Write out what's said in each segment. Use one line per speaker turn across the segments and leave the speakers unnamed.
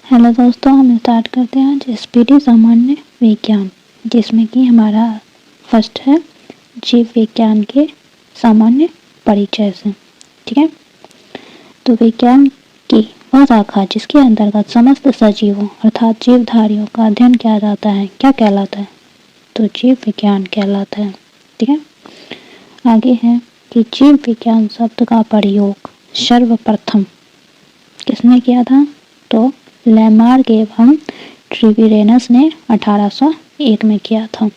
Hello दोस्तों, हम start करते हैं आज एसपीटी सामान्य विज्ञान, जिसमें कि हमारा फर्स्ट है जीव विज्ञान के सामान्य परिचय से। ठीक है, तो विज्ञान की वह शाखा जिसके अंतर्गत समस्त सजीवों अर्थात जीवधारियों का अध्ययन किया जाता है क्या कहलाता है? तो जीव विज्ञान कहलाता है। ठीक है, आगे है कि जीव विज्ञान शब्द का प्रयोग सर्वप्रथम किसने किया था? तो लैमार्क एवं ट्रिविरेनस ने 1801 में किया था।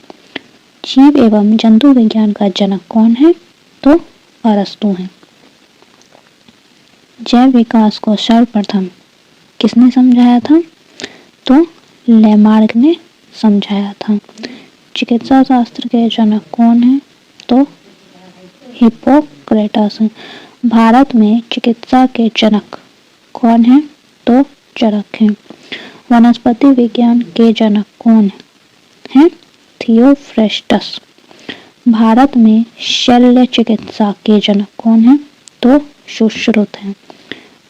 जीव एवं जंतु विज्ञान का जनक कौन है? तो अरस्तु हैं। जैव विकास को सर्वप्रथम किसने समझाया था? तो लैमार्क ने समझाया था। चिकित्सा शास्त्र के जनक कौन है? तो हिप्पोक्रेटस हैं। भारत में चिकित्सा के जनक कौन है? तो चरक हैं। वनस्पति विज्ञान के जनक कौन है? थियोफ्रेस्टस। भारत में शल्य चिकित्सा के जनक कौन है? तो सुश्रुत हैं।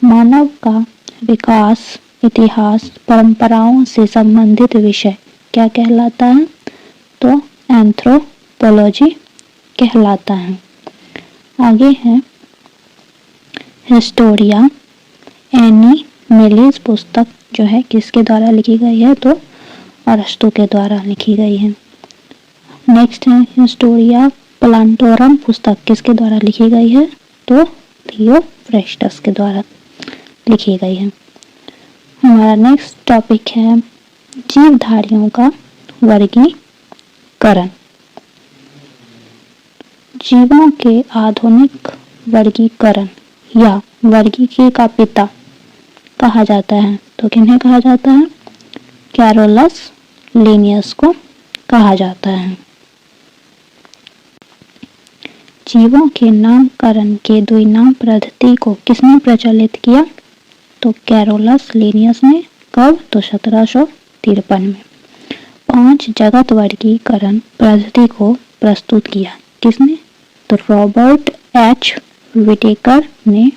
मानव का विकास इतिहास परंपराओं से संबंधित विषय क्या कहलाता है? तो एंथ्रोपोलॉजी कहलाता है। आगे है हिस्टोरिया एनिमेलिस पुस्तक जो है किसके द्वारा लिखी गई है? तो अरस्तु के द्वारा लिखी गई है। नेक्स्ट है हिस्टोरिया प्लांटोरम पुस्तक किसके द्वारा लिखी गई है? तो थियोफ्रेस्टस के द्वारा लिखी गई है। हमारा नेक्स्ट टॉपिक है जीवधारियों का वर्गीकरण। जीवों के आधुनिक वर्गीकरण या वर्गीकरण का पिता कहा जाता है तो किन्हें कहा जाता है? कैरोलस लिनियस को कहा जाता है। जीवों के नामकरण के द्विनाम पद्धति को किसने प्रचलित किया? तो कैरोलस लिनियस ने। कब? तो 1753 में। 5 जगत वर्गीकरण पद्धति को प्रस्तुत किया किसने? तो रॉबर्ट एच विटेकर ने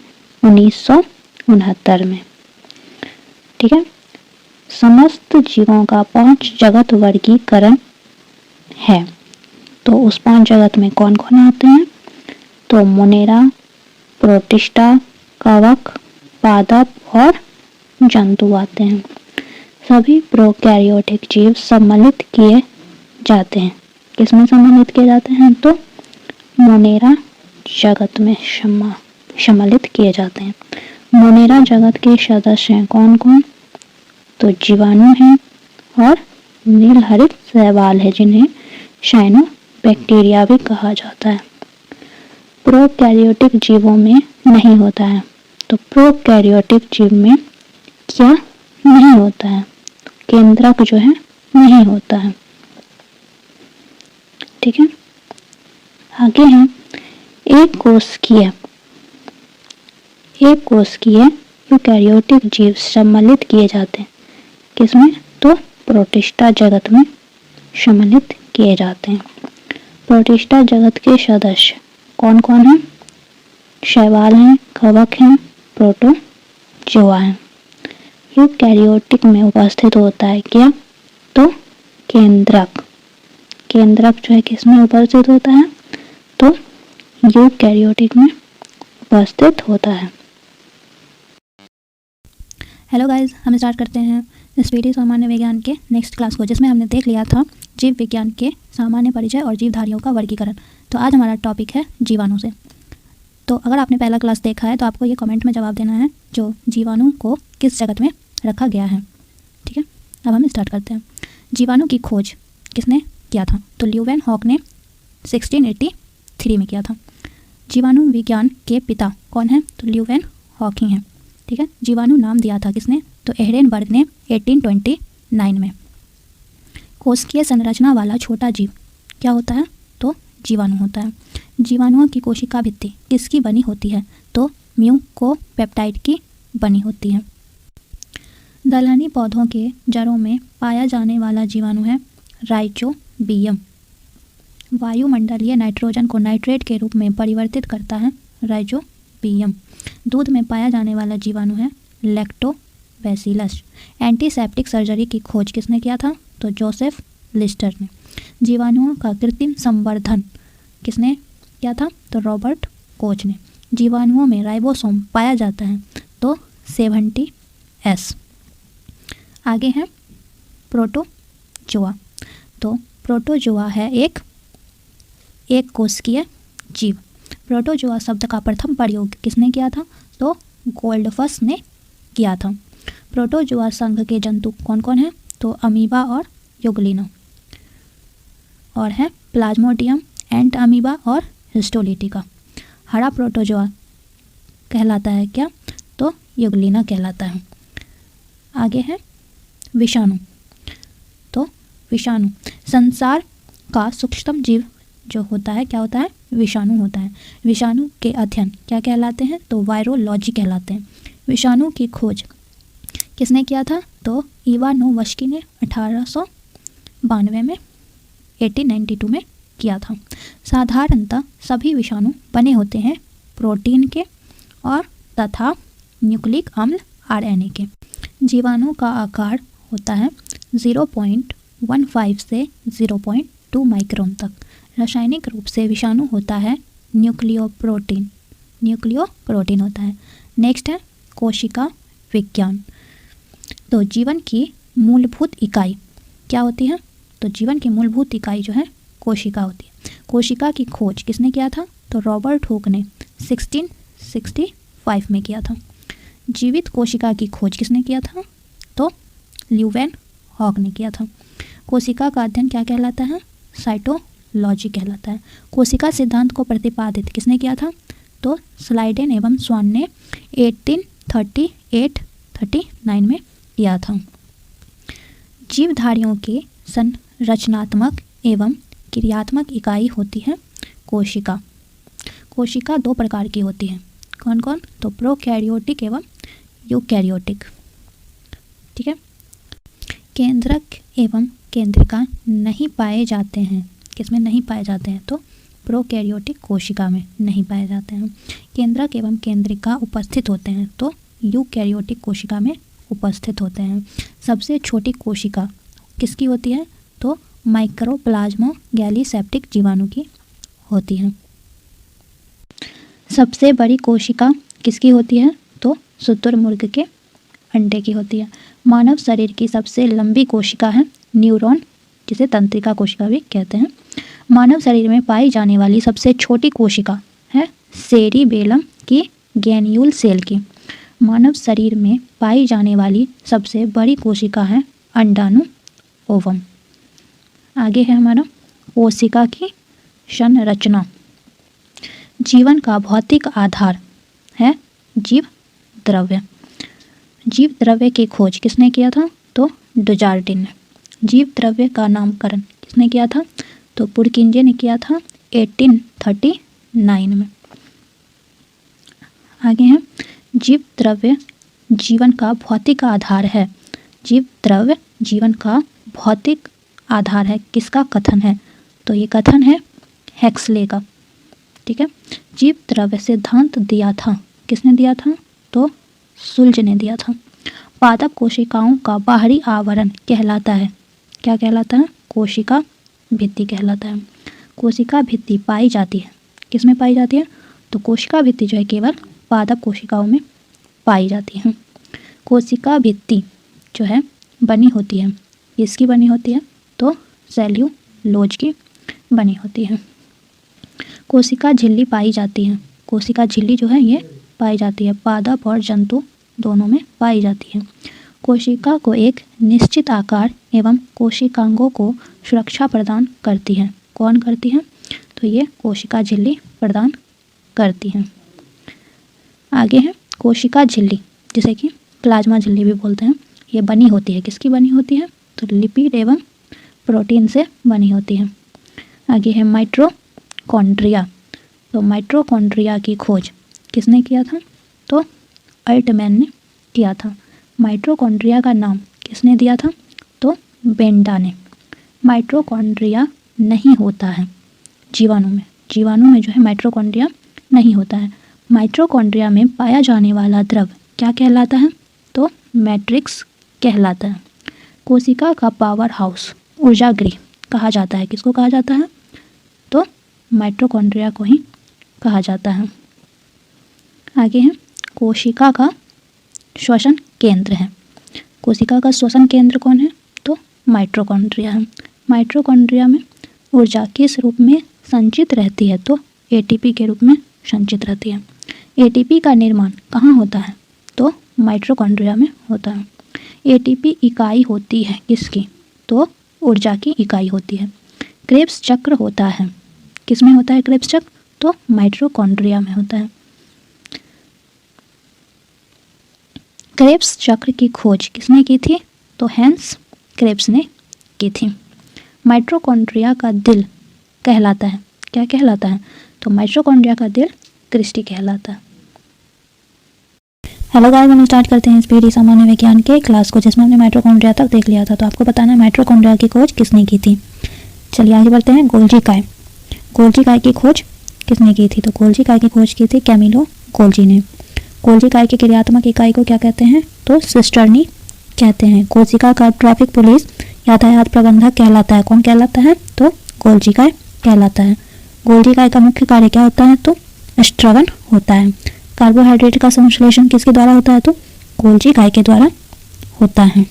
1969 में। ठीक है, समस्त जीवों का 5 जगत वर्गीकरण है। तो उस 5 जगत में कौन कौन आते हैं? तो मोनेरा, प्रोटिस्टा, कवक, पादप और जंतु आते हैं। सभी प्रोकैरियोटिक जीव सम्मिलित किए जाते हैं। किसमें सम्मिलित किए जाते हैं? तो मोनेरा जगत में सम्मिलित किए जाते हैं। मोनेरा जगत के सदस्य हैं कौन कौन? तो जीवाणु हैं और नीलहरित शैवाल है जिन्हें साइनोबैक्टीरिया भी कहा जाता है। प्रोकैरियोटिक जीवों में नहीं होता है। तो प्रोकैरियोटिक जीव में क्या नहीं होता है? केंद्रक जो है नहीं होता है। ठीक है, आगे है एक कोशिकीय यूकैरियोटिक जीव सम्मिलित किए जाते हैं किसमें? तो प्रोटिस्टा जगत में सम्मिलित किए जाते हैं। प्रोटिस्टा जगत के सदस्य कौन कौन हैं? शैवाल हैं, कवक हैं, प्रोटोजोआ हैं। यूकैरियोटिक में उपस्थित होता है क्या? तो केंद्रक। केंद्रक जो है किसमें उपस्थित होता है? तो यूकैरियोटिक में उपस्थित होता है।
हेलो गाइस, हम स्टार्ट करते हैं एसपीटी सामान्य विज्ञान के नेक्स्ट क्लास को, जिसमें हमने देख लिया था जीव विज्ञान के सामान्य परिचय और जीवधारियों का वर्गीकरण। तो आज हमारा टॉपिक है जीवाणु से। तो अगर आपने पहला क्लास देखा है तो आपको ये कमेंट में जवाब देना है जो जीवाणु को किस जगत में रखा गया है। ठीक है, अब हम स्टार्ट करते हैं। जीवाणु की खोज किसने किया था? तो ल्यूवेन हॉक ने 1683 में किया था। जीवाणु विज्ञान के पिता कौन है? तो ल्यूवेन हॉक ही हैं। ठीक है, जीवाणु नाम दिया था किसने? तो एहरेनबर्ग ने 1829 में। कोशिकीय संरचना वाला छोटा जीव क्या होता है? तो जीवाणु होता है। जीवाणुओं की कोशिका भित्ति किसकी बनी होती है? तो म्यूकोपेप्टाइड की बनी होती है। दलहनी पौधों के जड़ों में पाया जाने वाला जीवाणु है राइजोबियम। वायुमंडलीय नाइट्रोजन को नाइट्रेट के रूप में परिवर्तित करता है राइजोबियम। दूध में पाया जाने वाला जीवाणु है लैक्टोबैसिलस। बैसिलस। एंटीसेप्टिक सर्जरी की खोज किसने किया था? तो जोसेफ लिस्टर ने। जीवाणुओं का कृत्रिम संवर्धन किसने किया था? तो रॉबर्ट कोच ने। जीवाणुओं में राइबोसोम पाया जाता है तो 70S। आगे है प्रोटोजोआ। तो प्रोटोजोआ है एक कोशिकीय जीव। प्रोटोजोआ शब्द का प्रथम प्रयोग किसने किया था? तो गोल्डफस ने किया था। प्रोटोजोआ संघ के जंतु कौन कौन हैं? तो अमीबा और यूग्लिना, और है प्लाज्मोडियम, एंट अमीबा और हिस्टोलिटिका। हरा प्रोटोजोआ कहलाता है क्या? तो यूग्लिना कहलाता है। आगे है विषाणु। तो विषाणु संसार का सूक्ष्मतम जीव जो होता है क्या होता है? विषाणु होता है। विषाणु के अध्ययन क्या कहलाते हैं? तो वायरोलॉजी कहलाते हैं। विषाणु की खोज किसने किया था? तो इवानोवस्की ने 1892 में 1892 में किया था। साधारणतः सभी विषाणु बने होते हैं प्रोटीन के और तथा न्यूक्लिक अम्ल RNA के। जीवाणु का आकार होता है 0.15 से 0.2 माइक्रोन तक। रासायनिक रूप से विषाणु होता है न्यूक्लियोप्रोटीन होता है। नेक्स्ट है कोशिका विज्ञान। तो जीवन की मूलभूत इकाई क्या होती है? तो जीवन की मूलभूत इकाई जो है कोशिका होती है। कोशिका की खोज किसने किया था? तो रॉबर्ट हुक ने 1665 में किया था। जीवित कोशिका की खोज किसने किया था? तो ल्यूवेन हॉक ने किया था। कोशिका का अध्ययन क्या कहलाता है? साइटोलॉजी कहलाता है। कोशिका सिद्धांत को प्रतिपादित किसने किया था? तो स्लाइडेन एवं स्वान ने 1838-39 में किया था। जीवधारियों के संरचनात्मक एवं क्रियात्मक इकाई होती है कोशिका। कोशिका दो प्रकार की होती है। कौन कौन? तो प्रोकैरियोटिक एवं यूकैरियोटिक। ठीक है। केंद्रक एवं केंद्रिका नहीं पाए जाते हैं। किसमें नहीं पाए जाते हैं? तो प्रोकैरियोटिक कोशिका में नहीं पाए जाते हैं। केंद्रक एवं केंद्रिका उपस्थित होते हैं तो यूकैरियोटिक कोशिका में उपस्थित होते हैं। सबसे छोटी कोशिका किसकी होती है? तो माइक्रोप्लाज्मा गैलीसेप्टिक जीवाणु की होती है। सबसे बड़ी कोशिका किसकी होती है? तो शुतुरमुर्ग के अंडे की होती है। मानव शरीर की सबसे लंबी कोशिका है न्यूरॉन, जिसे तंत्रिका कोशिका भी कहते हैं। मानव शरीर में पाई जाने वाली सबसे छोटी कोशिका है सेरिबेलम की गैन्यूल सेल की। मानव शरीर में पाई जाने वाली सबसे बड़ी कोशिका है अंडाणु ओवम। आगे है हमारा कोशिका की संरचना। जीवन का भौतिक आधार है जीव द्रव्य। जीव द्रव्य की खोज किसने किया था? तो डुजार्डिन ने। जीव द्रव्य का नामकरण किसने किया था? तो पुरकिंजे ने किया था 1839 में। आगे है जीव द्रव्य जीवन का भौतिक आधार है। जीव द्रव्य जीवन का भौतिक आधार है। किसका कथन है? तो ये कथन है हेक्सले का। ठीक है। जीव द्रव्य सिद्धांत दिया था किसने दिया था? तो सुल्ज ने दिया था। पादप कोशिकाओं का बाहरी आवरण कहलाता है क्या कहलाता है? कोशिका भित्ति कहलाता है। कोशिका भित्ति पाई जाती है किसमें पाई जाती है? तो कोशिका भित्ति जो है केवल पादप कोशिकाओं में पाई जाती है। कोशिका भित्ति जो है बनी होती है, किसकी बनी होती है? तो सेल्यूलोज की बनी होती है। कोशिका झिल्ली पाई जाती है। कोशिका झिल्ली जो है ये पाई जाती है, पादप और जंतु दोनों में पाई जाती है। कोशिका को एक निश्चित आकार एवं कोशिकांगों को सुरक्षा प्रदान करती है। कौन करती है? तो ये कोशिका झिल्ली प्रदान करती है। आगे है कोशिका झिल्ली, जिसे कि प्लाज्मा झिल्ली भी बोलते हैं। ये बनी होती है, किसकी बनी होती है? तो लिपिड एवं प्रोटीन से बनी होती है। आगे है माइटोकॉन्ड्रिया। तो माइटोकॉन्ड्रिया की खोज किसने किया था? तो अल्टमैन ने किया था। माइटोकॉन्ड्रिया का नाम किसने दिया था? तो बेंडा ने। माइटोकॉन्ड्रिया नहीं होता है जीवाणु में। जीवाणु में जो है माइटोकॉन्ड्रिया नहीं होता है। माइटोकॉन्ड्रिया में पाया जाने वाला द्रव क्या कहलाता है? तो मैट्रिक्स कहलाता है। कोशिका का पावर हाउस, ऊर्जा गृह कहा जाता है। किसको कहा जाता है? तो माइटोकॉन्ड्रिया को ही कहा जाता है। आगे है कोशिका का श्वसन केंद्र है। कोशिका का श्वसन केंद्र कौन है? तो माइटोकॉन्ड्रिया है। माइटोकॉन्ड्रिया में ऊर्जा किस रूप में संचित रहती है? तो एटीपी के रूप में संचित रहती है। एटीपी का निर्माण कहाँ होता है? तो माइटोकॉन्ड्रिया में होता है। एटीपी इकाई होती है किसकी? तो ऊर्जा की इकाई होती है। क्रेब्स चक्र होता है, किस में होता है क्रेब्स चक्र? तो माइटोकॉन्ड्रिया में होता है। क्रेब्स चक्र की खोज किसने की थी? तो हैंस क्रेब्स ने की थी। माइटोकॉन्ड्रिया का दिल कहलाता है, क्या कहलाता है? तो माइटोकॉन्ड्रिया का दिल क्रिस्टी कहलाता है। हेलो गाइस, हम स्टार्ट करते हैं स्पीडी सामान्य विज्ञान के क्लास को, जिसमें हमने माइटोकॉन्ड्रिया तक देख लिया था। तो आपको बताना है माइटोकॉन्ड्रिया की खोज किसने की थी। चलिए आगे बढ़ते हैं। गोल्जी काय, गोल्जी काय की खोज किसने की थी? तो गोल्जी काय की खोज की थी कैमिलो गोल्जी ने। गोल्जी काय की क्रियात्मक इकाई को क्या कहते हैं? तो सिस्टर्नी कहते हैं। कोशिका का ट्रैफिक पुलिस यातायात प्रबंधक कहलाता है। कौन कहलाता है? तो गोल्जी काय कहलाता है। गोल्जी काय का मुख्य कार्य क्या होता है? तो स्त्रवन होता है। कार्बोहाइड्रेट का संश्लेषण किसके द्वारा होता है? तो गोल्जी काय के द्वारा होता है।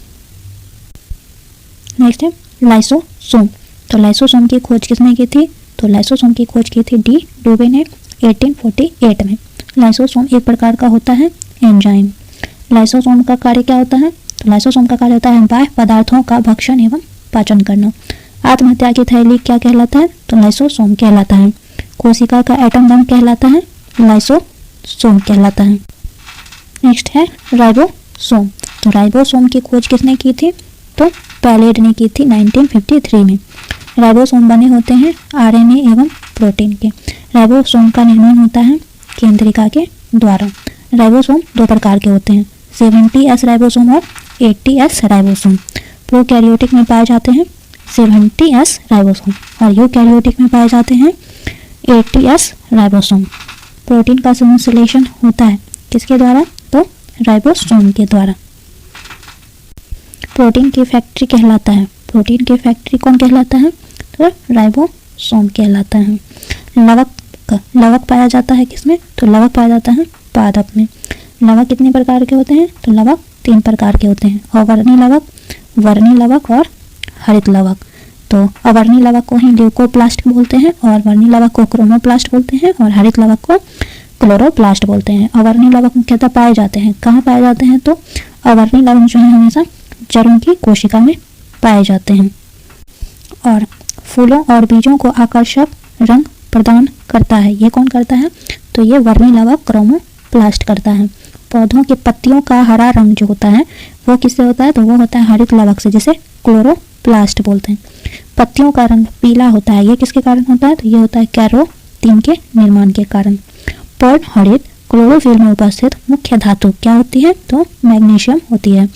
नेक्स्ट है लाइसोसोम। तो लाइसोसोम की खोज किसने की थी? तो लाइसोसोम की खोज की थी डी डूबे ने 1848 में। लाइसोसोम एक प्रकार का होता है एंजाइम। लाइसोसोम का कार्य क्या होता है? तो लाइसोसोम का कार्य होता है बाह्य पदार्थों का भक्षण एवं पाचन करना। आत्महत्या की थैली क्या कहलाता है? तो लाइसोसोम कहलाता है। कोशिका का एटम बम कहलाता है लाइसोसोम कहलाता है। नेक्स्ट है राइबोसोम। तो राइबोसोम की खोज किसने की थी? तो पैलेड ने की थी 1953 में। राइबोसोम बने होते हैं आरएनए एवं प्रोटीन के। राइबोसोम का निर्माण होता है केंद्रिका के द्वारा। राइबोसोम दो प्रकार के होते हैं, 70S राइबोसोम और 80S राइबोसोम। प्रोकैरियोटिक में पाए जाते हैं 70S राइबोसोम और यूकैरियोटिक में पाए जाते हैं 80S राइबोसोम। प्रोटीन का संश्लेषण होता है किसके द्वारा? तो राइबोसोम के द्वारा। प्रोटीन की फैक्ट्री कहलाता है। प्रोटीन की फैक्ट्री कौन कहलाता है? तो राइबोसोम कहलाता है। लवक पाया जाता है किसमें? तो लवक पाया जाता है पादप में। लवक कितने प्रकार के होते हैं? तो लवक 3 प्रकार के होते हैं, अवर्णी लवक, वर्णी लवक और हरित लवक। तो अवर्णी लवक को ही ल्यूकोप्लास्ट बोलते हैं और वर्णी लवक को क्रोमोप्लास्ट बोलते हैं और हरित लवक को क्लोरोप्लास्ट बोलते हैं। अवर्णी लवक मुख्यतः पाए जाते हैं कहाँ पाए जाते हैं? तो अवर्णी लवक जो है हमेशा जड़ों की कोशिका में पाए जाते हैं और फूलों और बीजों को आकर्षक रंग प्रदान करता है। ये कौन करता है? तो ये वर्णी लवक क्रोमोप्लास्ट करता है। पौधों के पत्तियों का हरा रंग जो होता है वो किससे होता है? तो वो होता है हरित लवक से, जिसे क्लोरोप्लास्ट बोलते हैं। पत्तियों का रंग पीला होता है, ये किसके कारण होता है? तो ये होता है कैरोटीन के निर्माण के कारण। पर्ण हरित क्लोरोफिल में उपस्थित मुख्य धातु क्या होती है? तो मैग्नीशियम होती है।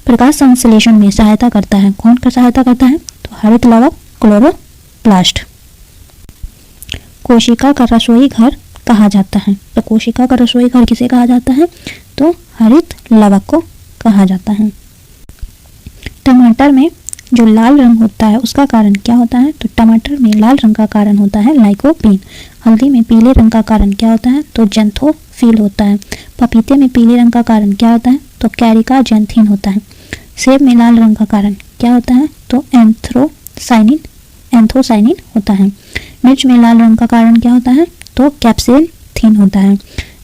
प्रकाश संश्लेषण में सहायता करता है, कौन का सहायता करता है? तो हरित लवक क्लोरोप्लास्ट। कोशिका का रसोई घर कहा जाता है। तो कोशिका का रसोई घर किसे कहा जाता है? तो हरित लवक को कहा जाता है। टमाटर में जो लाल रंग होता है उसका कारण क्या होता है? तो टमाटर में लाल रंग का कारण होता है लाइकोपीन। हल्दी में पीले रंग का कारण क्या होता है? तो जेंथोफिल होता है। पपीते में पीले रंग का कारण क्या होता है? तो कैरिका जेंथिन होता है। सेब में लाल रंग का कारण क्या होता है? तो एंथोसाइनिन होता है। मिर्च में लाल रंग का कारण क्या होता है? तो कैप्सेथिन होता है।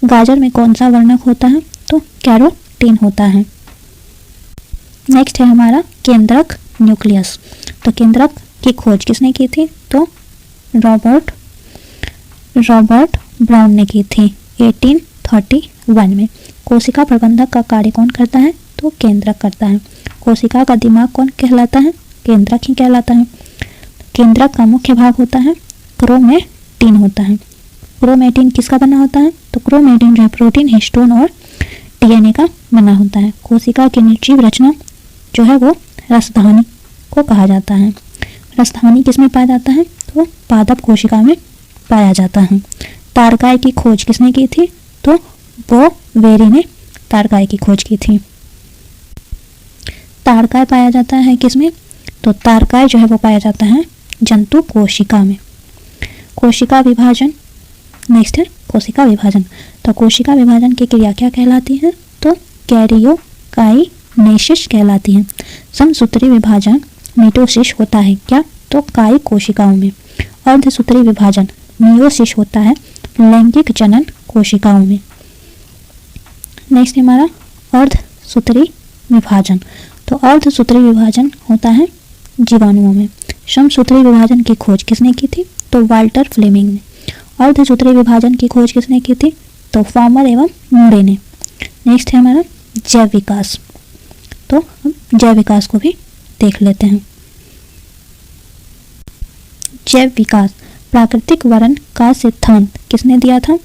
गाजर में कौन सा वर्णक होता है? तो कैरोटीन होता है। नेक्स्ट है हमारा केंद्रक न्यूक्लियस। तो केंद्रक की खोज किसने की थी? तो रॉबर्ट ब्राउन ने की थी 1831 में। कोशिका प्रबंधक का कार्य कौन करता है? तो केंद्रक करता है। कोशिका का दिमाग कौन कहलाता है? केंद्रक ही कहलाता है। केंद्रक का मुख्य भाग होता है क्रोमेटिन होता है। क्रोमेटिन किसका बना होता है? तो क्रोमेटिन जो है प्रोटीन, हिस्टोन और डीएनए का बना होता है। कोशिका की निर्जीव रचना जो है वो रसधानी को कहा जाता है। रसधानी किसमें पाया जाता है? तो पादप कोशिका में पाया जाता है। तारकाय की खोज किसने की थी? तो बोवेरी ने तारकाय की खोज की थी। तारकाय पाया जाता है किसमें? तो तारकाय जो है वो पाया जाता है जंतु कोशिका में। कोशिका विभाजन, नेक्स्ट है कोशिका विभाजन। तो कोशिका विभाजन की क्रिया क्या कहलाती है? तो कैरियोकाइनेसिस कहलाती है। समसूत्री विभाजन मिटोसिस होता है क्या? तो कायी कोशिकाओं में। अर्धसूत्री विभाजन मियोसिस होता है लैंगिक जनन कोशिकाओं में। नेक्स्ट हमारा अर्धसूत्री विभाजन। तो अर्धसूत्री विभाजन होता है जीवाणुओं में। समसूत्री विभाजन की खोज किसने की थी? तो वाल्टर फ्लेमिंग ने। अर्धसूत्री विभाजन की खोज किसने की थी? तो फार्मर एवं मूरे ने। नेक्स्ट है हमारा जैव विकास। तो हम जैव विकास को भी देख लेते हैं। जैव विकास, प्राकृतिक वर्ण का सिद्धांत किसने दिया था?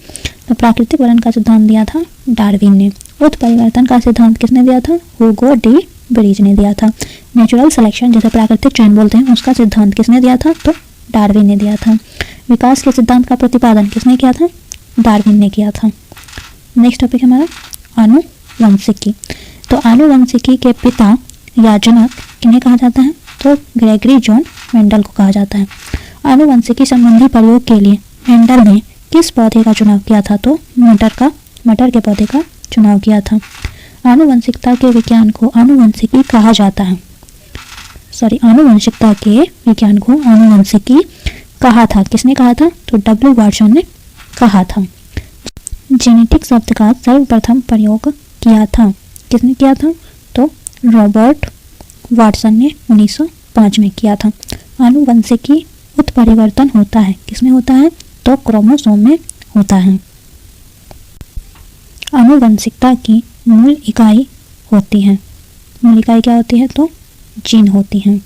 तो प्राकृतिक वर्ण का सिद्धांत दिया था डार्विन ने। उत्परिवर्तन का सिद्धांत किसने दिया था? ह्यूगो डी ब्रीज ने दिया था। नेचुरल सिलेक्शन जिसे प्राकृतिक चयन बोलते हैं उसका सिद्धांत किसने दिया था? तो डार्विन ने दिया था। विकास के सिद्धांत का प्रतिपादन किसने किया था? डार्विन ने किया था। नेक्स्ट टॉपिक हमारा आनुवंशिकी। तो आनुवंशिकी के पिता या जनक किन्हें कहा जाता है? तो ग्रेगरी जॉन मेंडल को कहा जाता है। आनुवंशिकी संबंधी प्रयोग के लिए मेंडल ने किस पौधे का चुनाव किया था? तो मटर के पौधे का चुनाव किया था। आनुवंशिकता के विज्ञान को आनुवंशिकी कहा जाता है। आनुवंशिकता के विज्ञान को आनुवंशिकी कहा था। किसने कहा था? तो डब्ल्यू वाटसन ने कहा था। जेनेटिक शब्द का सर्वप्रथम प्रयोग किया था। किसने किया था? तो रॉबर्ट वाटसन ने 1905 में किया था। आनुवंशिकी उत्परिवर्तन होता है किसमें होता है? तो क्रोमोसोम में होता है। आनुवंशिकता की मूल इकाई होती है। मूल इकाई क्या होती है? तो जीन होती है।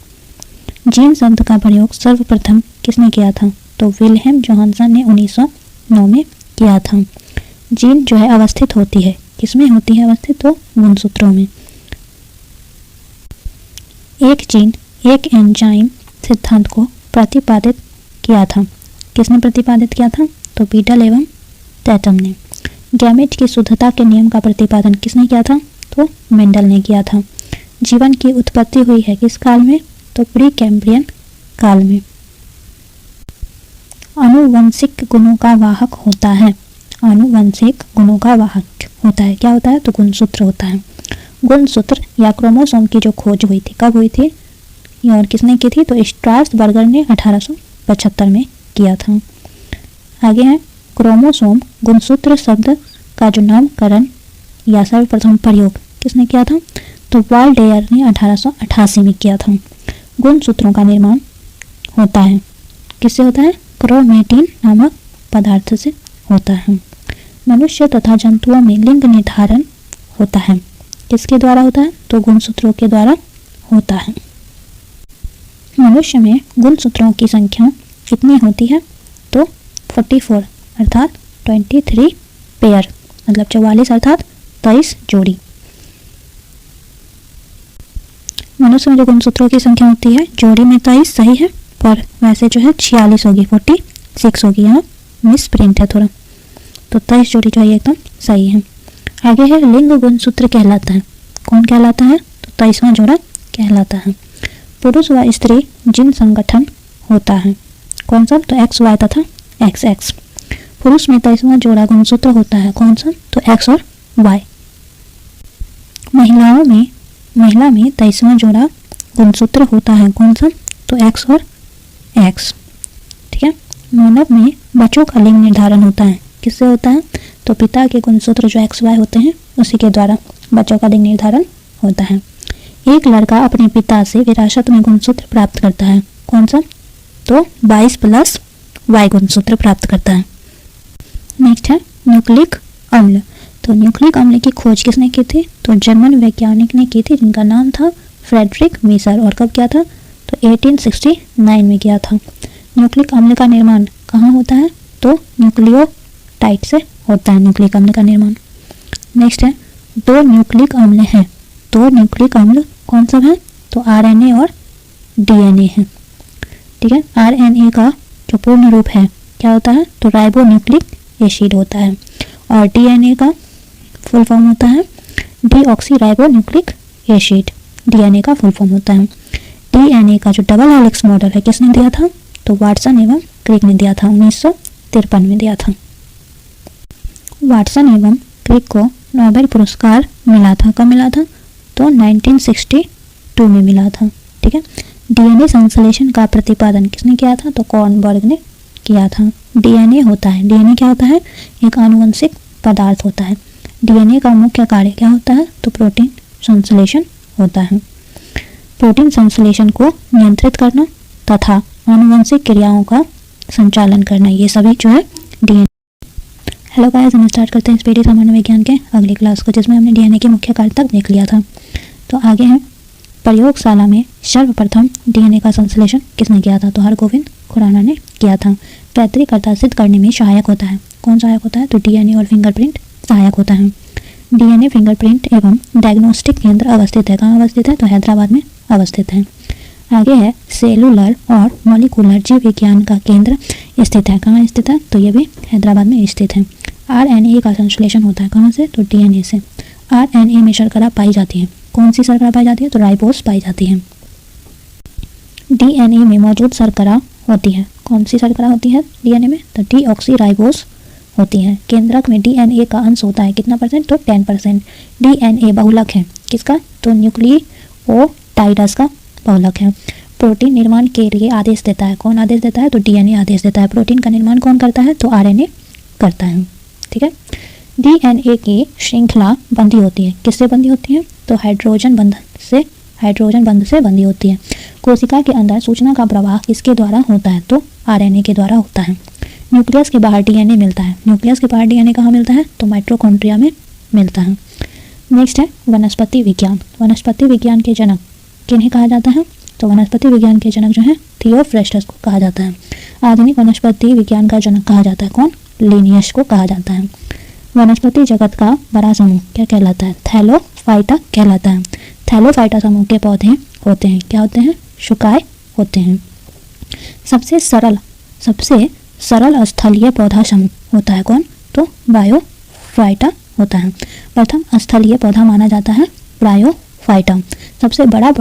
जीन शब्द का प्रयोग सर्वप्रथम किसने किया था? तो विल्हेम जोहानसन ने 1909 में किया था। जीन जो है अवस्थित होती है किसमें होती है अवस्थित? तो गुणसूत्रों में। एक जीन एक एंजाइम सिद्धांत को प्रतिपादित किया था। किसने प्रतिपादित किया था? तो बीटल एवं टैटम ने। गैमेट की शुद्धता के नियम का प्रतिपादन किसने किया था? तो मेंडल ने किया था। जीवन की उत्पत्ति हुई है किस काल में? तो प्री कैम्ब्रियन काल में। आनुवंशिक गुणों का वाहक होता है। आनुवंशिक गुणों का वाहक होता है। क्या होता है? तो गुणसूत्र होता है। गुणसूत्र या क्रोमोसोम की जो खोज हुई थी कब हुई थी और किसने की थी? तो स्ट्रासबर्गर ने 1875 में किया था। आगे है क्रोमोसोम। गुणसूत्र शब्द का जो नामकरण या सर्वप्रथम प्रयोग किसने किया था? तो वाल्डेयर ने 1888 में किया था। गुणसूत्रों का निर्माण होता है किससे होता है? क्रोमेटिन नामक पदार्थ से होता है। मनुष्य तथा जंतुओं में लिंग निर्धारण होता है किसके द्वारा होता है? तो गुणसूत्रों के द्वारा होता है। मनुष्य में गुणसूत्रों की संख्या कितनी होती है? तो 44 अर्थात 23 पेयर, मतलब 44 अर्थात 23 जोड़ी। मनुष्य में जो गुणसूत्रों की संख्या होती है जोड़ी में 23 सही है, पर वैसे जो है 46 होगी, 46 होगी। यहाँ मिस प्रिंट है थोड़ा, तो 23 जोड़ी जो है एकदम सही है। आगे है लिंग गुणसूत्र कहलाता है। कौन कहलाता है? तो 23वां जोड़ा कहलाता है। पुरुष व स्त्री जिन संगठन होता है कौन सा? तो एक्स वाई तथा एक्स एक्स। पुरुष में 23वां जोड़ा गुणसूत्र होता है कौन सा? तो एक्स और वाई। महिला में 23वां जोड़ा गुणसूत्र होता है कौन सा? तो एक्स और एक्स। ठीक है। मानव में बच्चों का लिंग निर्धारण होता है किससे होता है? तो पिता के गुणसूत्र जो एक्स वाई होते हैं उसी के द्वारा बच्चों का लिंग निर्धारण होता है। एक लड़का अपने पिता से विरासत में गुणसूत्र प्राप्त करता है कौन सा? तो 22 + वाई गुणसूत्र प्राप्त करता है। नेक्स्ट है न्यूक्लिक अम्ल। तो न्यूक्लिक अम्ल की खोज किसने की थी? तो जर्मन वैज्ञानिक ने की थी जिनका नाम था फ्रेडरिक मीसर। और कब किया था? तो 1869 में किया था। न्यूक्लिक अम्ल का निर्माण कहाँ होता है? तो न्यूक्लियोटाइड से होता है न्यूक्लिक अम्ल का निर्माण। नेक्स्ट है 2 न्यूक्लिक अम्ल हैं। 2 न्यूक्लिक अम्ल कौन सा है? तो आरएनए और डीएनए है। ठीक है। आरएनए का जो पूर्ण रूप है क्या होता है? तो राइबो न्यूक्लिक एसिड होता है। और डीएनए का फुल फॉर्म होता है deoxy ribo nucleic acid. DNA का फुल फॉर्म होता है। डीएनए का जो डबल हेलिक्स मॉडल है किसने दिया था? तो वाटसन एवं क्रिक ने दिया था, 1953 में दिया था। वाटसन एवं क्रिक को नोबेल पुरस्कार मिला था, कब मिला था? तो 1962 में मिला था। ठीक है। डीएनए संश्लेषण का प्रतिपादन किसने किया था? तो कॉर्नबर्ग ने किया था। डीएनए होता है, डीएनए क्या होता है? एक आनुवंशिक पदार्थ होता है। डीएनए का मुख्य कार्य क्या होता है? तो प्रोटीन संश्लेषण होता है। प्रोटीन संश्लेषण को नियंत्रित करना तथा आनुवंशिक क्रियाओं का संचालन करना, ये सभी जो है डीएनए। हेलो गाइस, हम स्टार्ट करते हैं स्पीडी सामान्य विज्ञान के अगली क्लास को, जिसमें हमने डीएनए के मुख्य कार्य तक देख लिया था। तो आगे है प्रयोगशाला में सर्वप्रथम डीएनए का संश्लेषण किसने किया था? तो हरगोविंद खुराना ने किया था। पैतृकता सिद्ध करने में सहायक होता है, कौन सहायक होता है? तो डीएनए और फिंगरप्रिंट सहायक होता है। डीएनए फिंगरप्रिंट एवं डायग्नोस्टिक केंद्र अवस्थित है, कहाँ अवस्थित है? तो हैदराबाद में अवस्थित है। आगे है सेलुलर और मॉलिक्यूलर जीव विज्ञान का केंद्र स्थित है, कहाँ स्थित है? तो ये भी हैदराबाद में स्थित है। आरएनए का संश्लेषण होता है, कहाँ से? तो डीएनए से। आरएनए में शर्करा पाई जाती है, कौन सी शर्करा पाई जाती है? तो राइबोस पाई जाती है। डीएनए में मौजूद शर्करा होती है, कौन सी शर्करा होती है डीएनए में? तो डीऑक्सीराइबोस होती है। केंद्रक में डीएनए का अंश होता है कितना परसेंट? तो 10%। डीएनए बहुलक है, किसका? तो न्यूक्लियोटाइड्स का बहुलक है। प्रोटीन निर्माण के लिए आदेश देता है, कौन आदेश देता है? तो डीएनए आदेश देता है। प्रोटीन का निर्माण कौन करता है? तो आरएनए करता है। ठीक है। डीएनए की श्रृंखला बंधी होती है, किससे बंधी होती है? तो हाइड्रोजन बंध से बंधी होती है। कोशिका के अंदर सूचना का प्रवाह किसके द्वारा होता है? तो आरएनए के द्वारा होता है। न्यूक्लियस के बाहर डीएनए मिलता है, न्यूक्लियस के बाहर डीएनए कहाँ मिलता है? तो माइटोकॉन्ड्रिया में मिलता है। नेक्स्ट है वनस्पति विज्ञान। वनस्पति विज्ञान के जनक किन्हें कहा जाता है? तो वनस्पति विज्ञान के जनक जो है थियोफ्रेस्टस को कहा जाता है। आधुनिक वनस्पति विज्ञान का जनक कहा जाता है, कौन? लिनियस को कहा जाता है। वनस्पति जगत का बड़ा समूह क्या कहलाता है? थैलोफाइटा कहलाता है। थैलोफाइटा समूह के पौधे होते हैं, क्या होते हैं? शुकाय होते हैं। सबसे सरल स्थलीय पौधा समूह होता है, कौन? तो ब्रायोफाइटा होता है। प्रथम स्थलीय पौधा माना जाता है ब्रायोफाइटा। सबसे बड़ा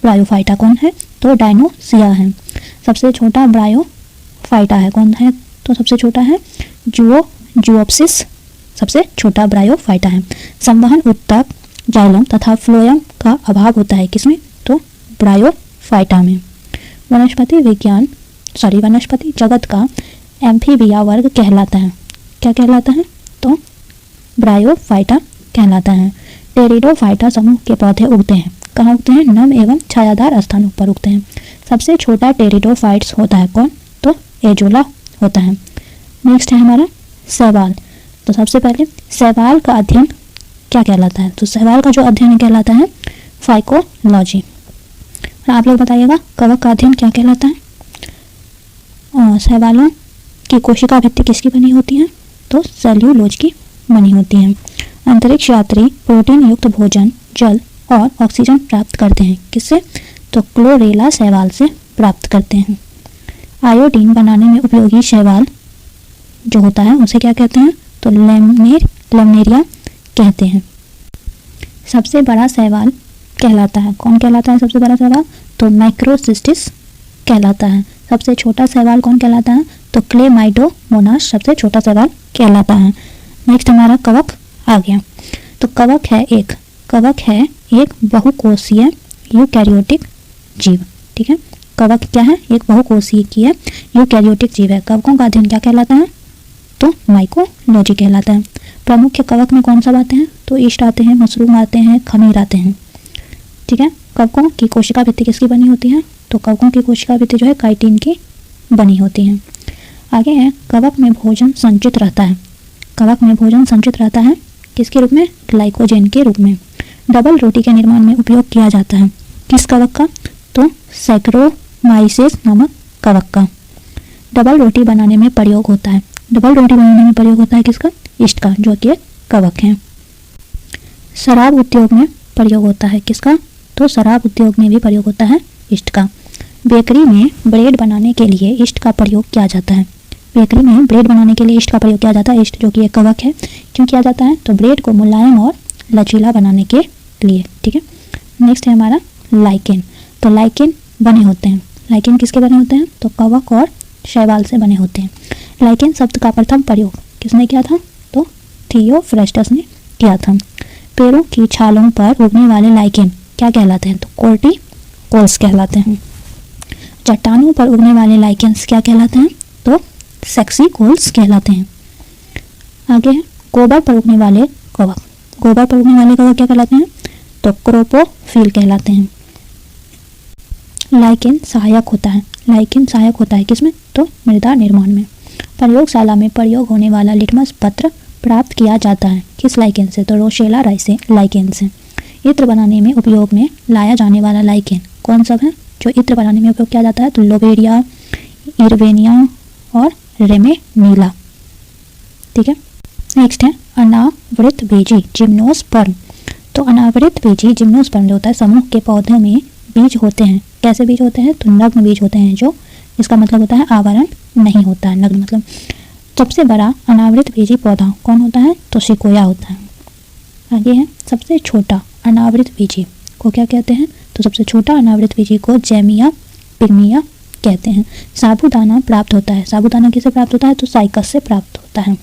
ब्रायोफाइटा कौन है? तो डायनोसिया है। सबसे छोटा ब्रायोफाइटा है, कौन है? तो सबसे छोटा है जुओप्सिस, सबसे छोटा ब्रायोफाइटा है। संवहन ऊतक, जाइलम तथा फ्लोएम का अभाव होता है, किसमें? तो ब्रायोफाइटा में। वनस्पति जगत का एम्फीबिया वर्ग कहलाता है, क्या कहलाता है? तो ब्रायोफाइटा कहलाता है। टेरिडोफाइटा समूह के पौधे उगते हैं, कहाँ उगते हैं? नम एवं छायादार स्थानों पर उगते हैं। सबसे छोटा टेरिडोफाइट्स होता है, कौन? तो एजोला होता है। नेक्स्ट है हमारा शैवाल। तो सबसे पहले शैवाल का अध्ययन क्या कहलाता है? तो शैवाल का जो अध्ययन कहलाता है फाइकोलॉजी। आप लोग बताइएगा कवक का अध्ययन क्या कहलाता है? शैवालों की कोशिका भित्ति किसकी बनी होती है? तो सेल्यूलोज की बनी होती है। अंतरिक्ष यात्री प्रोटीन युक्त भोजन, जल और ऑक्सीजन प्राप्त करते हैं, किससे? तो क्लोरेला शैवाल से प्राप्त करते हैं। आयोडीन बनाने में उपयोगी शैवाल जो होता है उसे क्या कहते हैं? तो लेमनेरिया कहते हैं। सबसे बड़ा शैवाल कहलाता है, कौन कहलाता है सबसे बड़ा शैवाल? तो मैक्रोसिस्टिस कहलाता है। सबसे छोटा शैवाल कौन कहलाता है? तो क्लेमाइडोमोनास सबसे छोटा शैवाल कहलाता है। नेक्स्ट हमारा कवक आ गया। तो कवक है एक बहुकोषीय यूकैरियोटिक जीव। ठीक है। कवक क्या है? एक बहुकोषीय यूकैरियोटिक जीव है। कवकों का अध्ययन क्या कहलाता है? तो माइकोलॉजी कहलाता है। प्रमुख कवक में कौन सब आते हैं? तो ईस्ट आते हैं, मशरूम आते हैं, खमीर आते हैं। ठीक है। कवकों की कोशिका भित्ति किसकी बनी होती है? तो कवकों की कोशिका भित्ति जो है काइटिन की बनी होती है। आगे है कवक में भोजन संचित रहता है। कवक में भोजन संचित रहता है किसके रूप में? ग्लाइकोजन के रूप में। डबल रोटी के निर्माण में उपयोग किया जाता है, किस कवक का? तो सैक्रोमाइसेस नामक कवक का। डबल रोटी बनाने में प्रयोग होता है, किसका? ईस्ट का, जो कि एक कवक है। शराब उद्योग में प्रयोग होता है, किसका? तो शराब उद्योग में भी प्रयोग होता है ईस्ट का। बेकरी में ब्रेड बनाने के लिए ईस्ट का प्रयोग किया जाता है। ईस्ट जो कि एक कवक है। क्यों किया जाता है? तो ब्रेड को मुलायम और लचीला बनाने के लिए। ठीक है। नेक्स्ट है हमारा लाइकेन। तो लाइकेन बने होते हैं, लाइकेन किसके बने होते हैं? तो कवक और शैवाल से बने होते हैं। लाइकेन शब्द का प्रथम प्रयोग किसने किया था? तो थियोफ्रास्टस ने किया था। पेड़ों की छालों पर उगने वाले लाइकेन क्या कहलाते हैं? तो कोर्टिकोल्स कहलाते हैं। चट्टानों पर उगने वाले लाइकेन्स क्या कहलाते हैं? तो सेक्सिकोल्स कहलाते हैं। आगे है गोबर पर उगने वाले कवक। गोबर पर उगने वाले कवक क्या कहलाते हैं? तो क्रोपोफिल कहलाते हैं। लाइकेन सहायक होता है, लाइकेन सहायक होता है किसमें? तो मृदा निर्माण में। प्रयोगशाला में प्रयोग होने वाला लिटमस पत्र प्राप्त किया जाता है किस लाइकेन से? तो रोशेला राइसे लाइकेन से। इत्र बनाने में उपयोग में लाया जाने वाला लाइकेन कौन सा है जो इत्र बनाने में उपयोग किया जाता है? तो लोबेरिया, इरवेनिया और रेमेनीला। ठीक है। नेक्स्ट है अनावृत बीजी जिम्नोस्पर्म। तो अनावृत बीजी जिम्नोस्पर्म जो होता है समूह के पौधों में बीज होते हैं। कैसे बीज होते हैं? तो नग्न बीज होते हैं, जो इसका मतलब होता है आवरण नहीं होता है, नग्न मतलब। सबसे बड़ा अनावृत बीजी पौधा कौन होता है? तो सिकोया होता है। आगे है सबसे छोटा अनावृत बीजी को क्या कहते हैं? तो सबसे छोटा अनावृत बीजी को जैमिया पिग्मिया कहते हैं। साबूदाना प्राप्त होता है, साबूदाना किसे प्राप्त होता है? तो साइकस से प्राप्त होता है।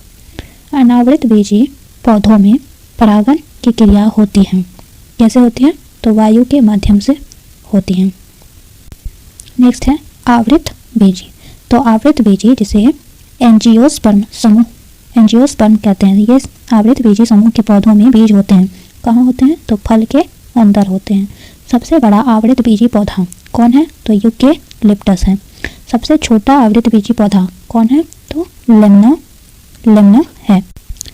अनावृत बीजी पौधों में परागण की क्रिया होती है। कैसे होती है? तो वायु के माध्यम से होती है। नेक्स्ट है आवृत बीजी। तो आवृत बीजी जिसे एंजियोस्पर्म समूह, एंजियोस्पर्म कहते हैं, ये आवृत बीजी समूह के पौधों में बीज होते हैं। कहाँ होते हैं? तो फल के अंदर होते हैं। सबसे बड़ा आवृत बीजी पौधा कौन है? तो यूकेलिप्टस है। सबसे छोटा आवृत बीजी पौधा कौन है? तो लेमना है।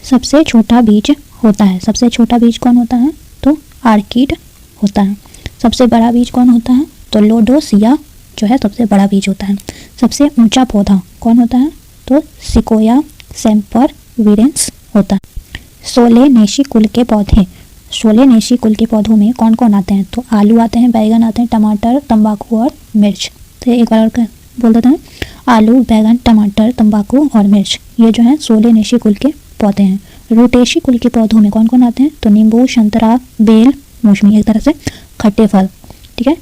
सबसे छोटा बीज होता है, सबसे छोटा बीज कौन होता है? तो आर्किड होता है। सबसे बड़ा बीज कौन होता है? तो लोडोसिया जो है सबसे बड़ा बीज होता है। सबसे ऊंचा पौधा कौन होता है? तो सिकोया सेम्परविरेंस होता है। सोलेनेसी कुल के पौधे, सोलेनेसी कुल के पौधों में कौन कौन आते हैं? तो आलू आते हैं, बैगन आते हैं, टमाटर, तंबाकू और मिर्च। तो एक बार और बोल देते हैं, आलू, बैगन, टमाटर, तंबाकू और मिर्च, ये जो है सोलेनेसी कुल के पौधे हैं। रूटेसी कुल के पौधों में कौन कौन आते हैं? तो नींबू, संतरा, बेल, मौसमी, एक तरह से खट्टे फल। ठीक है।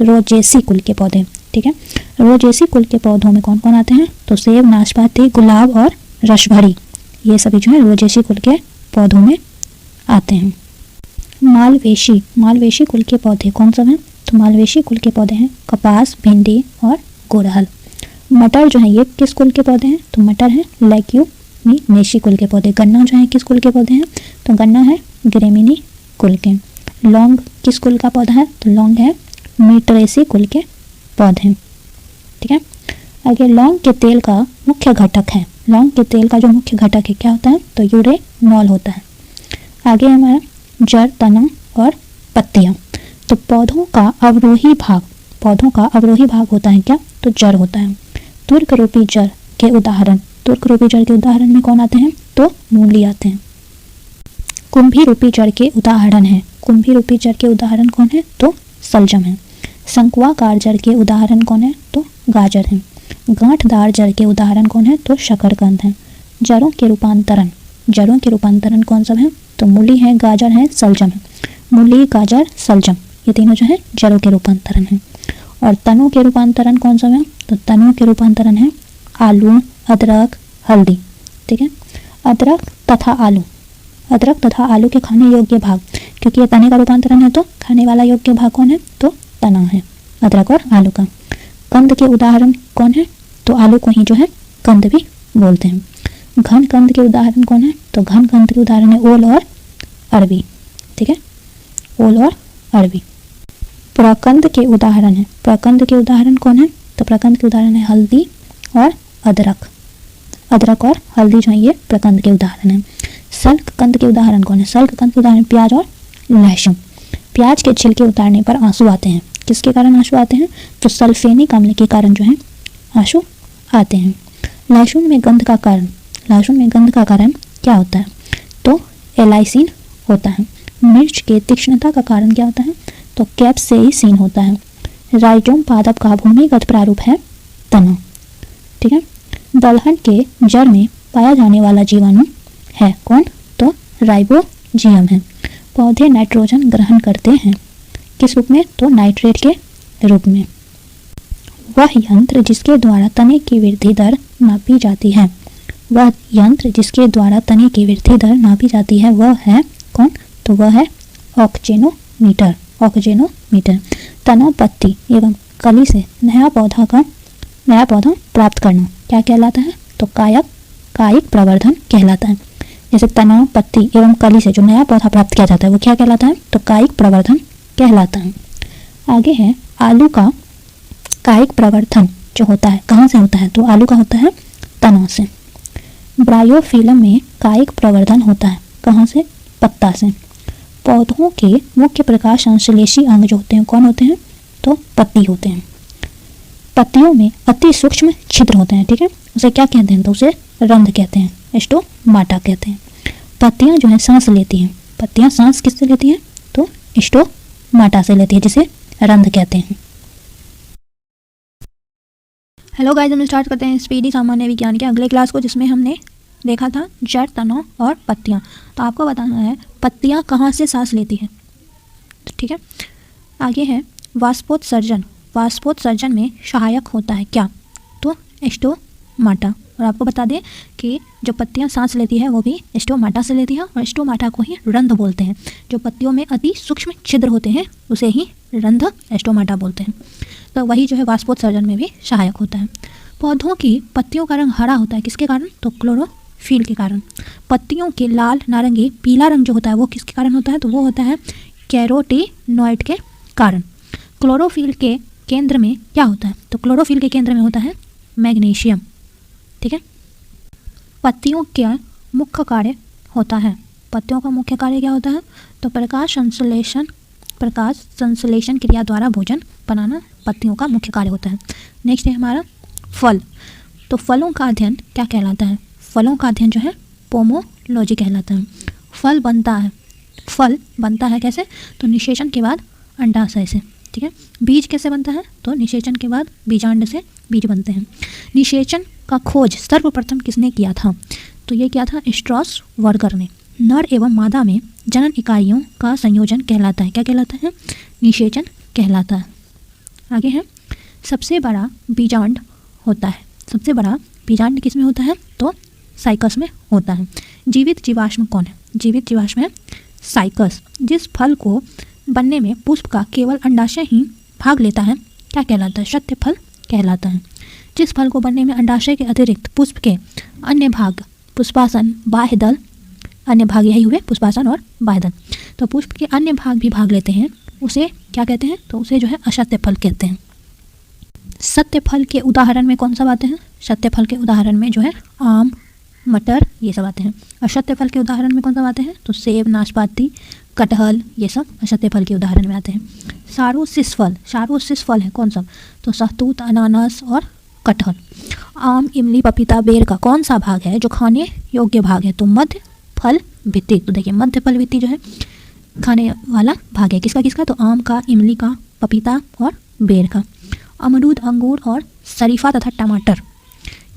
रोजेसी कुल के पौधे। ठीक है। रोजेसी कुल के पौधों में कौन कौन आते हैं? तो सेब, नाशपाती, गुलाब और रसभरी, ये सभी जो है रोजेसी कुल के पौधों में आते हैं। मालवेशी कुल के पौधे कौन सा हैं? तो मालवेशी कुल के पौधे हैं कपास, भिंडी और गुड़हल। मटर जो है ये किस कुल के पौधे हैं? तो मटर है लेग्यूमिनेसी कुल के पौधे। गन्ना जो है किस कुल के पौधे हैं? तो गन्ना है ग्रेमिनी कुल के। लौंग किस कुल का पौधा है? तो लौंग है मीटरेसी कुल के पौधे। ठीक है। आगे लौंग के तेल का मुख्य घटक है, लौंग के तेल का जो मुख्य घटक है क्या होता है? तो यूरेनॉल होता है। आगे हमारा जड़, तना और पत्तियां। तो पौधों का अवरोही भाग होता है क्या? तो जड़ होता है। तुर्क रूपी जड़ के उदाहरण में कौन आते हैं? तो मूली आते हैं। कुंभी रूपी जड़ के उदाहरण कौन है? तो सलजम है। शंक्वाकार जड़ के उदाहरण कौन है? तो गाजर है। गांठदार जड़ के उदाहरण कौन है? तो शकरकंद है। जड़ों के रूपांतरण कौन सा है? तो मूली है, गाजर है, सलजम है। मूली, गाजर, सलजम, ये तीनों जो है जड़ों के रूपांतरण है। और तनों के रूपांतरण कौन सा है? तो तनों के रूपांतरण है आलू, अदरक, हल्दी। ठीक है। अदरक तथा आलू के खाने योग्य भाग, क्योंकि ये तने का रूपांतरण है तो खाने वाला योग्य भाग कौन है? तो तना है, अदरक और आलू का। कंद के उदाहरण कौन है? तो आलू को ही जो है कंद भी बोलते हैं। घन कंद के उदाहरण कौन है? तो घन कंद के उदाहरण है ओल और अरबी। ठीक है। ओल और अरबी। प्रकंद के उदाहरण कौन है? तो प्रकंद के उदाहरण है हल्दी और अदरक और हल्दी जो है ये प्रकंद के उदाहरण है। सल्क कंद के उदाहरण कौन है? सल्क कंद के उदाहरण प्याज और लहसुन। प्याज के छिलके उतारने पर आंसू आते हैं, किसके कारण आंसू आते हैं? तो सल्फेनिक अम्ल के कारण जो है आंसू आते हैं। लहसुन में गंध का कारण क्या होता है? तो एलाइसिन होता है। मिर्च के तीक्ष्णता का कारण क्या होता है? तो कैप्सेइसिन होता है। राइजोम पादप का भूमिगत प्रारूप है तना। ठीक है। दलहन के जड़ में पाया जाने वाला जीवाणु है कौन? तो राइबोजियम है। पौधे नाइट्रोजन ग्रहण करते हैं, किस रूप में? तो नाइट्रेट के रूप में। वह यंत्र जिसके द्वारा तने की वृद्धि दर नापी जाती है, वह यंत्र जिसके द्वारा तने की वृद्धि दर नापी जाती है वह है कौन? तो वह है ऑक्जेनोमीटर। ऑक्जेनोमीटर। तना, पत्ती एवं कली से नया पौधा प्राप्त करना क्या कहलाता है? तो कायिक प्रवर्धन कहलाता है। जैसे तना, पत्ती एवं कली से जो नया पौधा प्राप्त किया जाता है वो क्या कहलाता है? तो कायिक प्रवर्धन कहलाता है। आगे है आलू का कायिक प्रवर्धन जो होता है कहाँ से होता है? तो आलू का होता है तना से। ब्रायोफिलम में कायिक प्रवर्धन होता है कहाँ से? पत्ता से। पौधों के मुख्य प्रकाश संश्लेषी अंग जो होते हैं कौन होते हैं? तो पत्ती होते हैं। पत्तियों में अति सूक्ष्म छिद्र होते हैं, ठीक है, उसे क्या कहते हैं? तो उसे रंध्र कहते हैं, स्टोमाटा कहते हैं। पत्तियां जो है सांस लेती हैं, पत्तियां सांस किससे लेती हैं? तो स्टोमाटा से लेती है, जिसे रंध्र कहते हैं। हेलो गाइस, हम स्टार्ट करते हैं स्पीडी सामान्य विज्ञान के अगले क्लास को, जिसमें हमने देखा था जड़, तना और पत्तियां। तो आपको बताना है पत्तियां कहाँ से सांस लेती हैं, ठीक है। आगे है वाष्पोत्सर्जन। वाष्पोत्सर्जन में सहायक होता है क्या? तो स्टोमाटा। और आपको बता दें कि जो पत्तियां सांस लेती है वो भी स्टोमाटा से लेती है, और स्टोमाटा को ही रंध्र बोलते हैं। जो पत्तियों में अति सूक्ष्म छिद्र होते हैं उसे ही रंध्र स्टोमाटा बोलते हैं। तो वही जो है वाष्पोत्सर्जन में भी सहायक होता है। पौधों की पत्तियों का रंग हरा होता है किसके कारण? तो क्लोरोफिल के कारण। पत्तियों के लाल, नारंगी, पीला रंग जो होता है वो किसके कारण होता है? तो वो होता है कैरोटीनॉइड के कारण। क्लोरोफिल के केंद्र में क्या होता है? तो क्लोरोफिल के केंद्र में होता है मैग्नीशियम, ठीक है। पत्तियों का मुख्य कार्य होता है, पत्तियों का मुख्य कार्य क्या होता है? तो प्रकाश संश्लेषण क्रिया द्वारा भोजन बनाना पत्तियों का मुख्य कार्य होता है। नेक्स्ट है हमारा फल। तो फलों का अध्ययन क्या कहलाता है? फलों का अध्ययन जो है पोमोलॉजी कहलाता है। फल बनता है कैसे? तो निषेचन के बाद अंडाशय से, ठीक है। बीज कैसे बनता है? तो निषेचन के बाद बीजांड से बीज बनते हैं। निषेचन का खोज सर्वप्रथम किसने किया था? तो ये किया था स्ट्रॉसबर्गर ने। नर एवं मादा में जनन इकाइयों का संयोजन कहलाता है, क्या कहलाता है? निषेचन कहलाता है। आगे है सबसे बड़ा बीजांड होता है। सबसे बड़ा बीजांड किस में होता है? तो साइकस में होता है। जीवित जीवाश्म कौन है? जीवित जीवाश्म है साइकस। जिस फल को बनने में पुष्प का केवल अंडाशय ही भाग लेता है क्या कहलाता है? सत्य फल कहलाता है। जिस फल को बनने में अंडाशय के अतिरिक्त पुष्प के अन्य भाग, पुष्पासन, बाह्यदल, अन्य भाग यही हुए पुष्पासन और बाह्यदल, तो पुष्प के अन्य भाग भी भाग लेते हैं, उसे क्या कहते हैं? तो उसे जो है असत्य फल कहते हैं। सत्य फल के उदाहरण में कौन सब आते हैं? सत्य फल के उदाहरण में जो है आम, मटर, ये सब आते हैं। असत्य फल के उदाहरण में कौन सब आते हैं? तो सेब, नाशपाती, कटहल, ये सब असत्य फल के उदाहरण में आते हैं। सारोसिस फल है कौन सा? तो सहतूत, अनानास और कटहल। आम, इमली, पपीता, बेर का कौन सा भाग है जो खाने योग्य भाग है? तो मध्य फल भित्ति। तो देखिए मध्य फल भित्ति जो है खाने वाला भाग है, किसका किसका? तो आम का, इमली का, पपीता और बेर का। अमरूद, अंगूर और शरीफा तथा टमाटर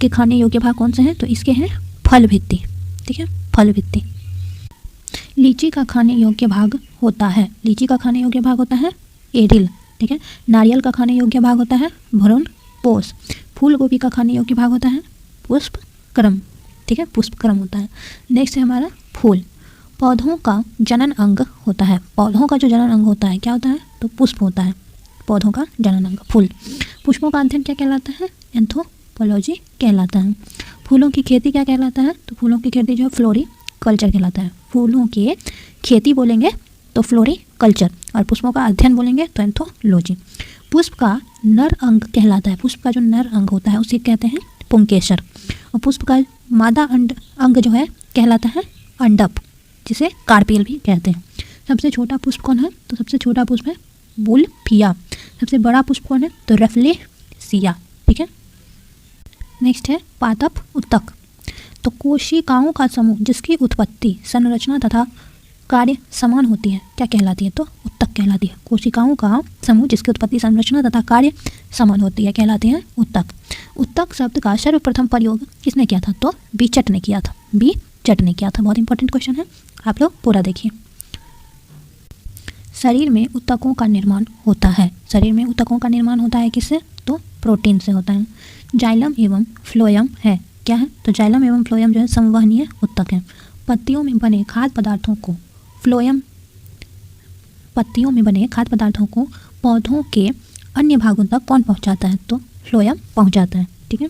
के खाने योग्य भाग कौन से हैं? तो इसके हैं फल भित्ति, ठीक है, फल भित्ति। लीची का खाने योग्य भाग होता है, लीची का खाने योग्य भाग होता है एडिल, ठीक है। नारियल का खाने योग्य भाग होता है भ्रूण पोष। फूल गोभी का खाने योग्य भाग होता है पुष्पक्रम, ठीक है, पुष्पक्रम होता है। नेक्स्ट है हमारा फूल। पौधों का जनन अंग होता है, पौधों का जो जनन अंग होता है क्या होता है? तो पुष्प होता है, पौधों का जनन अंग फूल। पुष्पों का अध्ययन क्या कहलाता है? एंथ्रोपोलॉजी कहलाता है। फूलों की खेती क्या कहलाता है? तो फूलों की खेती जो है फ्लोरिकल्चर कहलाता है। फूलों की खेती बोलेंगे तो फ्लोरिकल्चर, और पुष्पों का अध्ययन बोलेंगे तो एंथ्रोपोलॉजी। पुष्प का नर अंग कहलाता है, पुष्प का जो नर अंग होता है उसे कहते हैं पुंकेसर। और पुष्प का मादा अंग जो है कहलाता है अंडप, जिसे कार्पेल भी कहते हैं। सबसे छोटा पुष्प कौन है? तो सबसे छोटा पुष्प है बुलफिया। सबसे बड़ा पुष्प कौन है? तो रेफ्लेसिया, ठीक है। नेक्स्ट है पादप उत्तक। तो कोशिकाओं का समूह जिसकी उत्पत्ति, संरचना तथा कार्य समान होती है क्या कहलाती है? तो उत्तक कहलाती है। कोशिकाओं का समूह जिसकी उत्पत्ति, संरचना तथा कार्य समान होती है कहलाते हैं उत्तक। उत्तक शब्द का सर्वप्रथम प्रयोग किसने किया था? तो बीचट ने किया था, बीचट ने किया था। बहुत इंपॉर्टेंट क्वेश्चन है, आप लोग पूरा देखिए। शरीर में ऊतकों का निर्माण होता है। शरीर में ऊतकों का निर्माण होता है किससे? तो प्रोटीन से होता है। जाइलम एवं फ्लोएम है, क्या है? तो जाइलम एवं फ्लोएम जो है संवहनीय ऊतक है। पत्तियों में बने खाद्य पदार्थों को फ्लोएम, पत्तियों में बने खाद्य पदार्थों को पौधों के अन्य भागों तक कौन पहुंचाता है? तो फ्लोएम पहुंचाता है। ठीक है,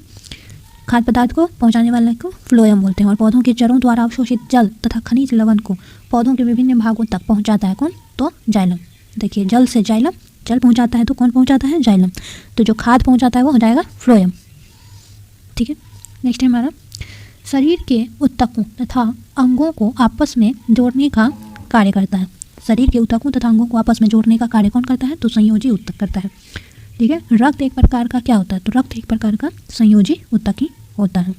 खाद्य पदार्थ को पहुंचाने वाले को फ्लोएम बोलते हैं। और पौधों के जड़ों द्वारा अवशोषित जल तथा खनिज लवण को पौधों के विभिन्न भागों तक पहुंचाता है कौन? तो जाइलम। देखिए, जल से जाइलम, जल पहुंचाता है तो कौन पहुंचाता है? जाइलम। तो जो खाद्य पहुंचाता है वो हो जाएगा फ्लोएम। ठीक है, नेक्स्ट है हमारा शरीर के ऊतकों तथा अंगों को आपस में जोड़ने का कार्य करता है। शरीर के ऊतकों तथा अंगों को आपस में जोड़ने का कार्य कौन करता है? तो संयोजी ऊतक करता है। ठीक है, रक्त एक प्रकार का क्या होता है? तो रक्त एक प्रकार का संयोजी ऊतक ही होता है।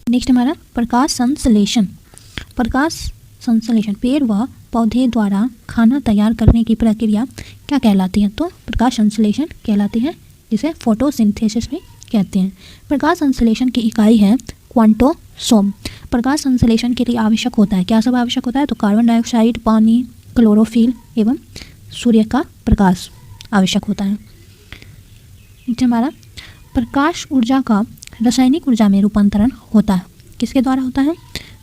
नेक्स्ट हमारा प्रकाश संश्लेषण। प्रकाश संश्लेषण पेड़ व पौधे द्वारा खाना तैयार करने की प्रक्रिया क्या कहलाती है? तो प्रकाश संश्लेषण कहलाती है, जिसे फोटोसिंथेसिस भी कहते हैं। प्रकाश संश्लेषण की इकाई है क्वांटोसोम। प्रकाश संश्लेषण के लिए आवश्यक होता है, क्या सब आवश्यक होता है? तो कार्बन डाइऑक्साइड, पानी, क्लोरोफिल एवं सूर्य का प्रकाश आवश्यक होता है। नीचे हमारा प्रकाश ऊर्जा का रासायनिक ऊर्जा में रूपांतरण होता है, किसके द्वारा होता है?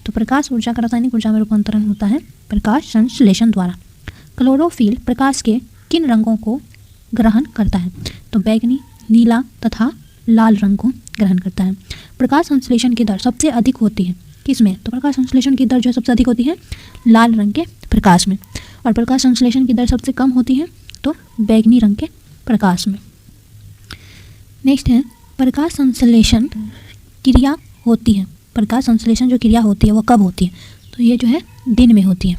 तो प्रकाश ऊर्जा का रासायनिक ऊर्जा में रूपांतरण होता है प्रकाश संश्लेषण द्वारा। क्लोरोफिल प्रकाश के किन रंगों को ग्रहण करता है? तो बैगनी, नीला तथा लाल रंग को ग्रहण करता है। प्रकाश संश्लेषण की दर सबसे अधिक होती है किसमें? तो प्रकाश संश्लेषण की दर जो सबसे अधिक होती है लाल रंग के प्रकाश में, और प्रकाश संश्लेषण की दर सबसे कम होती है तो बैगनी रंग के प्रकाश में। नेक्स्ट है प्रकाश संश्लेषण क्रिया होती है। प्रकाश संश्लेषण जो क्रिया होती है वो कब होती है? तो ये जो है दिन में होती है।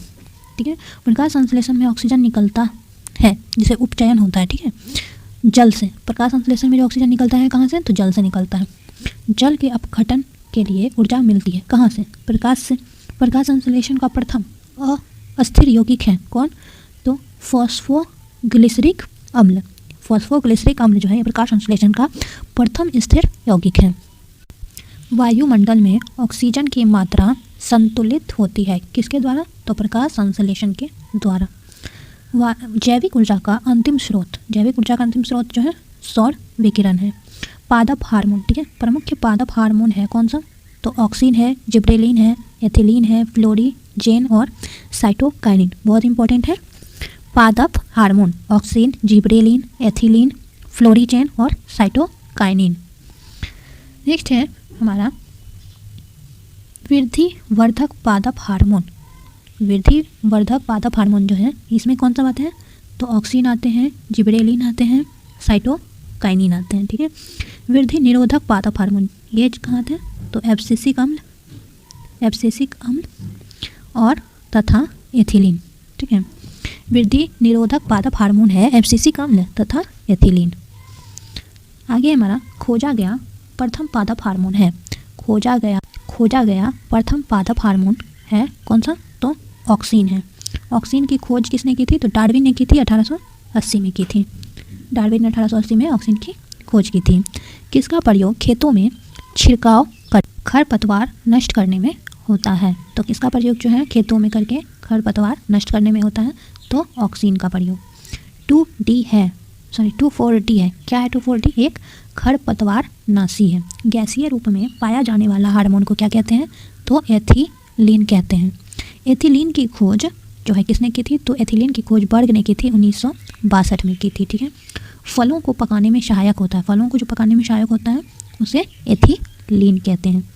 ठीक है, प्रकाश संश्लेषण में ऑक्सीजन निकलता है जिसे उपचयन होता है। ठीक है, जल से प्रकाश संश्लेषण में जो ऑक्सीजन निकलता है कहाँ से? तो जल से निकलता है। जल के अपघटन के लिए ऊर्जा मिलती है कहाँ से? प्रकाश से। प्रकाश संश्लेषण का प्रथम अस्थिर यौगिक है कौन? तो फॉस्फोग्लिसरिक अम्ल। फॉस्फोग्लिसरिक अम्ल जो है प्रकाश संश्लेषण का प्रथम स्थिर यौगिक है। वायुमंडल में ऑक्सीजन की मात्रा संतुलित होती है किसके द्वारा? तो प्रकाश संश्लेषण के द्वारा। जैविक ऊर्जा का अंतिम स्रोत, जैविक ऊर्जा का अंतिम स्रोत जो है सौर विकिरण है। पादप हार्मोन, ठीक है, प्रमुख पादप हार्मोन है कौन सा? तो ऑक्सिन है, जिब्रेलिन है, एथिलीन है, फ्लोरीजेन और साइटोकाइनिन। बहुत इंपॉर्टेंट है पादप hormone, auxin, gibberellin, ethylene, florigen और साइटोकाइनिन। नेक्स्ट है हमारा वृद्धि वर्धक पादप हार्मोन। वृद्धि वर्धक पादप हार्मोन जो है इसमें कौन सा आते हैं? तो ऑक्सिन आते हैं, जिब्रेलिन आते हैं, साइटोकाइनिन आते हैं। ठीक है, वृद्धि निरोधक पादप हार्मोन ये कहाँ आते हैं? तो एब्सिसिक अम्ल और तथा एथिलीन। ठीक है, वृद्धि निरोधक पादप हार्मोन है एब्सिसिक अम्ल तथा एथिलीन। आगे हमारा खोजा गया प्रथम पादप हार्मोन है। खोजा गया प्रथम पादप हार्मोन है कौन सा? तो ऑक्सिन है। ऑक्सिन की खोज किसने की थी? तो डार्विन ने की थी, 1880 में की थी। डार्विन ने 1880 में ऑक्सिन की खोज की थी। किसका प्रयोग खेतों में छिड़काव कर खरपतवार नष्ट करने में होता है? तो किसका प्रयोग जो है खेतों में करके खरपतवार नष्ट करने में होता है? तो ऑक्सिन का प्रयोग। 2D है, सॉरी 2,4-D है। क्या है 2,4-D? एक खरपतवार नाशी है। गैसीय रूप में पाया जाने वाला हार्मोन को क्या कहते हैं? तो एथिलीन कहते हैं। एथिलीन की खोज जो है किसने की थी? तो एथिलीन की खोज बर्ग ने की थी, 1962 में की थी। ठीक है, फलों को पकाने में सहायक होता है, फलों को जो पकाने में सहायक होता है उसे एथिलीन कहते हैं।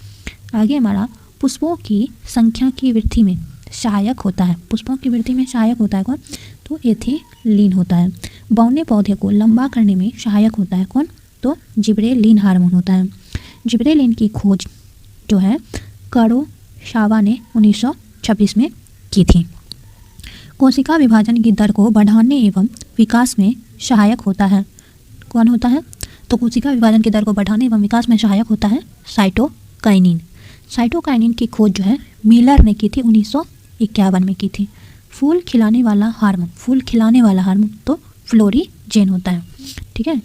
आगे हमारा पुष्पों की संख्या की वृद्धि में सहायक होता है। पुष्पों की वृद्धि में सहायक होता है कौन? तो एथिलीन होता है। बौने पौधे को लंबा करने में सहायक होता है कौन? तो जिब्रेलिन हार्मोन होता है। जिब्रेलिन की खोज जो है कुरोसावा ने 1926 में की थी। कोशिका विभाजन की दर को बढ़ाने एवं विकास में सहायक होता है कौन होता है? तो कोशिका विभाजन की दर को बढ़ाने एवं विकास में सहायक होता है साइटोकाइनिन। साइटोकाइनिन की खोज जो है मिलर ने की थी, 1951 में की थी। फूल खिलाने वाला हार्मोन तो फ्लोरीजेन होता है। ठीक है,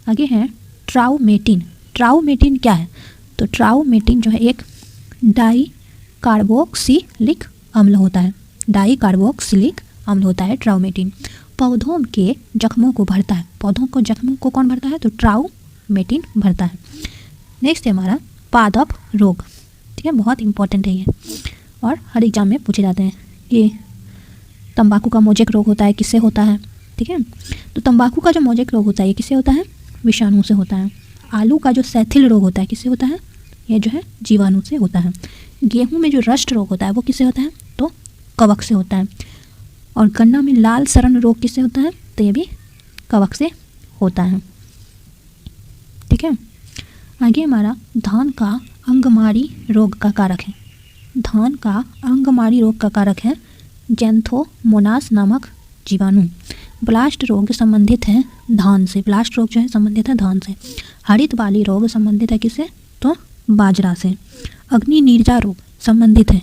आगे है ट्राउमेटिन। ट्राउमेटिन क्या है? तो ट्राउमेटिन जो है एक डाई कार्बोक्सिलिक अम्ल होता है। डाई कार्बोक्सिलिक अम्ल होता है ट्राउमेटिन। पौधों के जख्मों को भरता है। पौधों को जख्मों को कौन भरता है? तो ट्राउमेटिन भरता है। नेक्स्ट है हमारा पादप रोग। ठीक है, बहुत इंपॉर्टेंट है ये और हर एग्जाम में पूछे जाते हैं। ये तंबाकू का मोजेक रोग होता है, किससे होता है? ठीक है, तो तंबाकू का जो मोजेक रोग होता है ये किससे होता है? विषाणु से होता है। आलू का जो सैथिल रोग होता है किससे होता है? ये जो है जीवाणु से होता है। गेहूं में जो रस्ट रोग होता है वो किससे होता है? तो कवक से होता है। और गन्ना में लाल सरण रोग किससे होता है? तो ये भी कवक से होता है। ठीक है, आगे हमारा धान का अंगमारी रोग का कारक है। धान का अंगमारी रोग का कारक है जैंथोमोनास नामक जीवाणु। ब्लास्ट रोग संबंधित है धान से। ब्लास्ट रोग जो है संबंधित है धान से। हरित बाली रोग संबंधित है किससे? तो बाजरा से। अग्नि नीरजा रोग संबंधित है।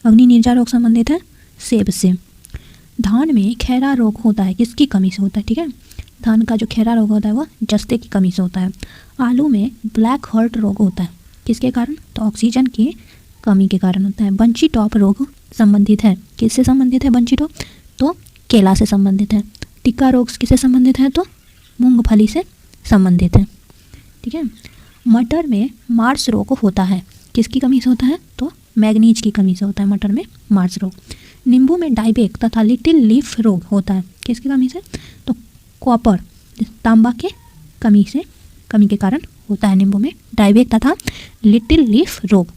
अग्नि नीरजा रोग संबंधित है सेब से। धान में खैरा रोग होता है, किसकी कमी से होता है? ठीक है, धान का जो खैरा रोग होता है वो जस्ते की कमी से होता है। आलू में ब्लैक हार्ट रोग होता है, किसके कारण? तो ऑक्सीजन की कमी के कारण होता है। बंची टॉप रोग संबंधित है, किससे संबंधित है बंची टॉप? तो केला से संबंधित है। टिक्का रोग किससे संबंधित है? तो मूंगफली से संबंधित है। ठीक है, मटर में मार्स रोग होता है, किसकी कमी से होता है? तो मैग्नीज की कमी से होता है मटर में मार्स रोग। नींबू में डाइबेक तथा लिटिल लीफ रोग होता है, किसकी कमी से? तो कॉपर तांबा के कमी के कारण होता है नींबू में डाइबेक तथा लिटिल लीफ रोग।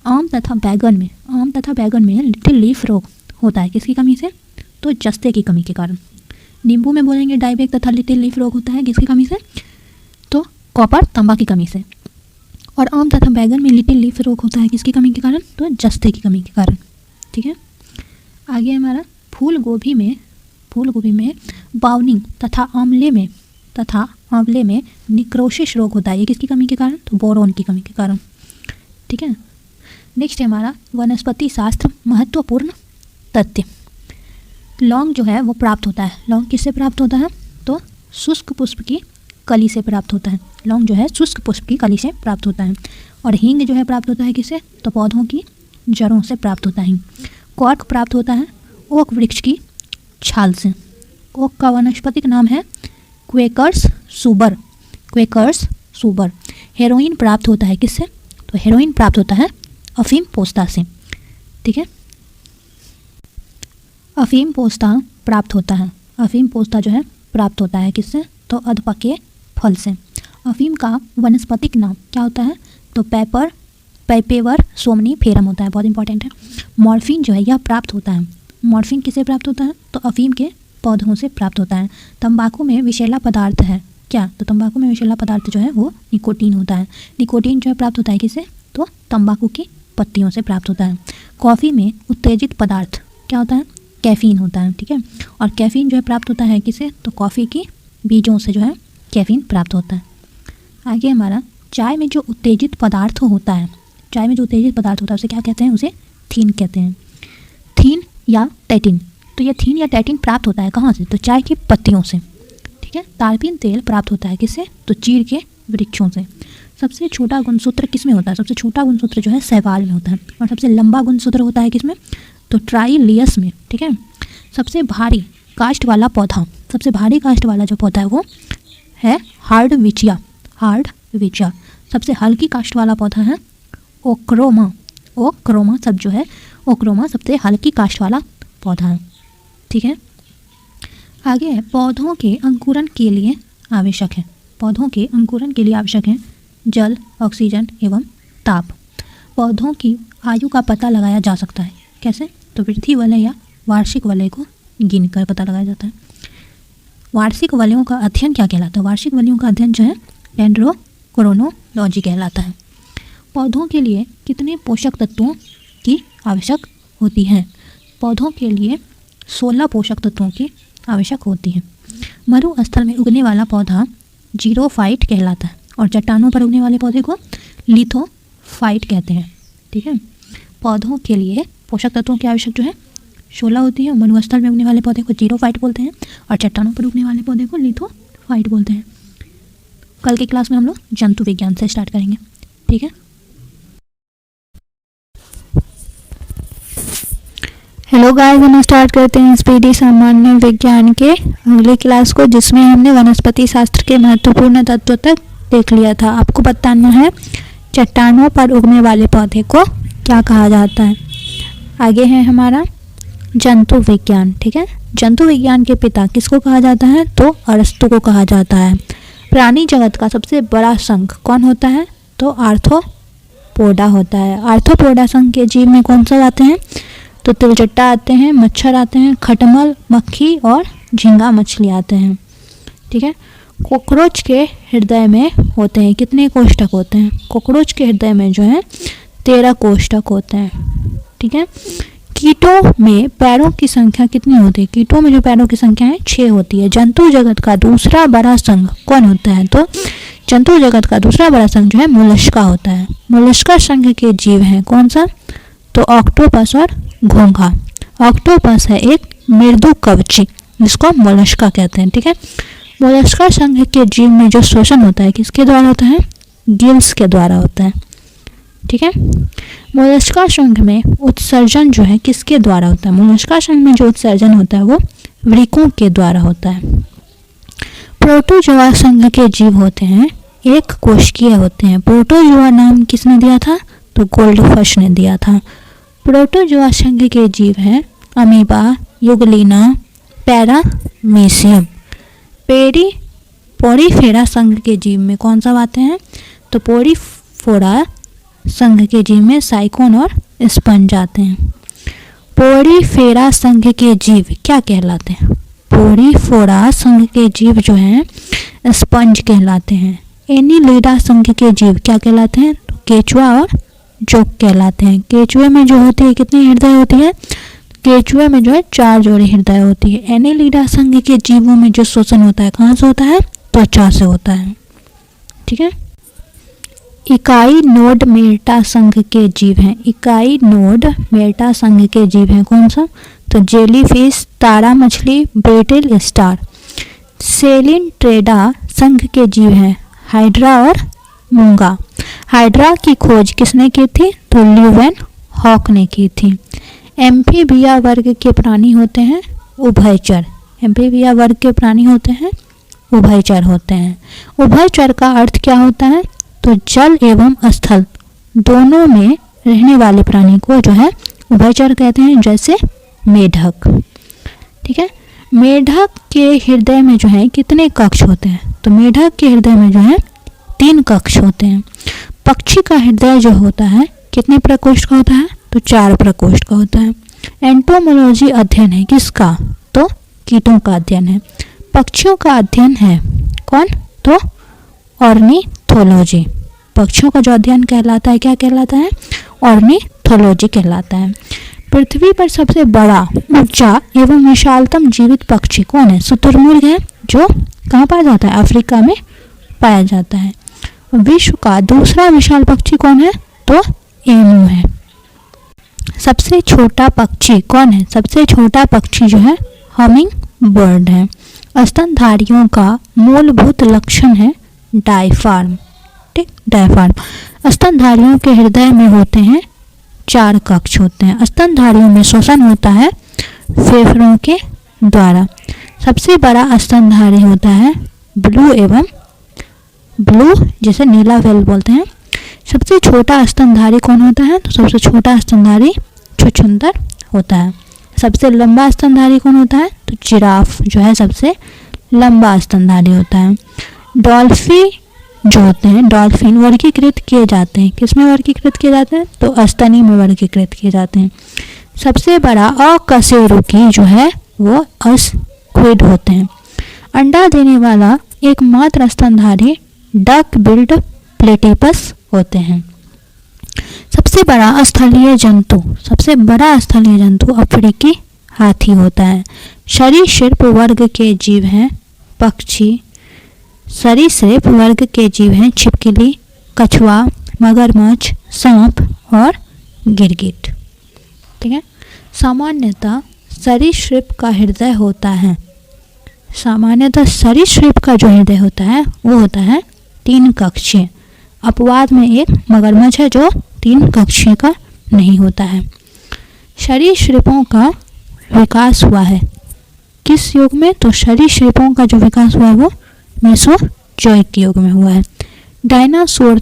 आम तथा बैगन में लिटिल लीफ रोग होता है, किसकी कमी से? तो जस्ते की कमी के कारण। नींबू में बोलेंगे डाइबेक तथा लिटिल लीफ रोग होता है, किसकी कमी से? तो कॉपर तांबा की कमी से। और आम तथा बैगन में लिटिल लीफ रोग होता है, किसकी कमी के कारण? तो जस्ते की कमी के कारण। ठीक है, आगे हमारा फूल गोभी में बाउनिंग तथा आंवले में निक्रोसिस रोग होता है, ये किसकी कमी के कारण? तो बोरोन की कमी के कारण। ठीक है, नेक्स्ट है हमारा वनस्पति शास्त्र महत्वपूर्ण तथ्य। लौंग जो है वो प्राप्त होता है। लौंग किससे प्राप्त होता है? तो शुष्क पुष्प की कली से प्राप्त होता है। लौंग जो है शुष्क पुष्प की कली से प्राप्त होता है। और हींग जो है प्राप्त होता है किससे? तो पौधों की जड़ों से प्राप्त होता है। कॉर्क प्राप्त होता है ओक वृक्ष की छाल से। ओक का वानस्पतिक नाम है क्वेकर्स सुबर। हेरोइन प्राप्त होता है किससे? तो हेरोइन प्राप्त होता है अफीम पोस्ता से। ठीक है, अफीम पोस्ता प्राप्त होता है। अफीम पोस्ता जो है प्राप्त होता है किससे? तो अधपके फल से। अफीम का वनस्पतिक नाम क्या होता है? तो पैपेवर सोमनीफेरम होता है, बहुत इंपॉर्टेंट है। मॉर्फिन जो है यह प्राप्त होता है। मॉर्फिन किससे प्राप्त होता है? तो अफीम के पौधों से प्राप्त होता है। तंबाकू में विषैला पदार्थ है क्या? तो तंबाकू में विषैला पदार्थ जो है वो निकोटीन होता है। निकोटीन जो है प्राप्त होता है किससे? तो तंबाकू की पत्तियों से प्राप्त होता है। कॉफ़ी में उत्तेजित पदार्थ क्या होता है? कैफीन होता है। ठीक है, और कैफीन जो है प्राप्त होता है किससे? तो कॉफ़ी की बीजों से जो है कैफीन प्राप्त होता है। आगे हमारा चाय में जो उत्तेजित पदार्थ होता है, उसे क्या कहते हैं? उसे थीन कहते हैं। थीन या टैटिन, तो ये थीन या टैटिन प्राप्त होता है कहाँ से? तो चाय की पत्तियों से। ठीक है, तारपीन तेल प्राप्त होता है किससे? तो चीड़ के वृक्षों से। सबसे छोटा गुणसूत्र किस में होता है? सबसे छोटा गुणसूत्र जो है शैवाल में होता है। और सबसे लंबा गुणसूत्र होता है किसमें? तो ट्राइलियस में। ठीक है, सबसे भारी काष्ठ वाला जो पौधा है वो है हार्डविचिया। सबसे हल्की काष्ठ वाला पौधा है ओक्रोमा सबसे हल्की काष्ठ वाला पौधा है। ठीक है, आगे है पौधों के अंकुरन के लिए आवश्यक है जल, ऑक्सीजन एवं ताप। पौधों की आयु का पता लगाया जा सकता है कैसे? तो वृद्धि वलय या वार्षिक वलय को गिनकर पता लगाया जाता है। वार्षिक वलयों का अध्ययन क्या कहलाता है? वार्षिक वलयों का अध्ययन जो है डेंड्रोक्रोनोलॉजी कहलाता है। पौधों के लिए कितने पोषक तत्वों की आवश्यक होती है? पौधों के लिए 16 पोषक तत्वों की आवश्यक होती है। मरुस्थल में उगने वाला पौधा जीरोफाइट कहलाता है और चट्टानों पर उगने वाले पौधे को लिथोफाइट कहते हैं। ठीक है, पौधों के लिए पोषक तत्वों की आवश्यक जो है 16 होती है। मरुस्थल में उगने वाले पौधे को जीरोफाइट बोलते हैं और चट्टानों पर उगने वाले पौधे को लिथोफाइट बोलते हैं। कल की क्लास में हम लोग जंतु विज्ञान से स्टार्ट करेंगे। ठीक है, हेलो गाइस, हम स्टार्ट करते हैं स्पीडी सामान्य विज्ञान के अगली क्लास को, जिसमें हमने वनस्पति शास्त्र के महत्वपूर्ण तत्वों तक देख लिया था। आपको बताना है चट्टानों पर उगने वाले पौधे को क्या कहा जाता है। आगे है हमारा जंतु विज्ञान। ठीक है, जंतु विज्ञान के पिता किसको कहा जाता है, तो अरस्तु को कहा जाता है। प्राणी जगत का सबसे बड़ा संघ कौन होता है, तो आर्थ्रोपोडा होता है। आर्थ्रोपोडा संघ के जीव में कौन सा आते हैं, तो तिलचट्टा आते हैं, मच्छर आते हैं, खटमल, मक्खी और झींगा मछली आते हैं। ठीक है, कॉकरोच के हृदय में होते हैं कितने कोष्ठक होते हैं, कॉकरोच के हृदय में जो है 13 कोष्ठक होते हैं। ठीक है, कीटों में पैरों की संख्या कितनी होती है, कीटों में जो पैरों की संख्या है 6 होती है। जंतु जगत का दूसरा बड़ा संघ कौन होता है, तो जंतु जगत का दूसरा बड़ा संघ जो है मोलस्का होता है। मोलस्का संघ के जीव हैं कौन सा, तो ऑक्टोपस और घोंघा। ऑक्टोपस है एक मृदु कवची जिसको मोलस्का कहते हैं। ठीक है, मोलस्का संघ के जीव में जो श्वसन होता है किसके द्वारा होता है, गिल्स के द्वारा होता है। ठीक है, मोलस्का संघ में उत्सर्जन जो है किसके द्वारा होता है, मोलस्का संघ में जो उत्सर्जन होता है वो वृकों के द्वारा होता है। प्रोटोजोआ संघ के जीव होते हैं एक कोशिकीय होते हैं। प्रोटोजोआ नाम किसने दिया था, तो गोल्डफिश ने दिया था। प्रोटोजोआ संघ के जीव हैं अमीबा, युगलिना, पैरामीशियम। पोरीफेरा संघ के जीव में कौन सा आते हैं, तो पोरीफोरा संघ के जीव में साइकोन और स्पंज आते हैं। पोरीफेरा संघ के जीव क्या कहलाते हैं, पोरीफोरा संघ के जीव जो हैं स्पंज कहलाते हैं। एनीलिडा संघ के जीव क्या कहलाते हैं, तो केचुआ और जोक कहलाते हैं। केचुए में जो होती है कितनी हृदय होती है, केचुए में जो है 4 जोड़ी हृदय होती है। एनीलिडा संघ के जीवों में जो श्वसन होता है कहाँ से होता है, त्वचा से होता है। ठीक है, इकाई नोड मेटा संघ के जीव हैं। इकाई नोड मेटा संघ के जीव हैं कौन सा, तो जेलीफिश, तारा मछली, ब्रिटिल स्टार। सेलिनट्रेडा संघ के जीव हैं हाइड्रा और मूंगा। हाइड्रा की खोज किसने की थी, तो ल्यूवेन हॉक ने की थी। एम्फीबिया वर्ग के प्राणी होते हैं उभयचर। एम्फीबिया वर्ग के प्राणी होते हैं उभयचर होते हैं। उभयचर का अर्थ क्या होता है, तो जल एवं स्थल दोनों में रहने वाले प्राणी को जो है उभयचर कहते हैं, जैसे मेढक। ठीक है, मेढक के हृदय में जो है कितने कक्ष होते हैं, तो मेढक के हृदय में जो है 3 कक्ष होते हैं। पक्षी का हृदय जो होता है कितने प्रकोष्ठ का होता है, तो 4 प्रकोष्ठ का होता है। एंटोमोलॉजी अध्ययन है किसका, तो कीटों का अध्ययन है। पक्षियों का अध्ययन है कौन, तो ऑर्निथोलॉजी। पक्षियों का जो अध्ययन कहलाता है क्या कहलाता है, ऑर्निथोलॉजी कहलाता है। पृथ्वी पर सबसे बड़ा, ऊंचा एवं विशालतम जीवित पक्षी कौन है, शुतुरमुर्ग है, जो कहाँ पाया जाता है, अफ्रीका में पाया जाता है। विश्व का दूसरा विशाल पक्षी कौन है, तो एमू है। सबसे छोटा पक्षी कौन है, सबसे छोटा पक्षी जो है हमिंग बर्ड है। स्तनधारियों का मूलभूत लक्षण है डायफार्म। ठीक, डायफार्म। स्तनधारियों के हृदय में होते हैं 4 कक्ष होते हैं। स्तनधारियों में श्वसन होता है फेफड़ों के द्वारा। सबसे बड़ा स्तनधारी होता है ब्लू जिसे नीला व्हेल बोलते हैं। सबसे छोटा स्तनधारी कौन होता है, तो सबसे छोटा स्तनधारी छुछुंदर होता है। सबसे लंबा स्तनधारी कौन होता है, तो जिराफ जो है सबसे लंबा स्तनधारी होता है। डॉल्फिन जो होते हैं, डॉल्फिन वर्गीकृत किए जाते हैं, किसमें वर्गीकृत किए जाते हैं, तो स्तनी में वर्गीकृत किए जाते हैं। सबसे बड़ा अकशेरुकी जो है वो स्क्विड होते हैं। अंडा देने वाला एकमात्र स्तनधारी डक बिल्ड प्लेटिपस होते हैं। सबसे बड़ा स्थलीय जंतु अफ्रीकी हाथी होता है। सरीसृप वर्ग के जीव हैं पक्षी। सरीसृप वर्ग के जीव हैं छिपकली, कछुआ, मगरमच्छ, सांप और गिरगिट। ठीक है, सामान्यतः सरीसृप का हृदय होता है, सामान्यतः सरीसृप का जो हृदय होता है वो होता है 3 कक्षीय। अपवाद में एक मगरमच्छ है जो 3 कक्षीय का नहीं होता है। सरीसृपों का विकास हुआ है। किस युग में? तो सरीसृपों का जो विकास हुआ है वो मेसोजोइक युग में हुआ है। डायनासोर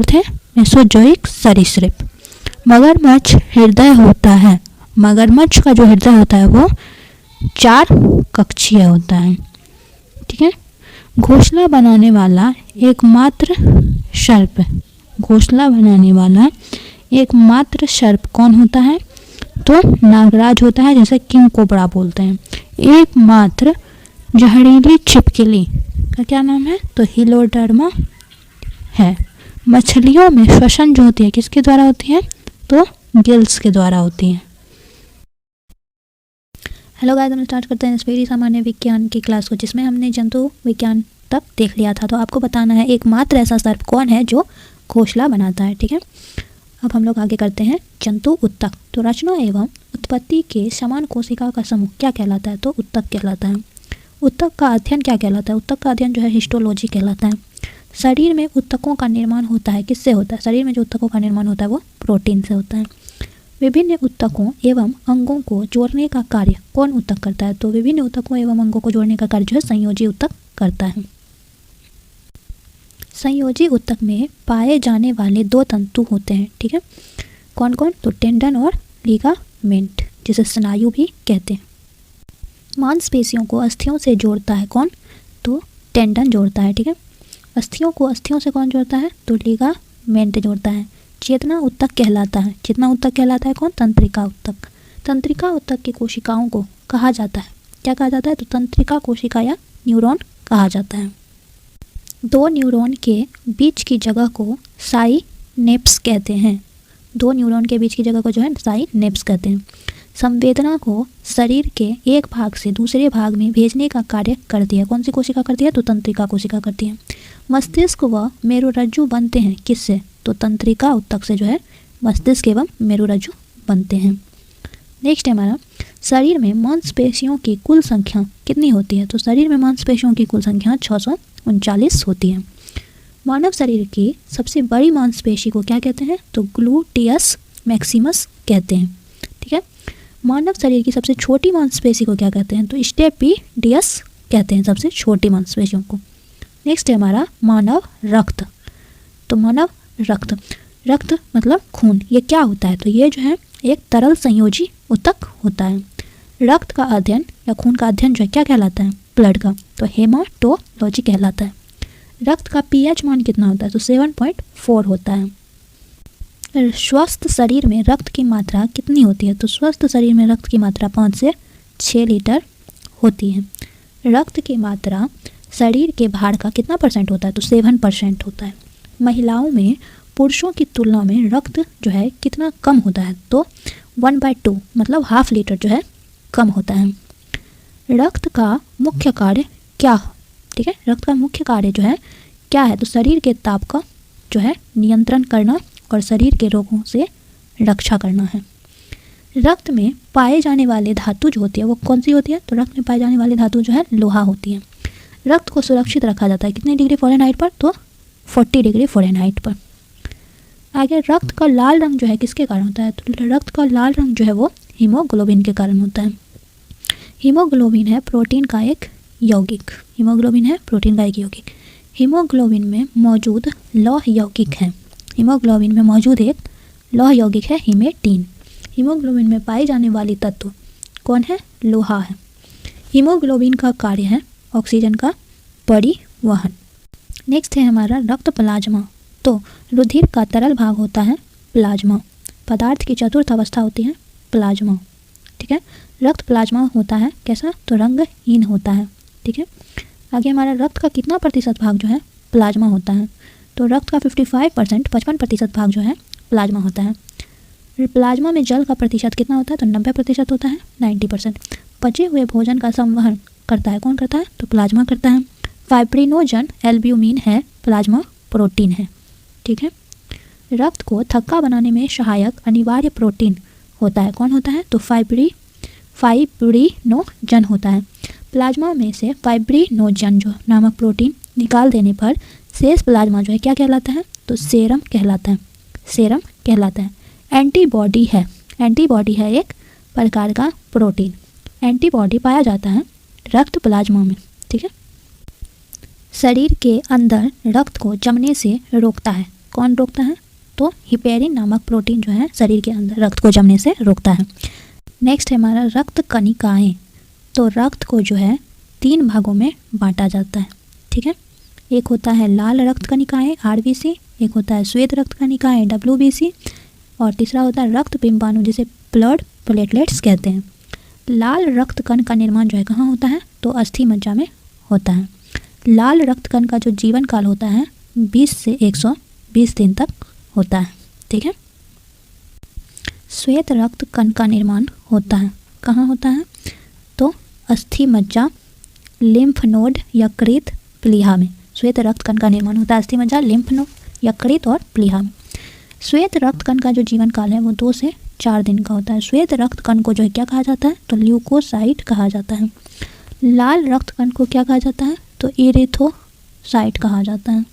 थे मेसोजोइक सरीसृप। मगरमच्छ हृदय होता है। मगरमच्छ का जो हृदय होता है वो 4 कक्षीय होता है। ठीक है। घोंसला बनाने वाला एकमात्र सर्प कौन होता है? तो नागराज होता है, जैसे किंग कोबरा बोलते हैं। एकमात्र जहरीली छिपकली का क्या नाम है? तो हिलोडर्मा है। मछलियों में श्वसन जो होती है किसके द्वारा होती है? तो गिल्स के द्वारा होती है। हेलो गाइस, हम स्टार्ट करते हैं इस वेरी सामान्य विज्ञान की क्लास को, जिसमें हमने जंतु विज्ञान तक देख लिया था। तो आपको बताना है एकमात्र ऐसा सर्प कौन है जो घोंसला बनाता है। ठीक है। अब हम लोग आगे करते हैं जंतु उत्तक। तो रचना एवं उत्पत्ति के समान कोशिका का समूह क्या कहलाता है? तो उत्तक कहलाता है। उत्तक का अध्ययन क्या कहलाता है? उत्तक का अध्ययन जो है हिस्टोलॉजी कहलाता है। शरीर में उत्तकों का निर्माण होता है, किससे होता है? शरीर में जो उत्तकों का निर्माण होता है वो प्रोटीन से होता है। विभिन्न उत्तकों एवं अंगों को जोड़ने का कार्य कौन उत्तक करता है? तो विभिन्न उत्तकों एवं अंगों को जोड़ने का कार्य जो है संयोजी उत्तक करता है। संयोजी उत्तक में पाए जाने वाले 2 तंतु होते हैं। ठीक है। कौन कौन? तो टेंडन और लिगामेंट, जिसे स्नायु भी कहते हैं। मांसपेशियों को अस्थियों से जोड़ता है कौन? तो टेंडन जोड़ता है। ठीक है। अस्थियों को अस्थियों से कौन जोड़ता है? तो लिगामेंट जोड़ता है। चेतना उत्तक कहलाता है। चेतना उत्तक कहलाता है कौन? तंत्रिका उत्तक। तंत्रिका उत्तक की कोशिकाओं को कहा जाता है, क्या कहा जाता है? तो तंत्रिका कोशिका या न्यूरॉन कहा जाता है। 2 न्यूरॉन के बीच की जगह को साइनेप्स कहते हैं। 2 न्यूरॉन के बीच की जगह को जो है साइनेप्स कहते हैं। संवेदना को शरीर के एक भाग से दूसरे भाग में भेजने का कार्य करती है। कौन सी कोशिका करती है? तो तंत्रिका कोशिका करती है। मस्तिष्क व मेरुरज्जु बनते हैं किससे? तो तंत्रिका उत्तक से जो है मस्तिष्क एवं मेरुरज्जु बनते हैं। नेक्स्ट है हमारा, शरीर में मांसपेशियों की कुल संख्या कितनी होती है? तो शरीर में मांसपेशियों की कुल संख्या 639 होती है। मानव शरीर की सबसे बड़ी मांसपेशी को क्या कहते हैं? तो ग्लूटियस मैक्सिमस कहते हैं। ठीक है। मानव शरीर की सबसे छोटी मांसपेशी को क्या कहते हैं? तो स्टेपिडियस कहते हैं, सबसे छोटी मांसपेशियों को। नेक्स्ट है हमारा मानव रक्त। तो मानव रक्त मतलब खून, ये क्या होता है? तो ये जो है एक तरल संयोजी उत्तक होता है। रक्त का अध्ययन या खून का अध्ययन जो है क्या कहलाता है? ब्लड का, तो हेमाटोलॉजी कहलाता है। रक्त का पीएच मान कितना होता है? तो 7.4 होता है। स्वस्थ शरीर में रक्त की मात्रा कितनी होती है? तो स्वस्थ शरीर में रक्त की मात्रा 5 से 6 लीटर होती है। रक्त की मात्रा शरीर के भार का कितना % होता है? तो 7% होता है। महिलाओं में पुरुषों की तुलना में रक्त जो है कितना कम होता है? तो 1/2 मतलब ½ लीटर जो है कम होता है। रक्त का मुख्य कार्य क्या? ठीक है। रक्त का मुख्य कार्य जो है क्या है? तो शरीर के ताप का जो है नियंत्रण करना और शरीर के रोगों से रक्षा करना है। रक्त में पाए जाने वाले धातु जो होती है वो कौन सी होती है? तो रक्त में पाए जाने वाली धातु जो है लोहा होती है। रक्त को सुरक्षित रखा जाता है कितने डिग्री फ़ारेनहाइट पर? तो 40 डिग्री फ़ारेनहाइट पर। आगे, रक्त का लाल रंग जो है किसके कारण होता है? तो रक्त का लाल रंग जो है वो हीमोग्लोबिन के कारण होता है। हीमोग्लोबिन है प्रोटीन का एक यौगिक। हीमोग्लोबिन में मौजूद लौह यौगिक है। हीमोग्लोबिन में मौजूद एक लौह यौगिक है हीमेटीन। हीमोग्लोबिन में पाई जाने वाली तत्व कौन है? लोहा है। हीमोग्लोबिन का कार्य है ऑक्सीजन का परिवहन। नेक्स्ट है हमारा रक्त प्लाज्मा। तो रुधिर का तरल भाग होता है प्लाज्मा। पदार्थ की चतुर्थ अवस्था होती है प्लाज्मा। ठीक है। रक्त प्लाज्मा होता है कैसा? तो रंगहीन होता है। ठीक है। आगे हमारा रक्त का कितना % भाग जो है प्लाज्मा होता है? तो रक्त का 55% भाग जो है प्लाज्मा होता है। प्लाज्मा में जल का प्रतिशत कितना होता है? तो 90% होता है, 90%। बचे हुए भोजन का संवहन करता है कौन करता है? तो प्लाज्मा करता है। फाइब्रिनोजन एल्ब्यूमिन है, प्लाज्मा प्रोटीन है। ठीक है। रक्त को थक्का बनाने में सहायक अनिवार्य प्रोटीन होता है कौन होता है? तो फाइब्रिनोजन होता है। प्लाज्मा में से फाइब्रिनोजन जो नामक प्रोटीन निकाल देने पर शेष प्लाज्मा जो है क्या कहलाता है? तो सेरम कहलाता है। एंटीबॉडी है एक प्रकार का प्रोटीन। एंटीबॉडी पाया जाता है रक्त प्लाज्मा में। ठीक है, शरीर के अंदर रक्त को जमने से रोकता है। कौन रोकता है? तो हिपेरिन नामक प्रोटीन जो है शरीर के अंदर रक्त को जमने से रोकता है। नेक्स्ट है हमारा रक्त कणिकाएँ। तो रक्त को जो है 3 भागों में बांटा जाता है। ठीक है, एक होता है लाल रक्त कणिकाएँ RBC, एक होता है श्वेत रक्त कणिकाएँ WBC, और तीसरा होता है रक्त बिंबाणु जिसे ब्लड प्लेटलेट्स कहते हैं। लाल रक्त कण का निर्माण जो है कहाँ होता है? तो अस्थि मज्जा में होता है। लाल रक्त कण का जो जीवन काल होता है 20 से 120 दिन तक होता है। ठीक है, श्वेत रक्त कण का निर्माण होता है कहाँ होता है? तो अस्थि मज्जा, लिम्फ नोड, यकृत, प्लीहा में श्वेत रक्त कण का निर्माण होता है। अस्थि मज्जा, लिम्फ नोड, यकृत और प्लीहा में। श्वेत रक्त कण का जो जीवन काल है वो 2 से 4 दिन का होता है। श्वेत रक्त कण को जो है क्या कहा जाता है? तो ल्यूकोसाइट कहा जाता है। लाल रक्त कण को क्या कहा जाता है? तो इरिथ्रोसाइट कहा जाता है।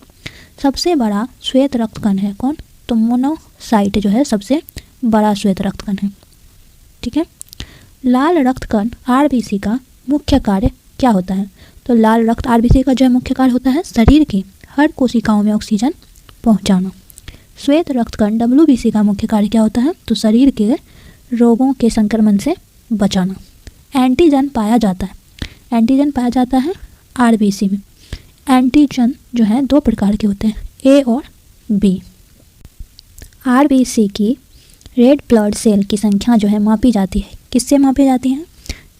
सबसे बड़ा श्वेत रक्त कण है कौन? तो मोनोसाइट जो है सबसे बड़ा श्वेत रक्त कण है। ठीक है, लाल रक्त कण RBC का मुख्य कार्य क्या होता है? तो लाल रक्त RBC का जो है मुख्य कार्य होता है शरीर की हर कोशिकाओं में ऑक्सीजन पहुंचाना। श्वेत रक्त कण WBC का मुख्य कार्य क्या होता है? तो शरीर के रोगों के संक्रमण से बचाना। एंटीजन पाया जाता है, एंटीजन पाया जाता है RBC में। एंटीजन जो है 2 प्रकार के होते हैं, A और B। RBC की रेड ब्लड सेल की संख्या जो है मापी जाती है। किससे मापी जाती है?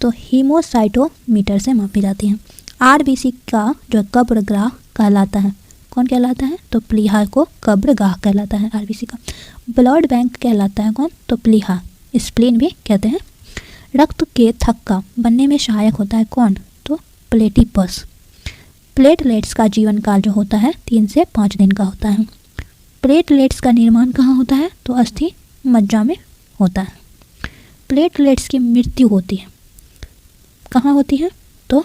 तो हीमोसाइटोमीटर से मापी जाती है। RBC का जो कब्रगाह कहलाता है। कौन कहलाता है? तो प्लीहा को कब्रगाह कहलाता है RBC का। ब्लड बैंक कहलाता है कौन? तो प्लीहा, स्प्लीन भी कहते हैं। रक्त के थक्का बनने में सहायक होता है कौन? तो प्लेटिपस। प्लेटलेट्स का जीवन काल जो होता है 3 से 5 दिन का होता है। प्लेटलेट्स का निर्माण कहाँ होता है? तो अस्थि मज्जा में होता है। प्लेटलेट्स की मृत्यु होती है कहाँ होती है? तो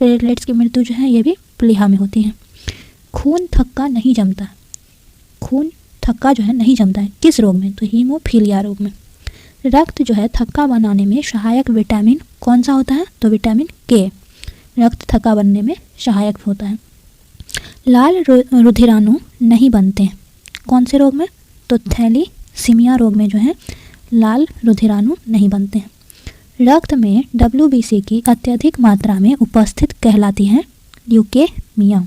प्लेटलेट्स की मृत्यु जो है ये भी प्लीहा में होती है। खून थक्का नहीं जमता, खून थक्का जो है नहीं जमता है किस रोग में? तो हीमोफीलिया रोग में। रक्त जो है थक्का बनाने में सहायक विटामिन कौन सा होता है? तो विटामिन K रक्त थक्का बनने में सहायक होता है। लाल रुधिराणु नहीं बनते हैं कौन से रोग में? तो थैलीसीमिया रोग में जो है लाल रुधिराणु नहीं बनते हैं। रक्त में WBC की अत्यधिक मात्रा में उपस्थित कहलाती है ल्यूकेमिया।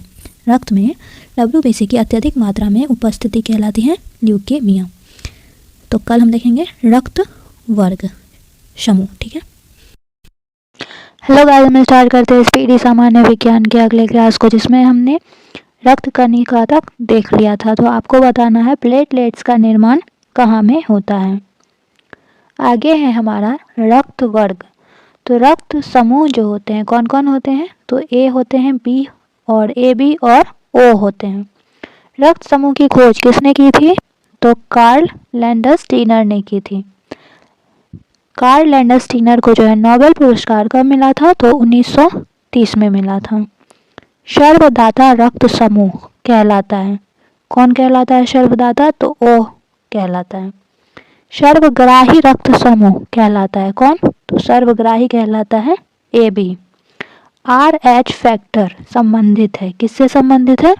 रक्त में WBC की अत्यधिक मात्रा में उपस्थिति कहलाती है ल्यूकेमिया। तो कल हम देखेंगे रक्त वर्ग समूह। ठीक है,
हेलो गाइस, हम स्टार्ट करते हैं स्पीडी सामान्य विज्ञान के अगले क्लास को, जिसमें हमने रक्त कणिका तक देख लिया था। तो आपको बताना है प्लेटलेट्स का निर्माण कहाँ में होता है। आगे है हमारा रक्त वर्ग। तो रक्त समूह जो होते हैं कौन कौन होते हैं? तो A होते हैं, B और AB और O होते हैं। रक्त समूह की खोज किसने की थी? तो कार्ल लैंडस्टीनर ने की थी। कार्ल लैंडस्टीनर को जो है नोबेल पुरस्कार कब मिला था? तो 1930 में मिला था। सर्वदाता रक्त समूह कहलाता है कौन कहलाता है सर्वदाता? तो O कहलाता है। सर्वग्राही रक्त समूह कहलाता है कौन? तो सर्वग्राही कहलाता है AB। RH फैक्टर संबंधित है, किससे संबंधित है?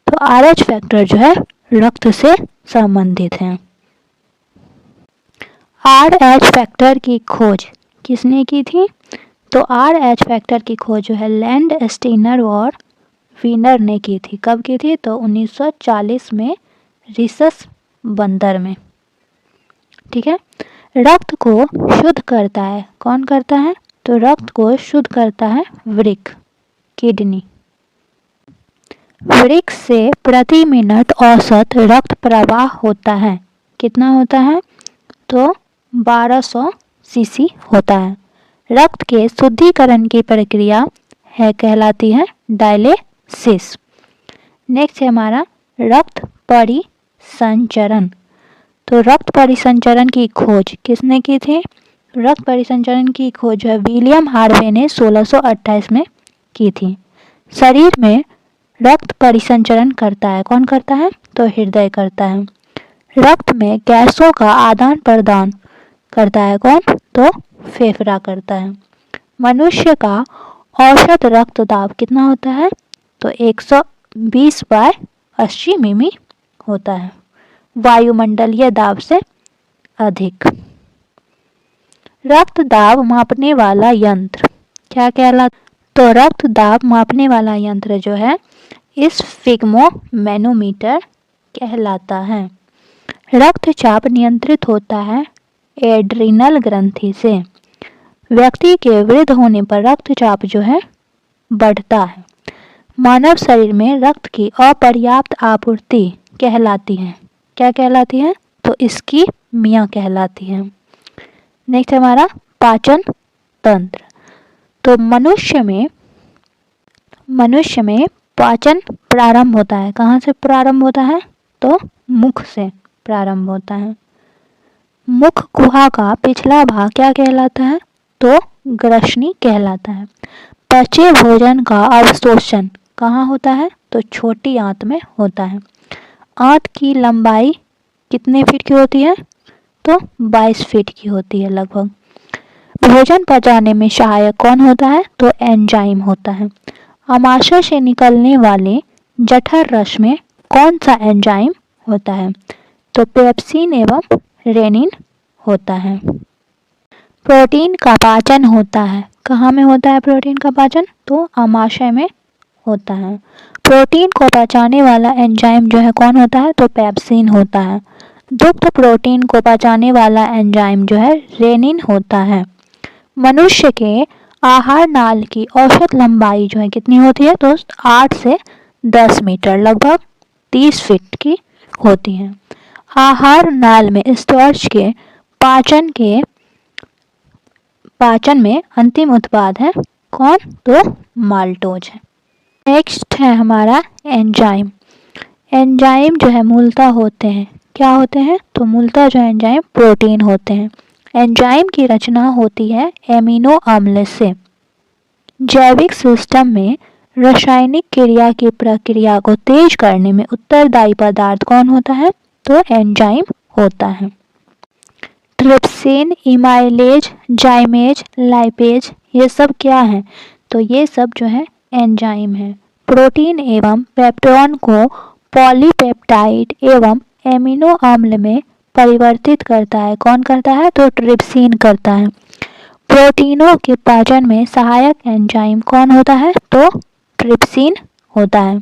तो RH फैक्टर जो है रक्त से संबंधित है। RH फैक्टर की खोज किसने की थी? तो RH फैक्टर की खोज जो है लैंडस्टीनर और वीनर ने की थी। कब की थी? तो 1940 में रिसस बंदर में। ठीक है, रक्त को शुद्ध करता है कौन करता है? तो रक्त को शुद्ध करता है वृक्क, किडनी। वृक्क से प्रति मिनट औसत रक्त प्रवाह होता है। कितना होता है? तो 1200 सीसी होता है। रक्त के शुद्धिकरण की प्रक्रिया है कहलाती है डायलिसिस। नेक्स्ट है हमारा रक्त परिसंचरण। तो रक्त परिसंचरण की खोज किसने की थी? रक्त परिसंचरण की खोज है विलियम हार्वे ने 1628 में की थी। शरीर में रक्त परिसंचरण करता है कौन करता है? तो हृदय करता है। रक्त में गैसों का आदान प्रदान करता है कौन? तो फेफड़ा करता है। मनुष्य का औसत रक्त दाब कितना होता है? तो 120/80 मिमी होता है, वायुमंडलीय दाब से अधिक। रक्त दाब मापने वाला यंत्र क्या कहलाता? तो रक्त दाब मापने वाला यंत्र जो है स्फिग्मोमैनोमीटर कहलाता है। रक्तचाप नियंत्रित होता है एड्रिनल ग्रंथि से। व्यक्ति के वृद्ध होने पर रक्तचाप जो है बढ़ता है। मानव शरीर में रक्त की अपर्याप्त आपूर्ति कहलाती है। क्या कहलाती है? तो इसकी मियाँ कहलाती है। नेक्स्ट हमारा पाचन तंत्र। तो मनुष्य में पाचन प्रारंभ होता है। कहाँ से प्रारंभ होता है? तो मुख से प्रारंभ होता है। मुख गुहा का पिछला भाग क्या कहलाता है? तो ग्रसनी कहलाता है। पचे भोजन का अवशोषण कहाँ होता है? तो छोटी आंत में होता है। आंत की लंबाई कितने फीट की होती है? तो 22 फीट की होती है लगभग। भोजन पचाने में सहायक कौन होता है? तो एंजाइम होता है। आमाशय से निकलने वाले जठर रस में कौन सा एंजाइम होता है? तो पेप्सिन एवं रेनिन होता है। प्रोटीन का पाचन होता है। कहाँ में होता है प्रोटीन का पाचन? तो आमाशय में होता है। प्रोटीन को पचाने वाला एंजाइम जो है कौन होता है? तो पेप्सिन होता है। दुग्ध प्रोटीन को पचाने वाला एंजाइम जो है रेनिन होता है। मनुष्य के आहार नाल की औसत लंबाई जो है कितनी होती है? तो 8 से 10 मीटर लगभग 30 फीट की होती है। आहार नाल में स्टार्च के पाचन में अंतिम उत्पाद है कौन? तो माल्टोज है। नेक्स्ट है हमारा एंजाइम। एंजाइम जो है मूलतः होते हैं, क्या होते हैं? तो मूलतः जो एंजाइम प्रोटीन होते हैं। एंजाइम की रचना होती है एमिनो अम्ल से। जैविक सिस्टम में रासायनिक क्रिया की प्रक्रिया को तेज करने में उत्तरदायी पदार्थ कौन होता है? तो एंजाइम होता है। ट्रिप्सिन, इमाइलेज, जाइमेज, लाइपेज ये सब क्या है? तो ये सब जो है एंजाइम है। प्रोटीन एवं पेप्टोन को पॉलीपेप्टाइड एवं एमिनो अम्ल में परिवर्तित करता है। कौन करता है? तो ट्रिप्सिन करता है। प्रोटीनों के पाचन में सहायक एंजाइम कौन होता है? तो ट्रिप्सिन होता है।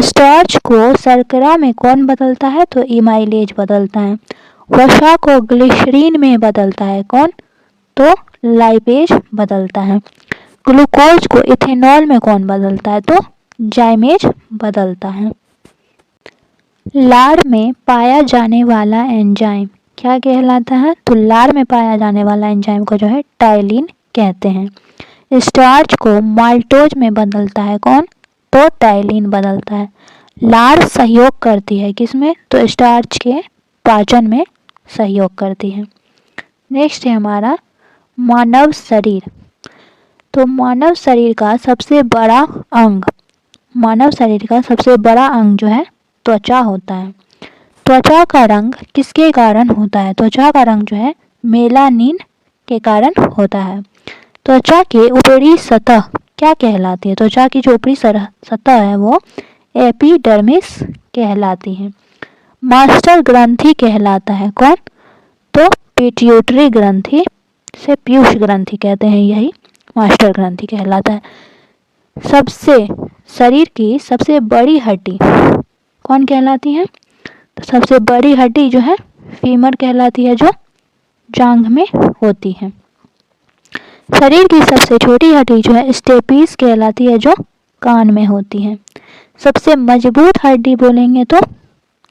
स्टार्च को शर्करा में कौन बदलता है? तो इमाइलेज बदलता है। वसा को ग्लिसरीन में बदलता है कौन? तो लाइपेज बदलता है। ग्लूकोज को इथेनॉल में कौन बदलता है? तो जाइमेज बदलता है। लार में पाया जाने वाला एंजाइम क्या कहलाता है? तो लार में पाया जाने वाला एंजाइम को जो है टाइलिन कहते हैं। स्टार्च को माल्टोज में बदलता है कौन? तो टाइलिन बदलता है। लार सहयोग करती है किसमें? तो स्टार्च के पाचन में सहयोग करती है। नेक्स्ट है हमारा मानव शरीर। तो मानव शरीर का सबसे बड़ा अंग जो है त्वचा होता है। त्वचा का रंग किसके कारण होता है? त्वचा का रंग जो है मेलानिन के कारण होता है। त्वचा के ऊपरी सतह क्या कहलाती है? त्वचा की जो ऊपरी सतह है वो एपिडर्मिस कहलाती है। मास्टर ग्रंथि कहलाता है कौन? तो पिट्यूटरी ग्रंथि से पीयूष ग्रंथि कहते हैं, यही मास्टर ग्रंथि कहलाता है। शरीर की सबसे बड़ी हड्डी कौन कहलाती है? तो सबसे बड़ी हड्डी जो है फीमर कहलाती है, जो जांघ में होती है। शरीर की सबसे छोटी हड्डी जो है स्टेपीज कहलाती है, जो कान में होती है। सबसे मजबूत हड्डी बोलेंगे तो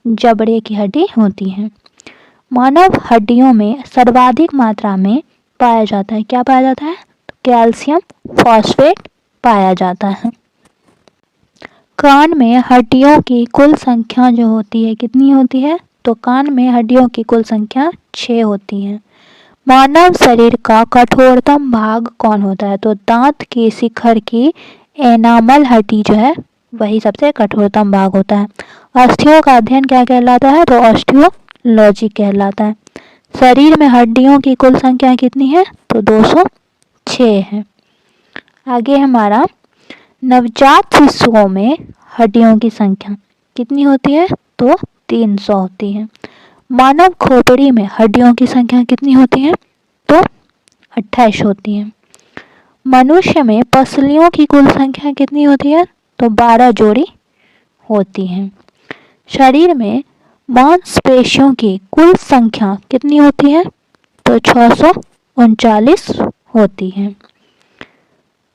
जबड़े की हड्डी होती है। मानव हड्डियों में सर्वाधिक मात्रा में पाया जाता है, क्या पाया जाता है? तो कैल्शियम फॉस्फेट पाया जाता है। कान में हड्डियों की कुल संख्या जो होती है कितनी होती है? तो कान में हड्डियों की कुल संख्या 6 होती है। मानव शरीर का कठोरतम भाग कौन होता है? तो दांत की शिखर की एनामल हड्डी जो है वही सबसे कठोरतम भाग होता है। अस्थियों का अध्ययन क्या कहलाता है? तो ऑस्टियोलॉजी कहलाता है। शरीर में हड्डियों की कुल संख्या कितनी है? तो तो 206 है। आगे हमारा नवजात शिशुओं में हड्डियों की संख्या कितनी होती है? तो 300 होती है। मानव खोपड़ी में हड्डियों की संख्या कितनी होती है? तो 28 होती है। मनुष्य में पसलियों की कुल संख्या कितनी होती है? तो 12 जोड़ी होती है। शरीर में मांसपेशियों की कुल संख्या कितनी होती है? तो 639 होती है।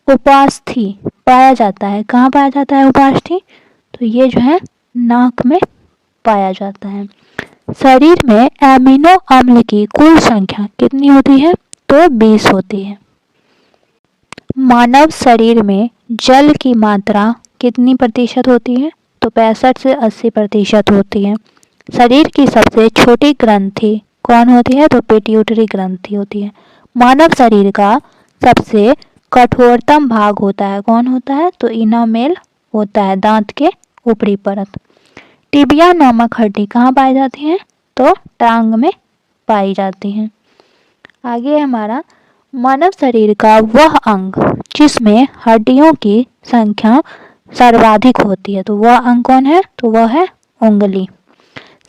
उपास्थि पाया जाता है, कहाँ पाया जाता है उपास्थि? तो ये जो है नाक में पाया जाता है। शरीर में एमिनो अम्ल की कुल संख्या कितनी होती है? तो 20 होती है। मानव शरीर में जल की मात्रा कितनी प्रतिशत होती है? तो 65 से 80% होती है। शरीर की सबसे छोटी ग्रंथि कौन होती है? तो पिट्यूटरी ग्रंथि होती है। मानव शरीर का सबसे कठोरतम भाग होता है, कौन होता है? तो इनामेल होता है, दांत के ऊपरी परत। टिबिया नामक हड्डी कहाँ पाई जाती है? तो टांग में पाई जाती है। आगे हमारा मानव शरीर का वह अंग जिसमें हड्डियों की संख्या सर्वाधिक होती है, तो वह अंग कौन है? तो वह है उंगली।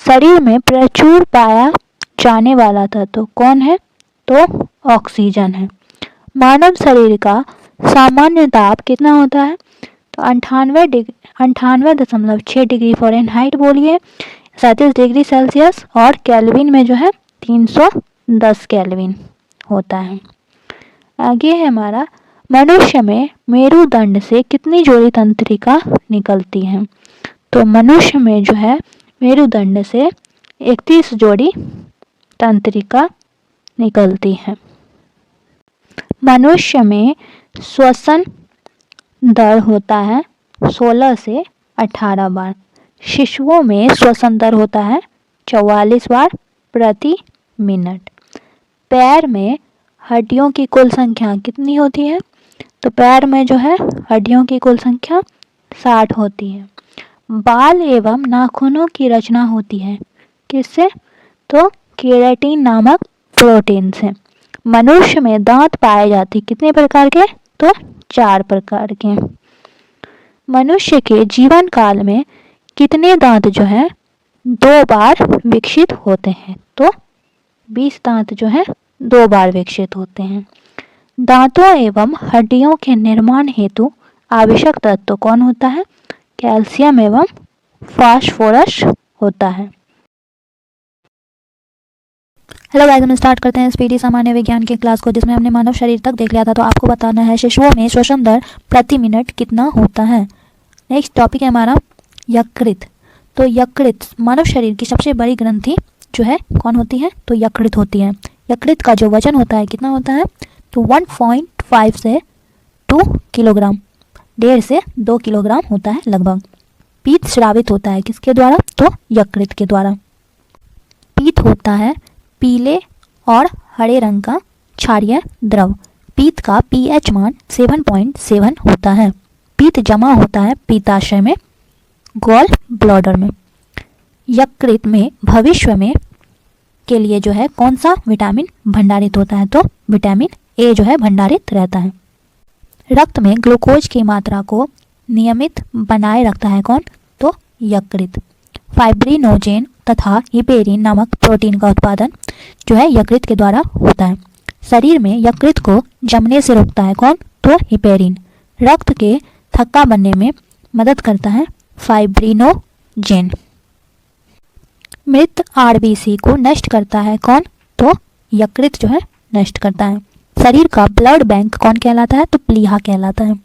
शरीर में प्रचुर पाया जाने वाला तत्व कौन है? तो ऑक्सीजन है। मानव शरीर का सामान्य ताप कितना होता है? तो 98.6 डिग्री फ़ारेनहाइट बोलिए, 37 डिग्री सेल्सियस, और केल्विन में जो है 310 केल्विन होता है। आगे है हमारा मनुष्य में मेरुदंड से कितनी जोड़ी तंत्रिका निकलती है? तो मनुष्य में जो है मेरुदंड से 31 जोड़ी तंत्रिका निकलती है। मनुष्य में श्वसन दर होता है 16 से 18 बार। शिशुओं में श्वसन दर होता है 44 बार प्रति मिनट। पैर में हड्डियों की कुल संख्या कितनी होती है? तो पैर में जो है हड्डियों की कुल संख्या 60 होती है। बाल एवं नाखूनों की रचना होती है किससे? तो केराटिन नामक प्रोटीन से। मनुष्य में दांत पाए जाते कितने प्रकार के? तो 4 प्रकार के। मनुष्य के जीवन काल में कितने दांत जो है 2 बार विकसित होते हैं? तो 20 दांत जो है 2 बार विकसित होते हैं। दांतों एवं हड्डियों के निर्माण हेतु आवश्यक तत्व कौन होता है? कैल्शियम एवं फास्फोरस होता है।
हेलो गाइस, हम स्टार्ट करते हैं स्पीडी सामान्य विज्ञान के क्लास को, जिसमें हमने मानव शरीर तक देख लिया था। तो आपको बताना है शिशुओं में श्वसन दर प्रति मिनट कितना होता है। नेक्स्ट टॉपिक है हमारा यकृत। तो यकृत मानव शरीर की सबसे बड़ी ग्रंथि जो है कौन होती है? तो यकृत होती है। यकृत का जो वजन होता है कितना होता है? तो 1.5 से 2 किलोग्राम, 1.5 से 2 किलोग्राम होता है लगभग। पीत स्रावित होता है किसके द्वारा? तो यकृत के द्वारा। पीत होता है पीले और हरे रंग का क्षारीय द्रव। पीत का pH मान 7.7 होता है। पीत जमा होता है पित्ताशय में, गॉल ब्लैडर में। यकृत में भविष्य में के लिए जो है कौन सा विटामिन भंडारित होता है? तो विटामिन ए जो है भंडारित रहता है। रक्त में ग्लूकोज की मात्रा को नियमित बनाए रखता है कौन? तो यकृत। फाइब्रिनोजेन तथा हिपेरिन नामक प्रोटीन का उत्पादन जो है यकृत के द्वारा होता है। शरीर में यकृत को जमने से रोकता है कौन? तो हिपेरिन। रक्त के थक्का बनने में मदद करता है फाइब्रिनोजेन। मृत आरबीसी को नष्ट करता है कौन? तो यकृत जो है नष्ट करता है। शरीर का ब्लड बैंक कौन कहलाता है? तो प्लीहा कहलाता है।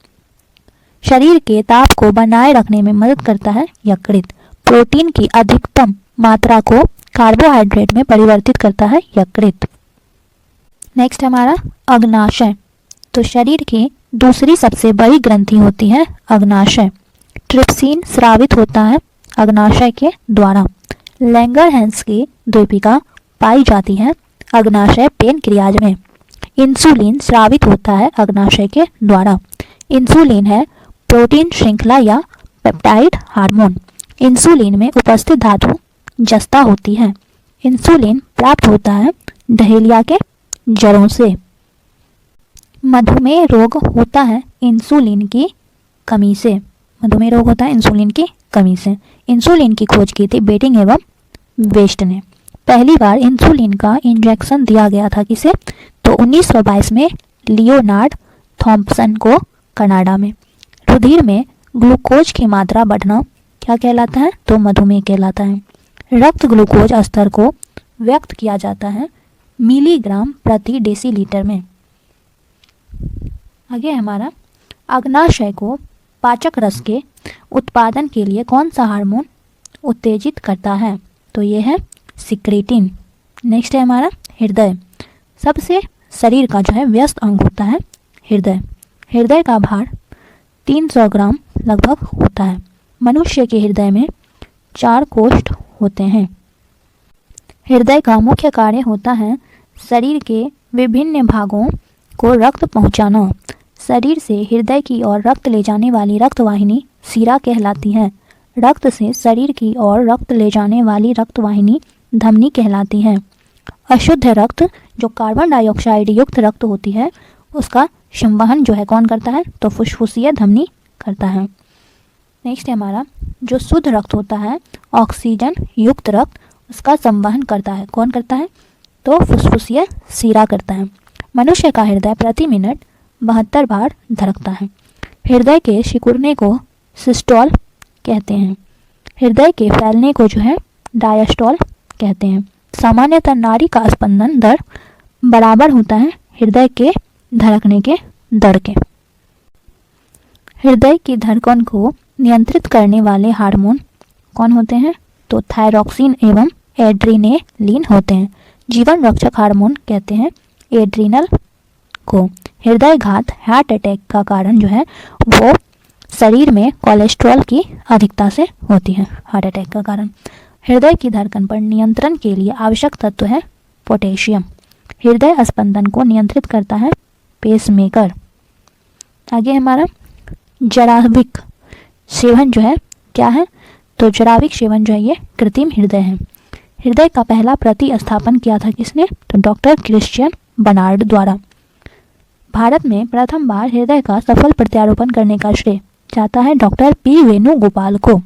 शरीर के ताप को बनाए रखने में मदद करता है यकृत। प्रोटीन की अधिकतम मात्रा को कार्बोहाइड्रेट में परिवर्तित करता है यकृत। नेक्स्ट हमारा अग्नाशय। तो शरीर की दूसरी सबसे बड़ी ग्रंथि होती है अग्नाशय। ट्रिप्सिन स्रावित होता है अग्नाशय के द्वारा। लैंगरहैंस की द्वीपिका पाई जाती है अग्नाशय पेनक्रियाज में। इंसुलिन स्रावित होता है अग्नाशय के द्वारा। इंसुलिन है प्रोटीन श्रृंखला या पेप्टाइड हार्मोन। इंसुलिन में उपस्थित धातु जस्ता होती है। इंसुलिन प्राप्त होता है डहेलिया के जड़ों से। मधुमेह रोग होता है इंसुलिन की कमी से। मधुमेह रोग होता है इंसुलिन की कमी से। इंसुलिन की खोज की थी बेटिंग एवं वेस्ट ने। पहली बार इंसुलिन का इंजेक्शन दिया गया था किसे? तो 1922 में लियोनार्ड थॉम्पसन को कनाडा में। रुधिर में ग्लूकोज की मात्रा बढ़ना क्या कहलाता है? तो मधुमेह कहलाता है। रक्त ग्लूकोज स्तर को व्यक्त किया जाता है मिलीग्राम प्रति डेसीलीटर में। आगे हमारा अग्नाशय को पाचक रस के उत्पादन के लिए कौन सा हार्मोन उत्तेजित करता है? तो ये है सिक्रेटिन। नेक्स्ट है हमारा हृदय। सबसे शरीर का जो है व्यस्त अंग होता है हृदय। हृदय का भार 300 ग्राम लगभग होता है। मनुष्य के हृदय में 4 कोष्ठ होते हैं। हृदय का मुख्य कार्य होता है शरीर के विभिन्न भागों को रक्त पहुंचाना। शरीर से हृदय की ओर रक्त ले जाने वाली रक्तवाहिनी शिरा कहलाती है। रक्त से शरीर की ओर रक्त ले जाने वाली रक्तवाहिनी धमनी कहलाती है। अशुद्ध रक्त जो कार्बन डाइऑक्साइड युक्त रक्त होती है उसका संवहन जो है कौन करता है? तो फुफ्फुसीय धमनी करता है। नेक्स्ट है हमारा जो शुद्ध रक्त होता है ऑक्सीजन युक्त रक्त उसका संवहन करता है कौन करता है? तो फुफ्फुसीय शिरा करता है। मनुष्य का हृदय प्रति मिनट 72 बार धड़कता है। हृदय के सिकुड़ने को सिस्टोल कहते हैं। हृदय के फैलने को जो है डायस्टोल कहते हैं। सामान्यतः नाड़ी का स्पंदन दर बराबर होता है हृदय के धड़कने के दर के। हृदय की धड़कन को नियंत्रित करने वाले हार्मोन कौन होते हैं? तो थायरॉक्सिन एवं एड्रीनेलिन होते हैं। जीवन रक्षक हार्मोन कहते हैं एड्रीनल को। हृदय घात हार्ट अटैक का कारण जो है वो शरीर में कोलेस्ट्रॉल की अधिकता से होती है। हार्ट अटैक का कारण। हृदय की धड़कन पर नियंत्रण के लिए आवश्यक तत्व है पोटेशियम। हृदय स्पंदन को नियंत्रित करता है पेसमेकर। आगे हमारा जराविक सेवन जो है क्या है? तो जराविक सेवन जो है ये कृत्रिम हृदय है। हृदय का पहला प्रतिस्थापन किया था किसने? तो डॉक्टर क्रिश्चियन बर्नार्ड द्वारा। भारत में प्रथम बार हृदय का सफल प्रत्यारोपण करने का श्रेय जाता है डॉक्टर पी वेणुगोपाल को।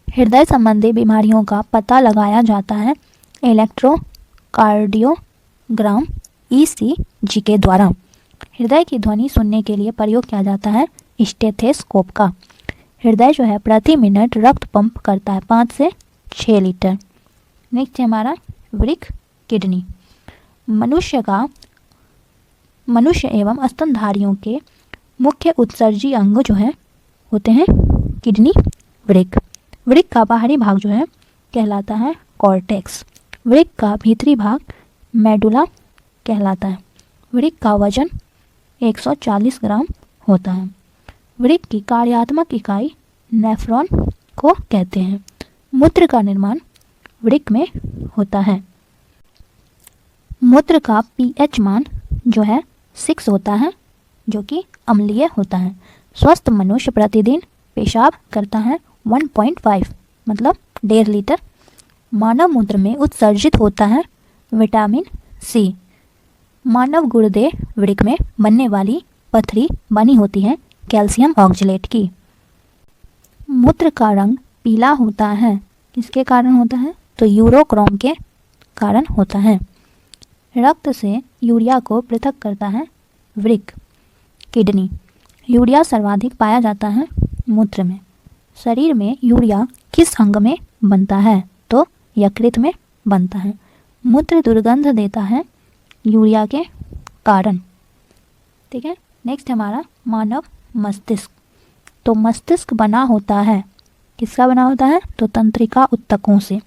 हृदय संबंधी बीमारियों का पता लगाया जाता है इलेक्ट्रोकार्डियोग्राम ECG के द्वारा। हृदय की ध्वनि सुनने के लिए प्रयोग किया जाता है स्टेथोस्कोप का। हृदय जो है प्रति मिनट रक्त पंप करता है 5 से 6 लीटर। नेक्स्ट है हमारा वृक्क किडनी। मनुष्य एवं स्तनधारियों के मुख्य उत्सर्जी अंग जो है होते हैं किडनी वृक्क। वृक्क का बाहरी भाग जो है कहलाता है कॉर्टेक्स। वृक्क का भीतरी भाग मेडुला कहलाता है। वृक्क का वजन 140 ग्राम होता है। वृक्क की कार्यात्मक इकाई नेफ्रॉन को कहते हैं। मूत्र का निर्माण वृक्क में होता है। मूत्र का pH मान जो है 6 होता है जो कि अम्लीय होता है। स्वस्थ मनुष्य प्रतिदिन पेशाब करता है 1.5 मतलब 1.5 लीटर। मानव मूत्र में उत्सर्जित होता है विटामिन C। मानव गुर्दे वृक्क में बनने वाली पथरी बनी होती है कैल्शियम ऑक्जेलेट की। मूत्र का रंग पीला होता है किसके कारण होता है? तो यूरोक्रोम के कारण होता है। रक्त से यूरिया को पृथक करता है वृक्क। किडनी। यूरिया सर्वाधिक पाया जाता है मूत्र में। शरीर में यूरिया किस अंग में बनता है? तो यकृत में बनता है। मूत्र दुर्गंध देता है यूरिया के कारण। ठीक है। नेक्स्ट हमारा मानव मस्तिष्क। तो मस्तिष्क बना होता है किसका बना होता है? तो तंत्रिका ऊतकों से।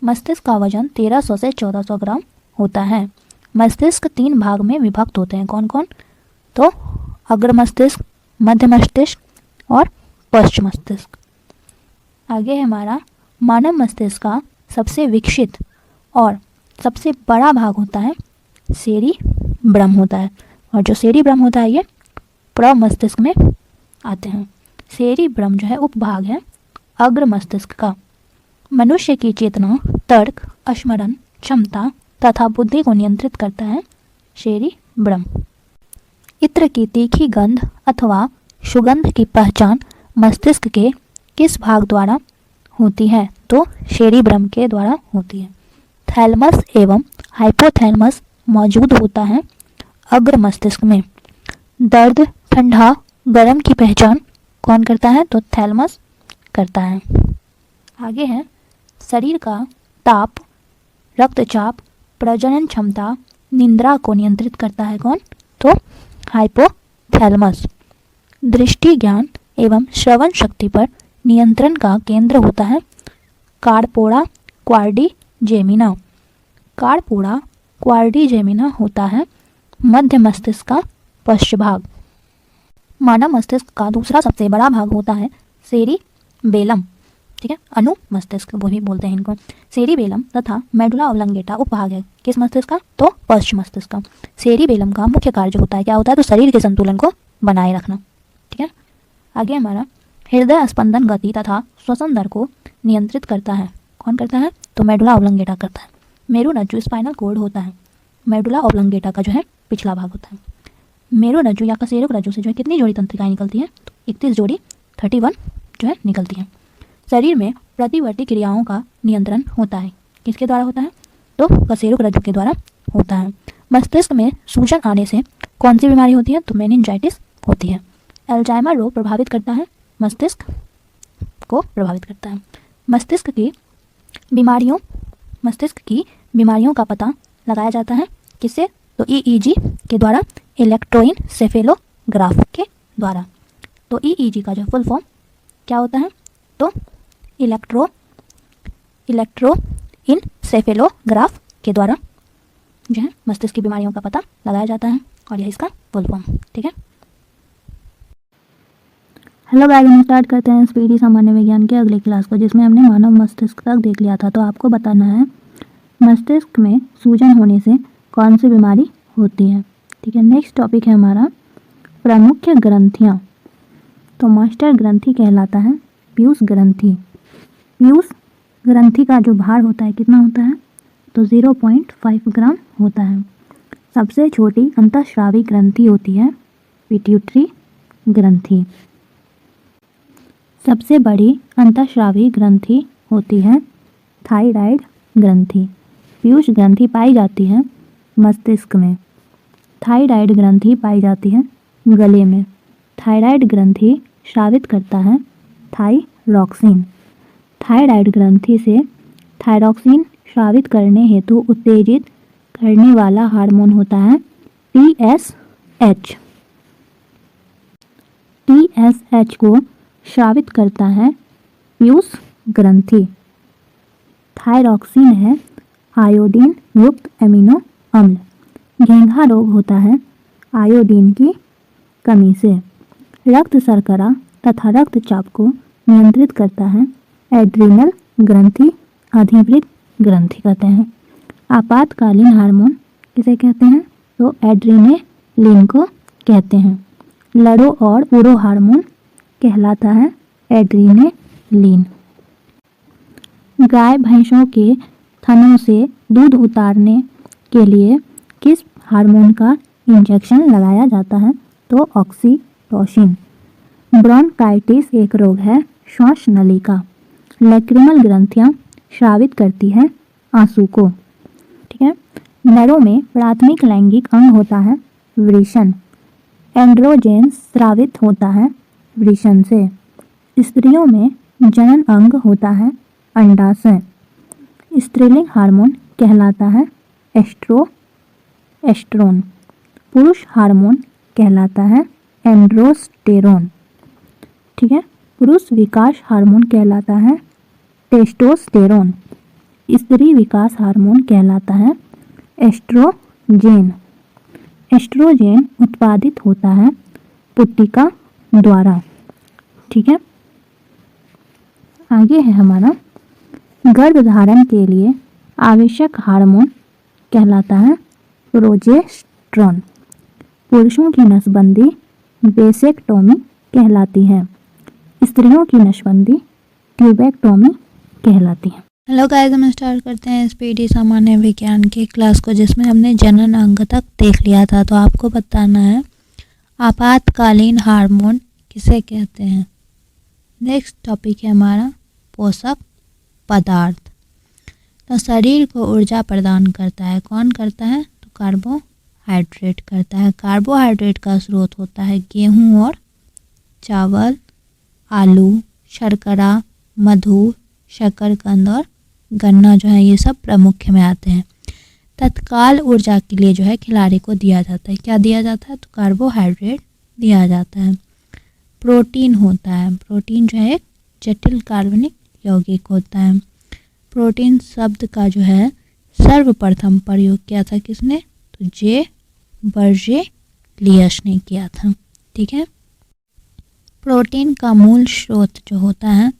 मस्तिष्क का वजन 1300 से 1400 ग्राम होता है। मस्तिष्क 3 भाग में विभक्त होते हैं कौन कौन? तो अग्र मस्तिष्क, मध्य मस्तिष्क और पश्च मस्तिष्क। आगे हमारा मानव मस्तिष्क का सबसे विकसित और सबसे बड़ा भाग होता है सेरिब्रम होता है। और जो सेरिब्रम होता है ये प्रमस्तिष्क में आते हैं। सेरिब्रम जो है उपभाग है अग्र मस्तिष्क का। मनुष्य की चेतना, तर्क, स्मरण क्षमता तथा बुद्धि को नियंत्रित करता है सेरिब्रम। इत्र की तीखी गंध अथवा सुगंध की पहचान मस्तिष्क के किस भाग द्वारा होती है? तो सेरिब्रम के द्वारा होती है। थैलमस एवं हाइपोथैलमस मौजूद होता है अग्र मस्तिष्क में। दर्द, ठंडा, गर्म की पहचान कौन करता है? तो थैलमस करता है। आगे है शरीर का ताप, रक्तचाप, प्रजनन क्षमता, निद्रा को नियंत्रित करता है कौन? तो हाइपोथैलमस। दृष्टि, ज्ञान एवं श्रवण शक्ति पर नियंत्रण का केंद्र होता है कार्पोरा क्वाड्रिजेमिना। कार्पोरा क्वाड्रिजेमिना होता है मध्य मस्तिष्क का पश्च भाग। मानव मस्तिष्क का दूसरा सबसे बड़ा भाग होता है सेरिबेलम, ठीक है, अनु मस्तिष्क वो भी बोलते हैं इनको। सेरिबेलम तथा मेडुला ऑब्लंगेटा उपभाग है किस मस्तिष्क का? तो पश्च मस्तिष्क का। सेरिबेलम का मुख्य कार्य होता है क्या होता है? तो शरीर के संतुलन को बनाए रखना, ठीक है। आगे हमारा हृदय स्पंदन, गति तथा श्वसन दर को नियंत्रित करता है कौन करता है? तो मेडुला ऑब्लंगेटा करता है। मेरुरज्जु स्पाइनल कोड होता है मेडुला ऑब्लंगेटा का जो है पिछला भाग होता है। मेरुरज्जु या कशेरुक रज्जु से जो है कितनी जोड़ी तंत्रिकाएं निकलती हैं? तो 31 जोड़ी 31 जो है निकलती हैं। शरीर में प्रतिवर्ती क्रियाओं का नियंत्रण होता है किसके द्वारा होता है? तो कशेरुक रज्जु के द्वारा होता है। मस्तिष्क में सूजन आने से कौन सी बीमारी होती है? तो मेनिंजाइटिस होती है। अल्जाइमर रोग प्रभावित करता है मस्तिष्क को प्रभावित करता है। मस्तिष्क की बीमारियों का पता लगाया जाता है किससे? तो ईईजी के द्वारा, इलेक्ट्रोइनसेफेलोग्राफ के द्वारा। तो ईईजी का जो फुल फॉर्म क्या होता है? तो इलेक्ट्रोइनसेफेलोग्राफ के द्वारा जो है मस्तिष्क की बीमारियों का पता लगाया जाता है और यह इसका फुल फॉर्म, ठीक है। हेलो गाइस, हम स्टार्ट करते हैं स्पीडी सामान्य विज्ञान के अगले क्लास को, जिसमें हमने मानव मस्तिष्क तक देख लिया था। तो आपको बताना है मस्तिष्क में सूजन होने से कौन सी बीमारी होती है, ठीक है। नेक्स्ट टॉपिक है हमारा प्रमुख ग्रंथियाँ। तो मास्टर ग्रंथि कहलाता है पीयूष ग्रंथि। पीयूष ग्रंथि का जो भार होता है कितना होता है? तो 0.5 ग्राम होता है। सबसे छोटी अंतःस्रावी ग्रंथि होती है पिट्यूटरी ग्रंथि। सबसे बड़ी अंतःस्रावी ग्रंथि होती है थायराइड ग्रंथि। पीयूष ग्रंथि पाई जाती है मस्तिष्क में। थायराइड ग्रंथि पाई जाती है गले में। थायराइड ग्रंथि स्रावित करता है थायरॉक्सिन। थायराइड ग्रंथि से थायरॉक्सिन स्रावित करने हेतु उत्तेजित करने वाला हार्मोन होता है TSH। TSH को स्रावित करता है पीयूष ग्रंथि। थायरॉक्सिन है आयोडीन युक्त एमिनो अम्ल। घेंघा रोग होता है आयोडीन की कमी से। रक्त शर्करा तथा रक्तचाप को नियंत्रित करता है एड्रिनल ग्रंथि, अधिवृक्क ग्रंथि कहते हैं। आपातकालीन हार्मोन किसे कहते हैं? तो एड्रेनालिन को कहते हैं। लड़ो और उड़ो हार्मोन कहलाता है एड्रेनालिन। गाय भैंसों के थनों से दूध उतारने के लिए किस हार्मोन का इंजेक्शन लगाया जाता है? तो ऑक्सीटोसिन। ब्रोंकाइटिस एक रोग है श्वास नली का। लैक्रिमल ग्रंथियां स्रावित करती है आंसू को, ठीक है। नरों में प्राथमिक लैंगिक अंग होता है वृषण। एंड्रोजेन स्रावित होता है वृषण से। स्त्रियों में जनन अंग होता है अंडाशय। स्त्रीलिंग हार्मोन कहलाता है एस्ट्रोन। पुरुष हार्मोन कहलाता है एंड्रोस्टेरोन, ठीक है। पुरुष विकास हार्मोन कहलाता है टेस्टोस्टेरोन। स्त्री विकास हार्मोन कहलाता है एस्ट्रोजेन। एस्ट्रोजेन उत्पादित होता है पुट्टिका द्वारा, ठीक है। आगे है हमारा गर्भधारण के लिए आवश्यक हार्मोन कहलाता है प्रोजेस्टेरोन। पुरुषों की नसबंदी वेसेक्टोमी कहलाती है। स्त्रियों की नसबंदी ट्यूबेक्टोमी कहलाती है। हेलो गाइस, हम स्टार्ट करते हैं स्पीडी सामान्य विज्ञान की क्लास को, जिसमें हमने जनन अंग तक देख लिया था। तो आपको बताना है आपातकालीन हार्मोन किसे कहते हैं। नेक्स्ट टॉपिक है हमारा पोषक पदार्थ। तो शरीर को ऊर्जा प्रदान करता है, कौन करता है, तो कार्बोहाइड्रेट करता है। कार्बोहाइड्रेट का स्रोत होता है गेहूं और चावल, आलू, शर्करा, मधु, शकरकंद और गन्ना जो है ये सब प्रमुख में आते हैं। तत्काल ऊर्जा के लिए जो है खिलाड़ी को दिया जाता है, क्या दिया जाता है, तो कार्बोहाइड्रेट दिया जाता है। प्रोटीन होता है, प्रोटीन जो है एक जटिल कार्बनिक यौगिक होता है। प्रोटीन शब्द का जो है सर्वप्रथम प्रयोग किया था किसने, तो जे बर्जेलियस ने किया था। ठीक है। प्रोटीन का मूल स्रोत जो होता है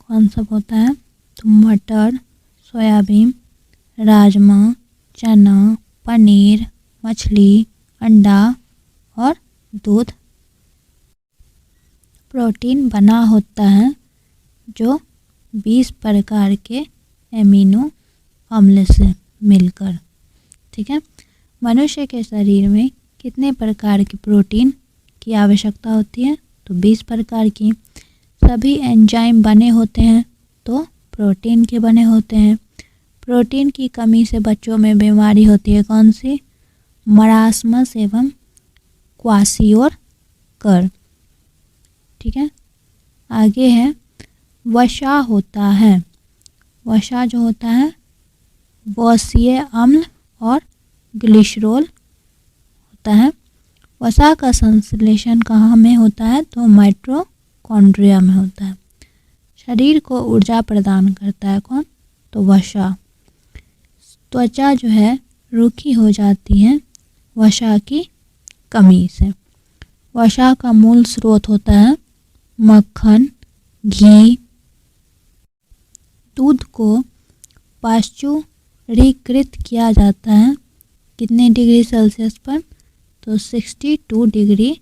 कौन सा होता है, तो मटर, सोयाबीन, राजमा, चना, पनीर, मछली, अंडा और दूध। प्रोटीन बना होता है जो 20 प्रकार के एमिनो अम्ल से मिलकर। ठीक है। मनुष्य के शरीर में कितने प्रकार की प्रोटीन की आवश्यकता होती है, तो 20 प्रकार की। सभी एंजाइम बने होते हैं तो प्रोटीन के बने होते हैं। प्रोटीन की कमी से बच्चों में बीमारी होती है, कौन सी, मरासमस एवं क्वाशियोर। ठीक है। आगे है वसा होता है। वसा जो होता है वसीय अम्ल और ग्लिसरॉल होता है। वसा का संश्लेषण कहाँ में होता है, तो माइटोकॉन्ड्रिया में होता है। शरीर को ऊर्जा प्रदान करता है कौन, तो वसा। त्वचा जो है रूखी हो जाती है वसा की कमी से। वसा का मूल स्रोत होता है मक्खन, घी। दूध को पाश्चुरीकृत किया जाता है कितने डिग्री सेल्सियस पर, तो 62 डिग्री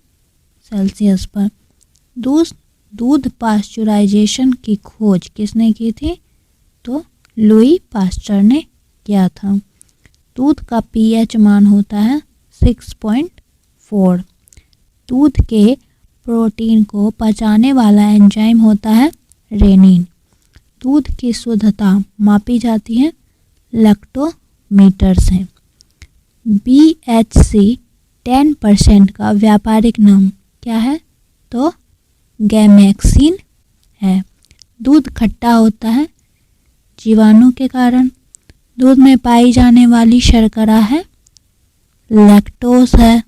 सेल्सियस पर। दूध पाश्चुराइजेशन की खोज किसने की थी, तो लुई पास्चर ने किया था। दूध का पीएच मान होता है 6.4। दूध के प्रोटीन को पचाने वाला एंजाइम होता है रेनिन। दूध की शुद्धता मापी जाती है लैक्टोमीटर से। BHC 10% का व्यापारिक नाम क्या है, तो गैमेक्सिन है। दूध खट्टा होता है जीवाणु के कारण। दूध में पाई जाने वाली शर्करा है लैक्टोज है।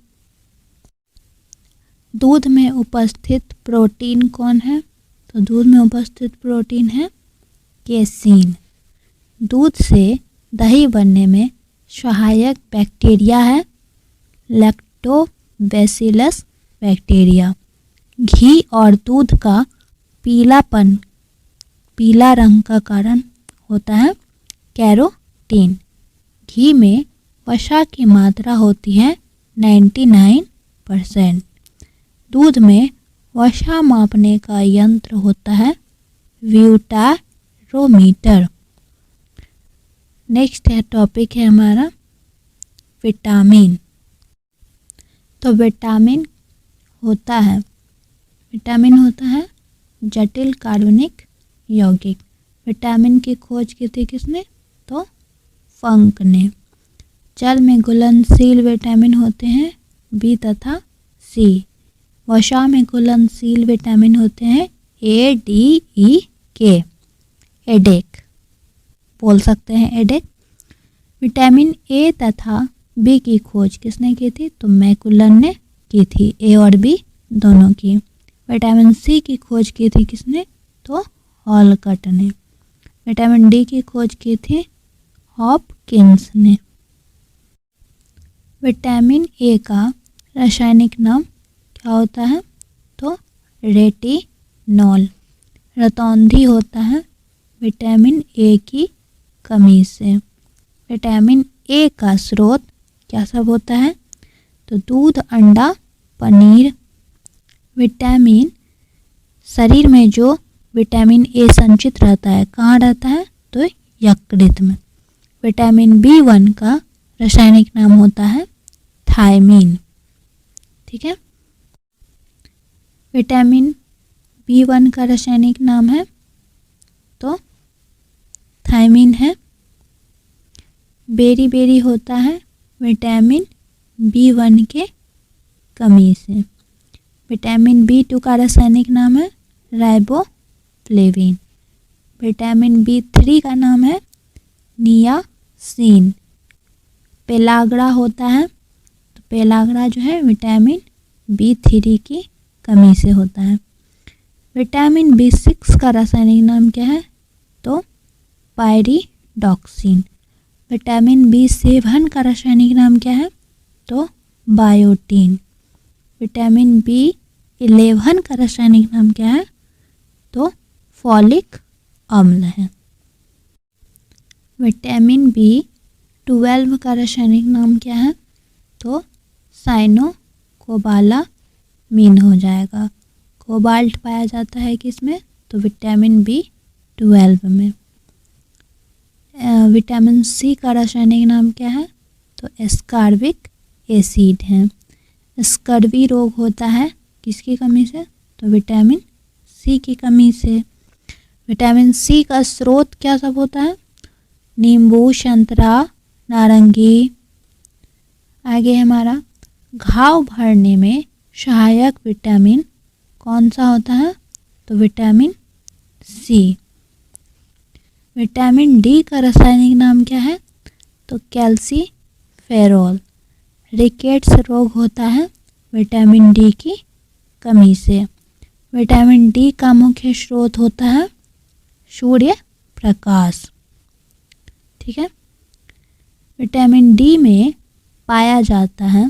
दूध में उपस्थित प्रोटीन कौन है, तो दूध में उपस्थित प्रोटीन है केसीन। दूध से दही बनने में सहायक बैक्टीरिया है लैक्टोबैसिलस बैक्टीरिया। घी और दूध का पीला रंग का कारण होता है कैरोटीन। घी में वसा की मात्रा होती है 99%। दूध में वसा मापने का यंत्र होता है व्यूटारोमीटर। नेक्स्ट है टॉपिक है हमारा विटामिन। तो विटामिन होता है जटिल कार्बनिक यौगिक। विटामिन की खोज की थी किसने, तो फंक ने। जल में घुलनशील विटामिन होते हैं बी तथा सी। वसा में घुलनशील विटामिन होते हैं ए, डी, ई, के। एडेक बोल सकते हैं एडेक। विटामिन ए तथा बी की खोज किसने की थी, तो मैकुलन ने की थी, ए और बी दोनों की। विटामिन सी की खोज की थी किसने, तो हॉलकट ने। विटामिन डी की खोज की थी हॉपकिंस ने। विटामिन ए का रासायनिक नाम क्या होता है, तो रेटिनॉल। रतौंधी होता है विटामिन ए की कमी से। विटामिन ए का स्रोत क्या सब होता है, तो दूध, अंडा, पनीर। विटामिन शरीर में जो विटामिन ए संचित रहता है कहाँ रहता है, तो यकृत में। विटामिन B1 का रासायनिक नाम होता है थायमीन। ठीक है। विटामिन B1 का रासायनिक नाम है तो थायमिन है। बेरी बेरी होता है विटामिन B1 के कमी से। विटामिन B2 का रासायनिक नाम है राइबोफ्लेविन। विटामिन B3 का नाम है नियासिन। पेलाग्रा होता है तो पेलाग्रा जो है विटामिन B3 की कमी से होता है। विटामिन B6 का रासायनिक नाम क्या है तो पायरिडॉक्सिन। विटामिन B7 का रासायनिक नाम क्या है तो बायोटीन। विटामिन B11 का रासायनिक नाम क्या है तो फॉलिक अम्ल है। विटामिन B12 का रासायनिक नाम क्या है तो साइनोकोबालामीन हो जाएगा। कोबाल्ट पाया जाता है किसमें तो विटामिन B12 में। विटामिन C का रासायनिक नाम क्या है तो एस्कॉर्बिक एसिड है। स्कर्वी रोग होता है किसकी कमी से तो विटामिन C की कमी से। विटामिन C का स्रोत क्या सब होता है नींबू, संतरा, नारंगी। आगे हमारा घाव भरने में सहायक विटामिन कौन सा होता है तो विटामिन C। विटामिन D का रासायनिक नाम क्या है तो कैल्सीफेरॉल। रिकेट्स रोग होता है विटामिन D की कमी से। विटामिन D का मुख्य स्रोत होता है सूर्य प्रकाश। ठीक है। विटामिन D में पाया जाता है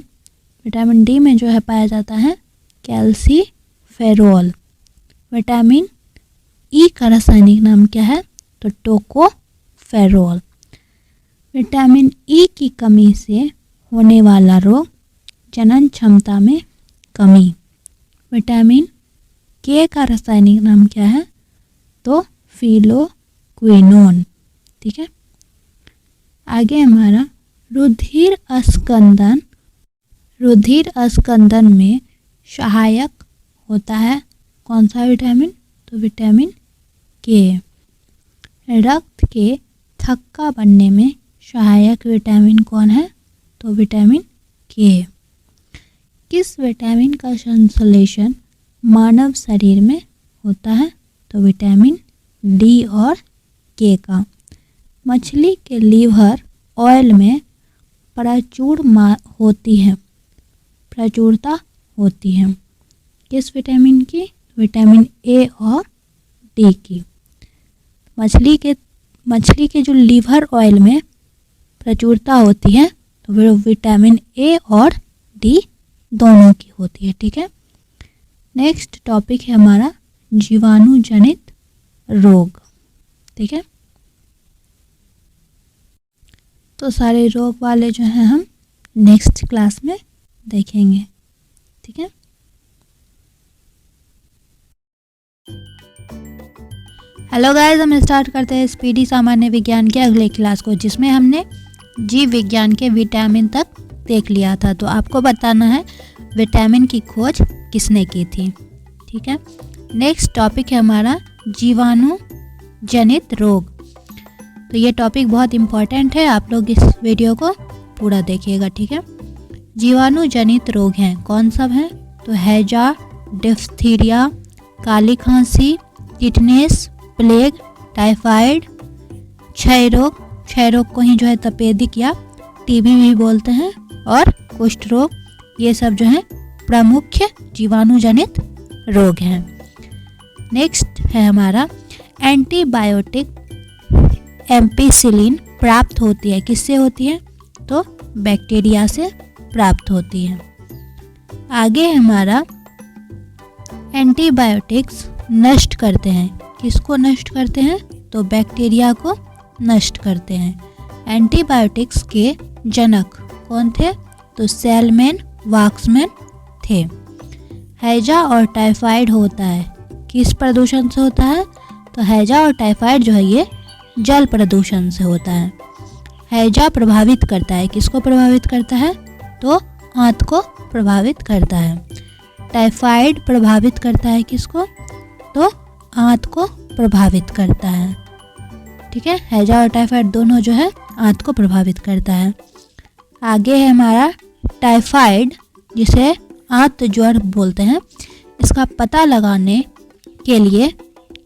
विटामिन D में जो है पाया जाता है कैल्सीफेरॉल। विटामिन E का रासायनिक नाम क्या है तो टोकोफेरॉल। विटामिन E की कमी से होने वाला रोग जनन क्षमता में कमी। विटामिन K का रासायनिक नाम क्या है तो फिलोक्विनोन। ठीक है। आगे हमारा रुधिर अस्कंदन में सहायक होता है कौन सा विटामिन तो विटामिन K। रक्त के थक्का बनने में सहायक विटामिन कौन है तो विटामिन K। किस विटामिन का संश्लेषण मानव शरीर में होता है तो विटामिन D और K का। मछली के लीवर ऑयल में प्रचुरता होती है किस विटामिन की विटामिन A और D की। मछली के जो लीवर ऑयल में प्रचुरता होती है तो वो विटामिन A और D दोनों की होती है। ठीक है। नेक्स्ट टॉपिक है हमारा जीवाणु जनित रोग। ठीक है। तो सारे रोग वाले जो हैं हम नेक्स्ट क्लास में देखेंगे। ठीक है। हेलो गाइस, हम स्टार्ट करते हैं स्पीडी सामान्य विज्ञान के अगले क्लास को, जिसमें हमने जीव विज्ञान के विटामिन तक देख लिया था। तो आपको बताना है विटामिन की खोज किसने की थी। ठीक है। नेक्स्ट टॉपिक है हमारा जीवाणु जनित रोग। तो ये टॉपिक बहुत इम्पॉर्टेंट है, आप लोग इस वीडियो को पूरा देखिएगा। ठीक है। जीवाणु जनित रोग हैं कौन सब हैं तो हैजा, डिफ्थीरिया, काली खांसी, टिटनेस, प्लेग, टाइफाइड, क्षय रोग को ही जो है तपेदिक या टीबी भी बोलते हैं, और कुष्ठ रोग। ये सब जो है प्रमुख जीवाणु जनित रोग हैं। नेक्स्ट है हमारा एंटीबायोटिक एम्पिसिलिन प्राप्त होती है किससे होती है तो बैक्टीरिया से प्राप्त होती है। आगे हमारा एंटीबायोटिक्स नष्ट करते हैं किसको नष्ट करते हैं तो बैक्टीरिया को नष्ट करते हैं। एंटीबायोटिक्स के जनक कौन थे तो सेलमैन, वाक्समैन थे। हैजा और टाइफाइड होता है किस प्रदूषण से होता है तो हैजा और टाइफाइड जो है ये जल प्रदूषण से होता है। हैजा प्रभावित करता है किसको प्रभावित करता है तो आंत को प्रभावित करता है। टाइफाइड प्रभावित करता है किसको? तो आंत को प्रभावित करता है। ठीक है, हैजा और टाइफाइड दोनों जो है आंत को प्रभावित करता है। आगे है हमारा टाइफाइड, जिसे आंत ज्वर बोलते हैं। इसका पता लगाने के लिए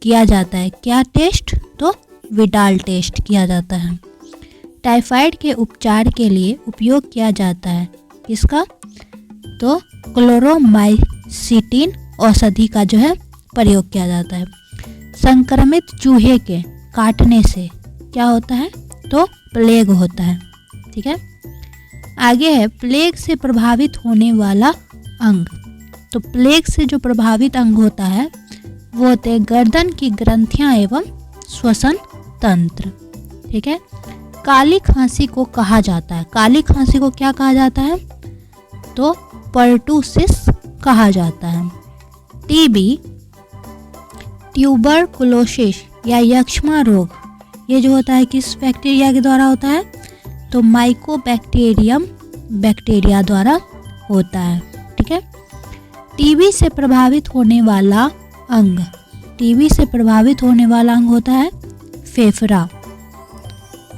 किया जाता है क्या टेस्ट? तो विडाल टेस्ट किया जाता है। टाइफाइड के उपचार के लिए उपयोग किया जाता है किसका? तो क्लोरोमाइसिटिन औषधि का जो है प्रयोग किया जाता है। संक्रमित चूहे के काटने से क्या होता है? तो प्लेग होता है। ठीक है, आगे है प्लेग से प्रभावित होने वाला अंग। तो प्लेग से जो प्रभावित अंग होता है वो होते हैं गर्दन की ग्रंथियां एवं श्वसन तंत्र। ठीक है, काली खांसी को कहा जाता है, काली खांसी को क्या कहा जाता है? तो पर्टुसिस कहा जाता है। टीबी, ट्यूबरकुलोसिस या यक्ष्मा रोग, ये जो होता है किस बैक्टीरिया के द्वारा होता है? तो माइकोबैक्टीरियम बैक्टीरिया द्वारा होता है। ठीक है, टीबी से प्रभावित होने वाला अंग, टीबी से प्रभावित होने वाला अंग होता है फेफड़ा।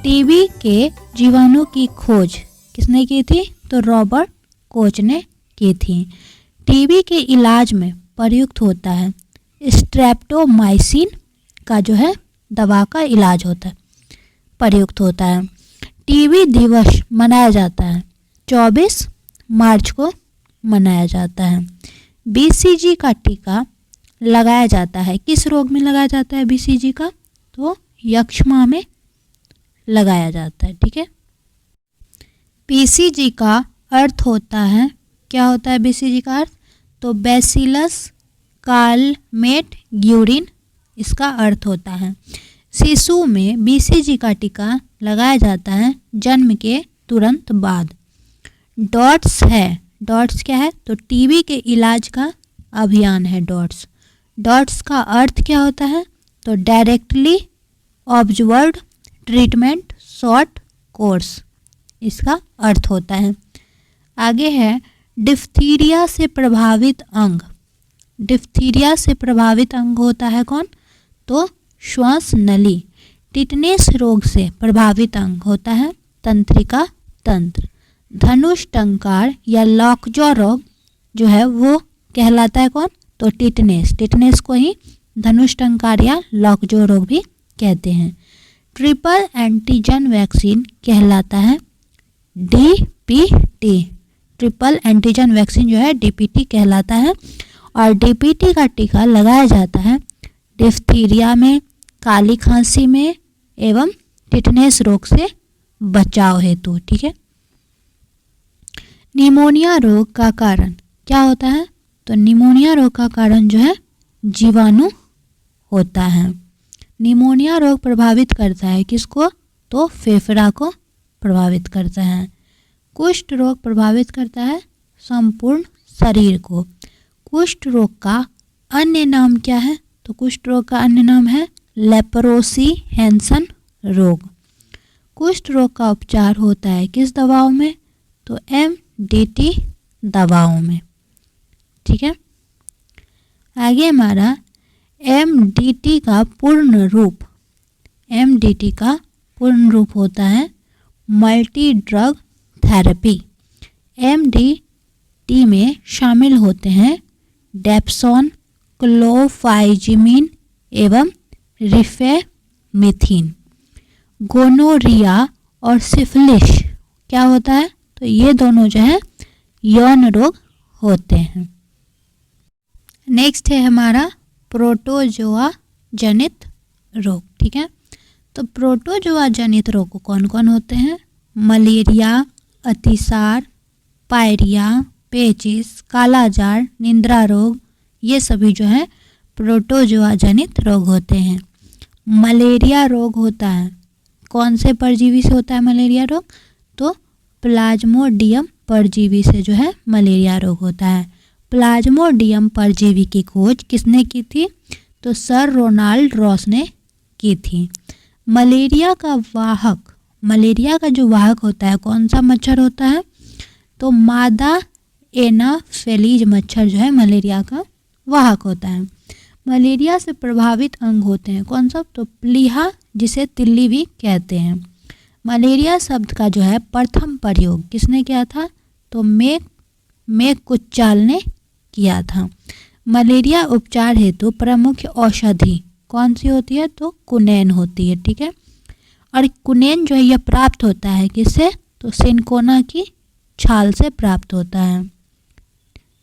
टीबी के जीवाणु की खोज किसने की थी? तो रॉबर्ट कोच ने की थी। टीबी के इलाज में प्रयुक्त होता है स्ट्रेप्टोमाइसिन का जो है दवा का इलाज होता है, प्रयुक्त होता है। टीबी दिवस मनाया जाता है 24 मार्च को मनाया जाता है। बीसीजी का टीका लगाया जाता है किस रोग में लगाया जाता है बीसीजी का? तो यक्ष्मा में लगाया जाता है। ठीक है, बीसीजी का अर्थ होता है, क्या होता है बीसीजी का अर्थ? तो बैसिलस कालमेट ग्यूरिन इसका अर्थ होता है। शिशु में बीसीजी का टीका लगाया जाता है जन्म के तुरंत बाद। डॉट्स है, डॉट्स क्या है? तो टीबी के इलाज का अभियान है डॉट्स। डॉट्स का अर्थ क्या होता है? तो directly observed treatment short course, इसका अर्थ होता है। आगे है डिफ्थीरिया से प्रभावित अंग। डिफ्थीरिया से प्रभावित अंग होता है कौन? तो श्वास नली। टिटनेस रोग से प्रभावित अंग होता है तंत्रिका तंत्र। धनुष टंकार या लॉकजॉ रोग जो है वो कहलाता है कौन? तो टिटनेस। टिटनेस को ही धनुष टंकार या लॉकजॉ रोग भी कहते हैं। ट्रिपल एंटीजन वैक्सीन कहलाता है डीपीटी। ट्रिपल एंटीजन वैक्सीन जो है डीपीटी कहलाता है और डीपीटी का टीका लगाया जाता है डिफ्थीरिया में, काली खांसी में एवं टिटनेस रोग से बचाव हेतु। ठीक है, निमोनिया रोग का कारण क्या होता है? तो निमोनिया रोग का कारण जो है जीवाणु होता है। निमोनिया रोग प्रभावित करता है किसको? तो फेफड़ा को प्रभावित करता है। कुष्ठ रोग प्रभावित करता है संपूर्ण शरीर को। कुष्ठ रोग का अन्य नाम क्या है? तो कुष्ठ रोग का अन्य नाम है लेप्रोसी हैंसन रोग। कुष्ठ रोग का उपचार होता है किस दवाओं में? तो एमडीटी दवाओं में। ठीक है, आगे हमारा एमडीटी का पूर्ण रूप, एमडीटी का पूर्ण रूप होता है मल्टी ड्रग थेरेपी। एमडीटी में शामिल होते हैं डेप्सोन, क्लोफाइजिमिन एवं रिफेमिथिन। गोनोरिया और सिफिलिस क्या होता है? तो ये दोनों जो है यौन रोग होते हैं। नेक्स्ट है हमारा प्रोटोजोआ जनित रोग। ठीक है, तो प्रोटोजोआ जनित रोग कौन कौन होते हैं? मलेरिया, अतिसार, पायरिया, पेचिस, कालाजार, निंद्रा रोग, ये सभी जो है प्रोटोजोआ जनित रोग होते हैं। मलेरिया रोग होता है कौन से परजीवी से होता है मलेरिया रोग? तो प्लाज्मोडियम परजीवी से जो है मलेरिया रोग होता है। प्लाज्मोडियम परजीवी की खोज किसने की थी? तो सर रोनाल्ड रॉस ने की थी। मलेरिया का वाहक, मलेरिया का जो वाहक होता है कौन सा मच्छर होता है? तो मादा एनाफेलीज मच्छर जो है मलेरिया का वाहक होता है। मलेरिया से प्रभावित अंग होते हैं कौन सा? तो प्लीहा, जिसे तिल्ली भी कहते हैं। मलेरिया शब्द का जो है प्रथम प्रयोग किसने किया था? तो मैककुच्चाल ने किया था। मलेरिया उपचार हेतु प्रमुख औषधि कौन सी होती है? तो कुनैन होती है, ठीक है। और कुनैन जो है यह प्राप्त होता है किससे? तो सिनकोना की छाल से प्राप्त होता है।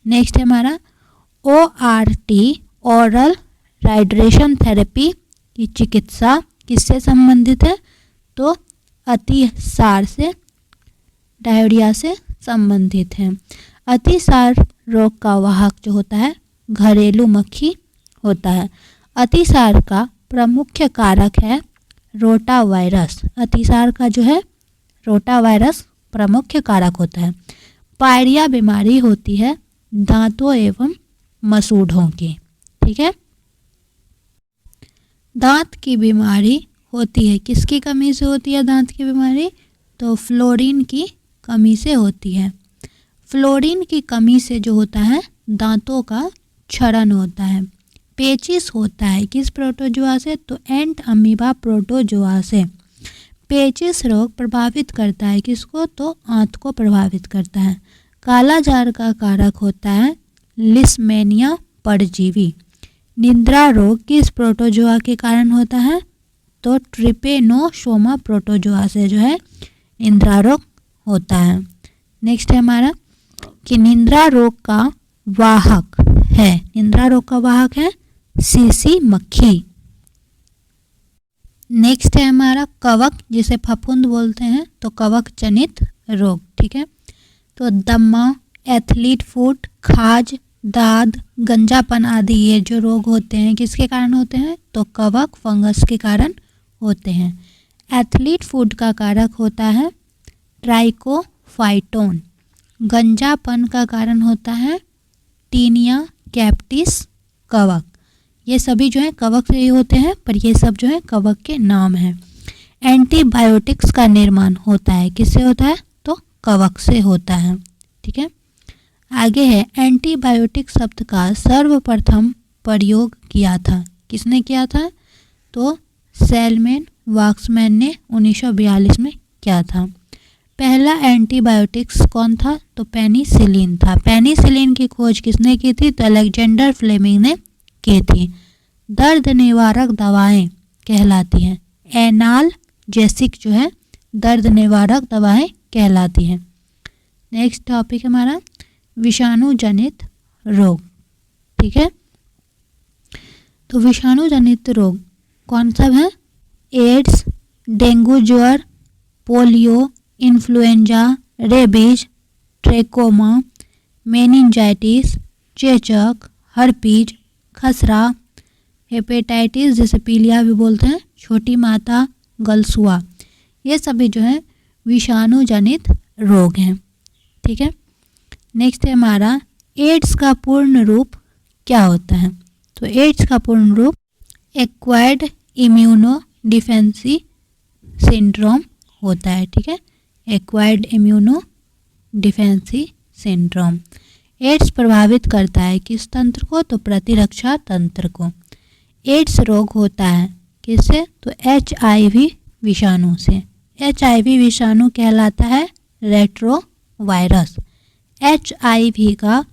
नेक्स्ट है हमारा ORT, ओरल राइड्रेशन थेरेपी की चिकित्सा किससे संबंधित है? तो अतिसार से, डायरिया से संबंधित है। अतिसार रोग का वाहक जो होता है घरेलू मक्खी होता है। अतिसार का प्रमुख कारक है रोटा वायरस। अतिसार का जो है रोटा वायरस प्रमुख कारक होता है। पायरिया बीमारी होती है दांतों एवं मसूढ़ों की, ठीक है। दांत की बीमारी होती है किसकी कमी से होती है? दांत की बीमारी तो फ्लोरीन की कमी से होती है। फ्लोरीन की कमी से जो होता है दांतों का क्षरण होता है। पेचिस होता है किस प्रोटोजोआ से? तो एंट अमीबा प्रोटोजोआ से। पेचिस रोग प्रभावित करता है किसको? तो आंत को प्रभावित करता है। कालाजार का कारक होता है लिस्मेनिया परजीवी। निद्रा रोग किस प्रोटोजोआ के कारण होता है? तो ट्रिपेनोसोमा प्रोटोजोआ से जो है निद्रा रोग होता है। नेक्स्ट है हमारा कि निद्रा रोग का वाहक है, निद्रा रोग का वाहक है सीसी मक्खी। नेक्स्ट है हमारा कवक, जिसे फफूंद बोलते हैं, तो कवक जनित रोग, ठीक है। तो दम्मा, एथलीट फुट, खाज, दाद, गंजापन आदि ये जो रोग होते हैं किसके कारण होते हैं? तो कवक फंगस के कारण होते हैं। एथलीट फुट का कारक होता है ट्राइकोफाइटोन। गंजापन का कारण होता है टीनिया कैप्टिस कवक। ये सभी जो है कवक से ही होते हैं, पर ये सब जो है कवक के नाम हैं। एंटीबायोटिक्स का निर्माण होता है किससे होता है? तो कवक से होता है, ठीक है। आगे है एंटीबायोटिक शब्द का सर्वप्रथम प्रयोग किया था किसने किया था? तो सेलमैन वाक्समैन ने 1942 में किया था। पहला एंटीबायोटिक्स कौन था? तो पेनिसिलिन था। पेनिसिलिन की खोज किसने की थी? तो अलेक्जेंडर फ्लेमिंग ने की थी। दर्द निवारक दवाएं कहलाती हैं, एनाल्जेसिक जो है दर्द निवारक दवाएं कहलाती हैं। नेक्स्ट टॉपिक हमारा विषाणु जनित रोग, ठीक है। तो विषाणु जनित रोग कौन सा है? एड्स, डेंगू ज्वर, polio, influenza, rabies, trachoma, meningitis, चेचक, हर्पीज, खसरा, हेपेटाइटिस जिसे पीलिया भी बोलते हैं, छोटी माता, गलसुआ, ये सभी जो है विषाणु जनित रोग हैं, ठीक है। नेक्स्ट है हमारा एड्स का पूर्ण रूप क्या होता है? तो एड्स का पूर्ण रूप एक्वायर्ड इम्यूनो डिफेंसी सिंड्रोम होता है, ठीक है। Acquired immunodeficiency syndrome. AIDS प्रभावित करता है किस तंत्र को? तो प्रतिरक्षा तंत्र को। एड्स रोग होता है किससे? तो HIV विषाणु से। HIV विषाणु कहलाता है रेट्रोवायरस। HIV का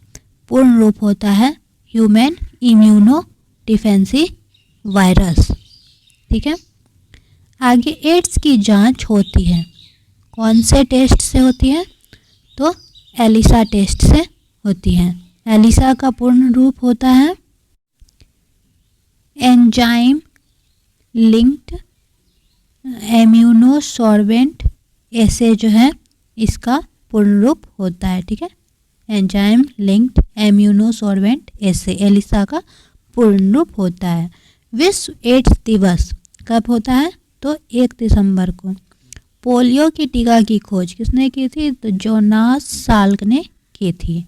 पूर्ण रूप होता है ह्यूमन इम्यूनो डिफेंसी वायरस, ठीक है। आगे एड्स की जांच होती है कौन से टेस्ट से होती है? तो एलिसा टेस्ट से होती है। एलिसा का पूर्ण रूप होता है एंजाइम लिंक्ड इम्यूनोसॉर्बेंट ऐसे जो है इसका पूर्ण रूप होता है, ठीक है। एंजाइम लिंक्ड इम्यूनोसॉर्बेंट ऐसे एलिसा का पूर्ण रूप होता है। विश्व एड्स दिवस कब होता है? तो 1 दिसंबर को। पोलियो की टीका की खोज किसने की थी? तो जोनास साल्क ने की थी।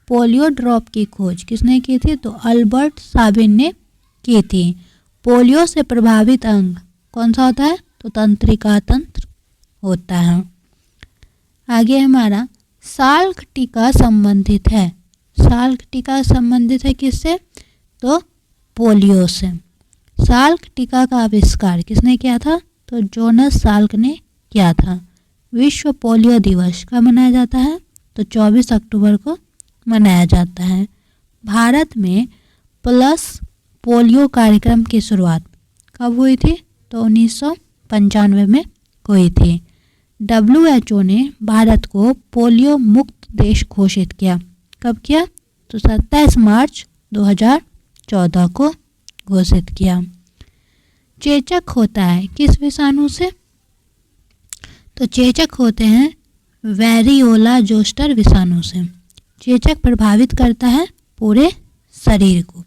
पोलियो ड्रॉप की खोज किसने की थी? तो अल्बर्ट साबिन ने की थी। पोलियो से प्रभावित अंग कौन सा होता है? तो तंत्रिका तंत्र होता है। आगे हमारा साल्क टीका संबंधित है। साल्क टीका संबंधित है किससे? तो पोलियो से। साल्क टीका का आविष्कार किसने किया था? तो जोनास साल्क ने किया था। विश्व पोलियो दिवस कब मनाया जाता है? तो 24 अक्टूबर को मनाया जाता है। भारत में पल्स पोलियो कार्यक्रम की शुरुआत कब हुई थी? तो 1995 में हुई थी। WHO ने भारत को पोलियो मुक्त देश घोषित किया। कब किया? तो 27 मार्च 2014 को घोषित किया। चेचक होता है किस विषाणु से? तो चेचक होते हैं वेरियोला जोस्टर विषाणु से। चेचक प्रभावित करता है पूरे शरीर को।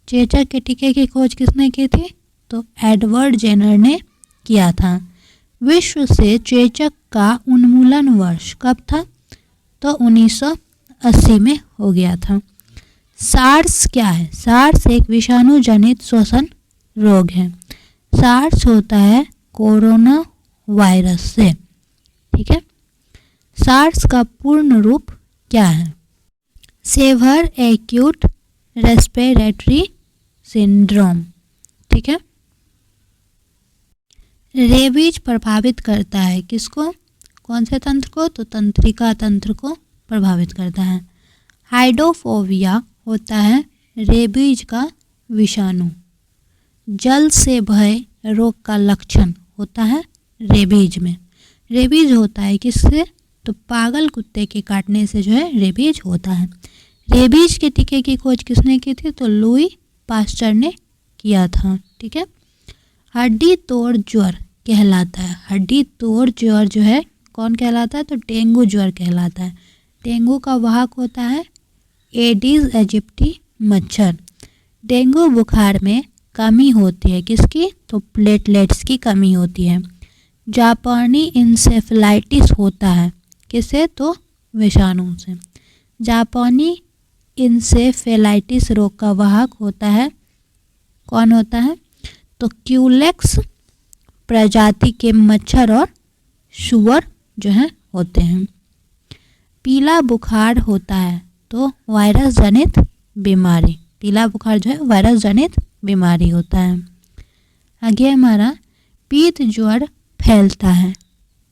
चेचक के टीके की खोज किसने की थी? तो एडवर्ड जेनर ने किया था। विश्व से चेचक का उन्मूलन वर्ष कब था? तो 1980 में हो गया था। सार्स क्या है? सार्स एक विषाणु जनित श्वसन रोग है। सार्स होता है कोरोना वायरस से। ठीक है। सार्स का पूर्ण रूप क्या है? Severe acute respiratory syndrome. ठीक है। रेबीज प्रभावित करता है किसको? कौन से तंत्र को? तो तंत्रिका तंत्र को प्रभावित करता है। हाइड्रोफोबिया होता है रेबीज का विषाणु। जल से भय रोग का लक्षण होता है रेबीज में। रेबीज होता है किससे? तो पागल कुत्ते के काटने से जो है रेबीज होता है। रेबीज के टीके की खोज किसने की थी? तो लुई पास्चर ने किया था। ठीक है। हड्डी तोड़ ज्वर कहलाता है। हड्डी तोड़ ज्वर जो है कौन कहलाता है? तो डेंगू ज्वर कहलाता है। डेंगू का वाहक होता है एडिस एजिप्टी मच्छर। डेंगू बुखार में कमी होती है किसकी? तो प्लेटलेट्स की कमी होती है। जापानी इंसेफेलाइटिस होता है किससे? तो विषाणु से। जापानी इंसेफेलाइटिस रोग का वाहक होता है कौन होता है? तो क्यूलेक्स प्रजाति के मच्छर और शुअर जो है होते हैं। पीला बुखार होता है तो वायरस जनित बीमारी। पीला बुखार जो है वायरस जनित बीमारी होता है। आगे हमारा पीत ज्वर फैलता है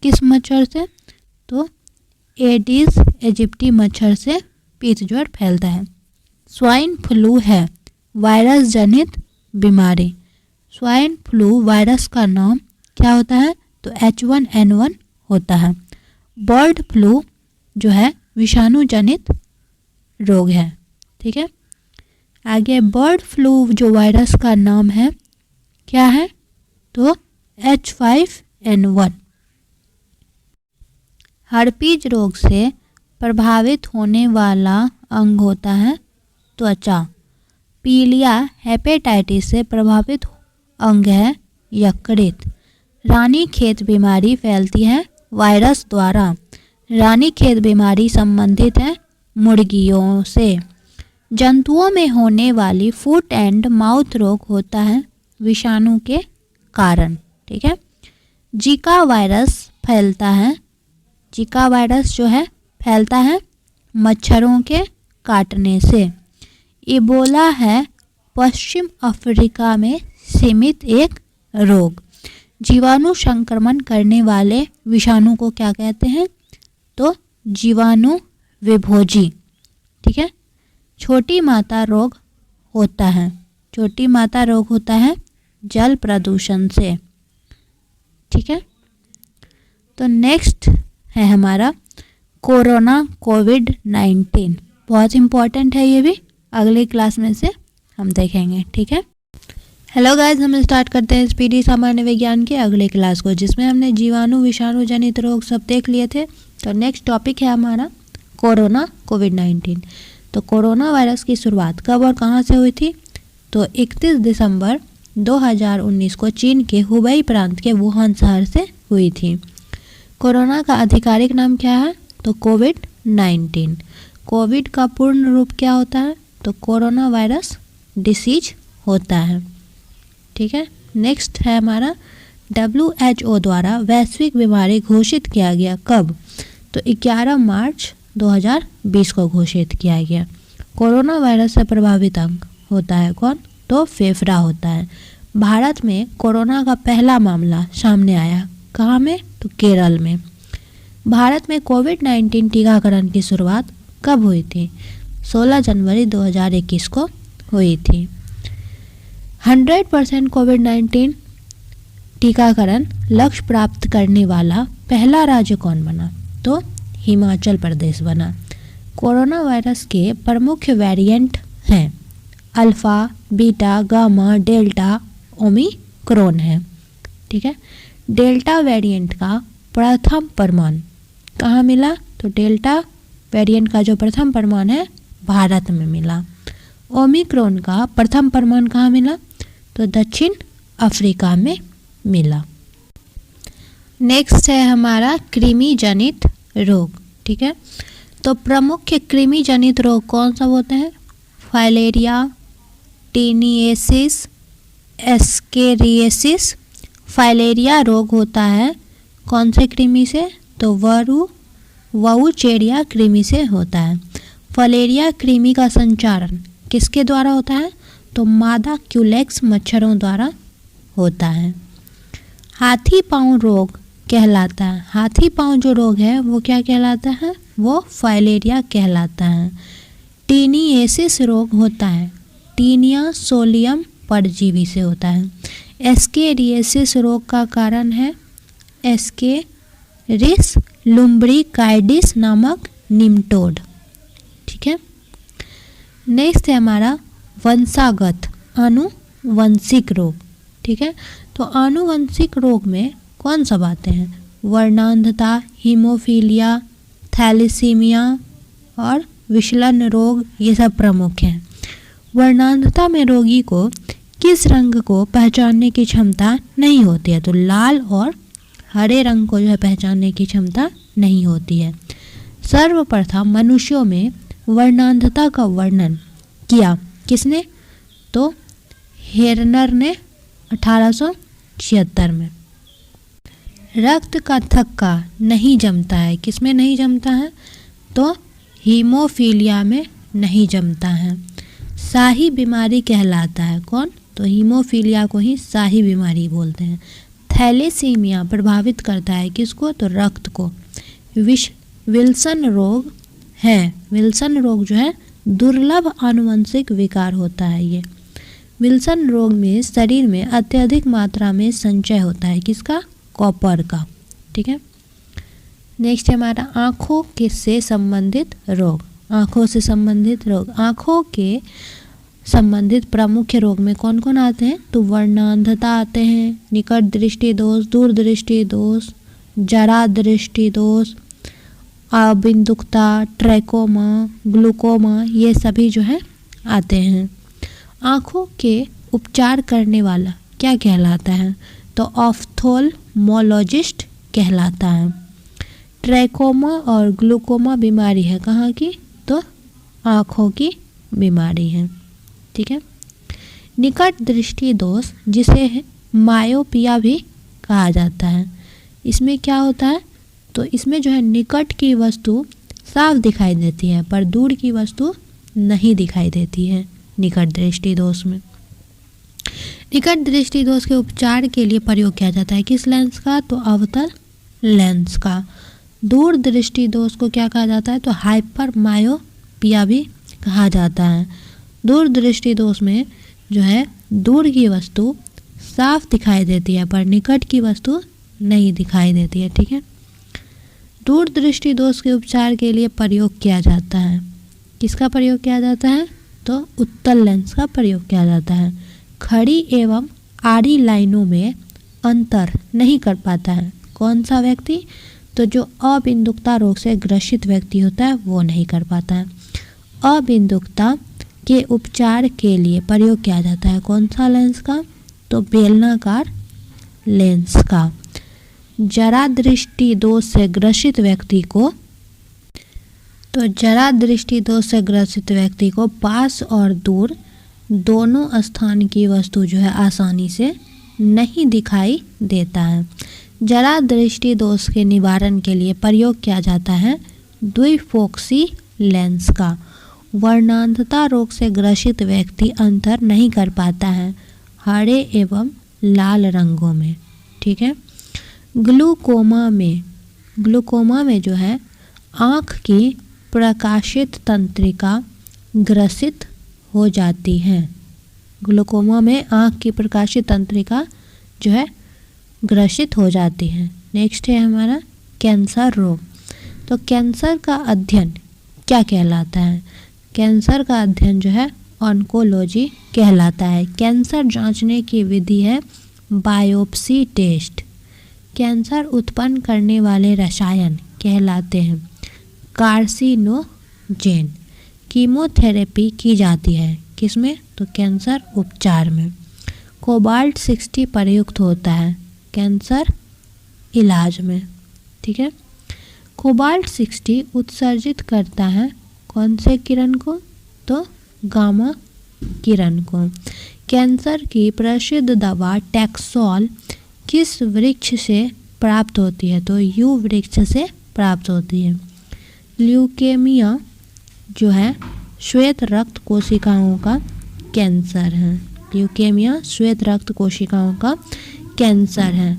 किस मच्छर से? तो एडिस एजिप्टी मच्छर से पीत ज्वर फैलता है। स्वाइन फ्लू है वायरस जनित बीमारी। स्वाइन फ्लू वायरस का नाम क्या होता है? तो H1N1 होता है। बर्ड फ्लू जो है विषाणु जनित रोग है। ठीक है। आगे बर्ड फ्लू जो वायरस का नाम है क्या है? तो H5N1। हर्पीज रोग से प्रभावित होने वाला अंग होता है त्वचा। पीलिया हेपेटाइटिस से प्रभावित अंग है यकृत। रानीखेत बीमारी फैलती है वायरस द्वारा। रानीखेत बीमारी संबंधित है मुर्गियों से। जंतुओं में होने वाली फुट एंड माउथ रोग होता है विषाणु के कारण। ठीक है। जीका वायरस फैलता है। जीका वायरस जो है फैलता है मच्छरों के काटने से। इबोला है पश्चिम अफ्रीका में सीमित एक रोग। जीवाणु संक्रमण करने वाले विषाणु को क्या कहते हैं? तो जीवाणु विभोजी। ठीक है। छोटी माता रोग होता है। छोटी माता रोग होता है जल प्रदूषण से। ठीक है। तो नेक्स्ट है हमारा कोरोना कोविड-19। बहुत इम्पॉर्टेंट है ये भी, अगली क्लास में से हम देखेंगे। ठीक है। हेलो गाइस, हम स्टार्ट करते हैं स्पीडी सामान्य विज्ञान के अगले क्लास को, जिसमें हमने जीवाणु विषाणु जनित रोग सब देख लिए थे। तो नेक्स्ट टॉपिक है हमारा कोरोना कोविड-19। तो कोरोना वायरस की शुरुआत कब और कहाँ से हुई थी? तो 31 दिसंबर 2019 को चीन के हुबई प्रांत के वुहान शहर से हुई थी। कोरोना का आधिकारिक नाम क्या है? तो कोविड-19। कोविड का पूर्ण रूप क्या होता है? तो कोरोना वायरस डिसीज होता है। ठीक है। नेक्स्ट है हमारा WHO द्वारा वैश्विक बीमारी घोषित किया गया कब? तो 11 मार्च 2020 को घोषित किया गया। कोरोना वायरस से प्रभावित अंग होता है कौन? तो फेफड़ा होता है। भारत में कोरोना का पहला मामला सामने आया कहाँ में? तो केरल में। भारत में कोविड-19 टीकाकरण की शुरुआत कब हुई थी? 16 जनवरी 2021 को हुई थी। 100% कोविड-19 टीकाकरण लक्ष्य प्राप्त करने वाला पहला राज्य कौन बना? तो हिमाचल प्रदेश बना। कोरोना वायरस के प्रमुख वेरिएंट हैं alpha, beta, gamma, delta, Omicron है। ठीक है। डेल्टा वेरिएंट का प्रथम प्रमाण कहाँ मिला? तो डेल्टा वेरिएंट का जो प्रथम प्रमाण है भारत में मिला। ओमिक्रॉन का प्रथम प्रमाण कहाँ मिला? तो दक्षिण अफ्रीका में मिला। नेक्स्ट है हमारा कृमि जनित रोग। ठीक है। तो प्रमुख कृमि जनित रोग कौन सा होते हैं? Filaria, टीनिएसिस, ascariasis. फाइलेरिया रोग होता है कौन से कृमि से? तो वाउचेरिया कृमि से होता है। फाइलेरिया कृमि का संचारण किसके द्वारा होता है? तो मादा क्यूलेक्स मच्छरों द्वारा होता है। हाथी पांव रोग कहलाता है। हाथी पांव जो रोग है वो क्या कहलाता है? वो फाइलेरिया कहलाता है। टीनिएसिस रोग होता है टीनिया सोलियम परजीवी से होता है। एस्केरियासिस रोग का कारण है एस्केरिस लुम्ब्रिकाइडिस नामक निम्टोड। ठीक है। नेक्स्ट है हमारा वंशागत आनुवंशिक रोग। ठीक है। तो आनुवंशिक रोग में कौन सब आते हैं? वर्णांधता, हीमोफीलिया, थैलेसीमिया और विशलन रोग, ये सब प्रमुख हैं। वर्णांधता में रोगी को किस रंग को पहचानने की क्षमता नहीं होती है? तो लाल और हरे रंग को जो है पहचानने की क्षमता नहीं होती है। सर्वप्रथम मनुष्यों में वर्णांधता का वर्णन किया किसने? तो हेरनर ने 1876 में। रक्त का थक्का नहीं जमता है किसमें नहीं जमता है? तो हीमोफीलिया में नहीं जमता है। शाही बीमारी कहलाता है कौन? तो हीमोफीलिया को ही शाही बीमारी बोलते हैं। थैलेसीमिया प्रभावित करता है किसको? तो रक्त को। विल्सन रोग है, विल्सन रोग जो है दुर्लभ आनुवंशिक विकार होता है। ये विल्सन रोग में शरीर में अत्यधिक मात्रा में संचय होता है किसका? कॉपर का। ठीक है। नेक्स्ट है हमारा आँखों के से संबंधित रोग। आँखों से संबंधित रोग, आँखों के संबंधित प्रमुख रोग में कौन कौन आते हैं? तो वर्णांधता आते हैं, निकट दृष्टि दोष, दूर दृष्टि दोष, जरा दृष्टि दोष, अबिंदुकता, ट्रैकोमा, ग्लूकोमा, ये सभी जो है आते हैं। आँखों के उपचार करने वाला क्या कहलाता है? तो ऑफ्थोल्मोलॉजिस्ट कहलाता है। ट्रैकोमा और ग्लूकोमा बीमारी है कहाँ की? तो आँखों की बीमारी है। ठीक है। निकट दृष्टि दोष जिसे मायोपिया भी कहा जाता है, इसमें क्या होता है? तो इसमें जो है निकट की वस्तु साफ दिखाई देती है पर दूर की वस्तु नहीं दिखाई देती है निकट दृष्टि दोष में। निकट दृष्टि दोष के उपचार के लिए प्रयोग किया जाता है किस लेंस का? तो अवतल लेंस का। दूर दृष्टि दोष को क्या कहा जाता है? तो हाइपर मायोपिया भी कहा जाता है। दूर दृष्टि दोष में जो है दूर की वस्तु साफ दिखाई देती है पर निकट की वस्तु नहीं दिखाई देती है। ठीक है। दूर दृष्टि दोष के उपचार के लिए प्रयोग किया जाता है, किसका प्रयोग किया जाता है? तो उत्तल लेंस का प्रयोग किया जाता है। खड़ी एवं आड़ी लाइनों में अंतर नहीं कर पाता है कौन सा व्यक्ति? तो जो अबिंदुकता रोग से ग्रसित व्यक्ति होता है वो नहीं कर पाता है। अबिंदुकता के उपचार के लिए प्रयोग किया जाता है कौन सा लेंस का? तो बेलनाकार लेंस का। जरा दृष्टि दोष से ग्रसित व्यक्ति को पास और दूर दोनों स्थान की वस्तु जो है आसानी से नहीं दिखाई देता है। जरा दृष्टि दोष के निवारण के लिए प्रयोग किया जाता है
द्विफोक्सी लेंस का। वर्णांधता रोग से ग्रसित व्यक्ति अंतर नहीं कर पाता है हरे एवं लाल रंगों में। ठीक है। ग्लूकोमा में जो है आँख की प्रकाशित तंत्रिका ग्रसित हो जाती है। ग्लूकोमा में आँख की प्रकाशित तंत्रिका जो है ग्रसित हो जाती है। नेक्स्ट है हमारा कैंसर रोग। तो कैंसर का अध्ययन क्या कहलाता है? कैंसर का अध्ययन जो है ऑन्कोलॉजी कहलाता है। कैंसर जांचने की विधि है बायोप्सी टेस्ट। कैंसर उत्पन्न करने वाले रसायन कहलाते हैं कार्सिनोजेन। कीमोथेरेपी की जाती है किसमें? तो कैंसर उपचार में। कोबाल्ट 60 प्रयुक्त होता है कैंसर इलाज में। ठीक है। कोबाल्ट 60 उत्सर्जित करता है कौन से किरण को? तो गामा किरण को। कैंसर की प्रसिद्ध दवा टैक्सोल किस वृक्ष से प्राप्त होती है? तो यू वृक्ष से प्राप्त होती है। ल्यूकेमिया जो है श्वेत रक्त कोशिकाओं का कैंसर है। ल्यूकेमिया श्वेत रक्त कोशिकाओं का कैंसर है।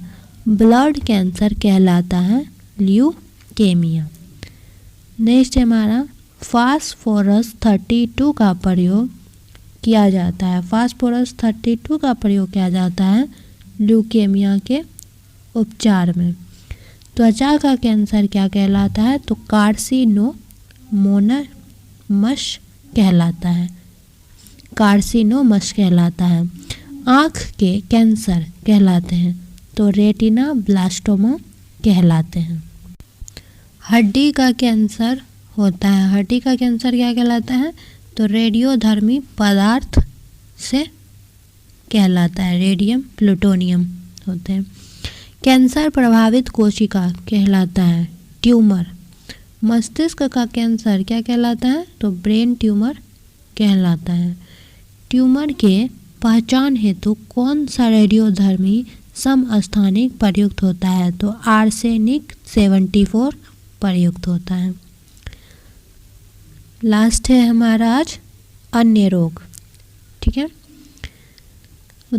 ब्लड कैंसर कहलाता है ल्यूकेमिया। नेक्स्ट है हमारा फास्फोरस 32 का प्रयोग किया जाता है। फास्फोरस 32 का प्रयोग किया जाता है ल्यूकेमिया के उपचार में। त्वचा का कैंसर क्या कहलाता है? तो कार्सिनोमस कहलाता है। कार्सिनोमस कहलाता है। आँख के कैंसर कहलाते हैं तो रेटिना ब्लास्टोमा कहलाते हैं। हड्डी का कैंसर होता है। हड्डी का कैंसर क्या कहलाता है? तो रेडियोधर्मी पदार्थ से कहलाता है। रेडियम प्लूटोनियम होते हैं। कैंसर प्रभावित कोशिका कहलाता है ट्यूमर। मस्तिष्क का कैंसर क्या कहलाता है? तो ब्रेन ट्यूमर कहलाता है। ट्यूमर के पहचान हेतु कौन सा रेडियोधर्मी समस्थानिक प्रयुक्त होता है? तो आर्सेनिक 74 प्रयुक्त होता है। लास्ट है हमारा आज अन्य रोग। ठीक है।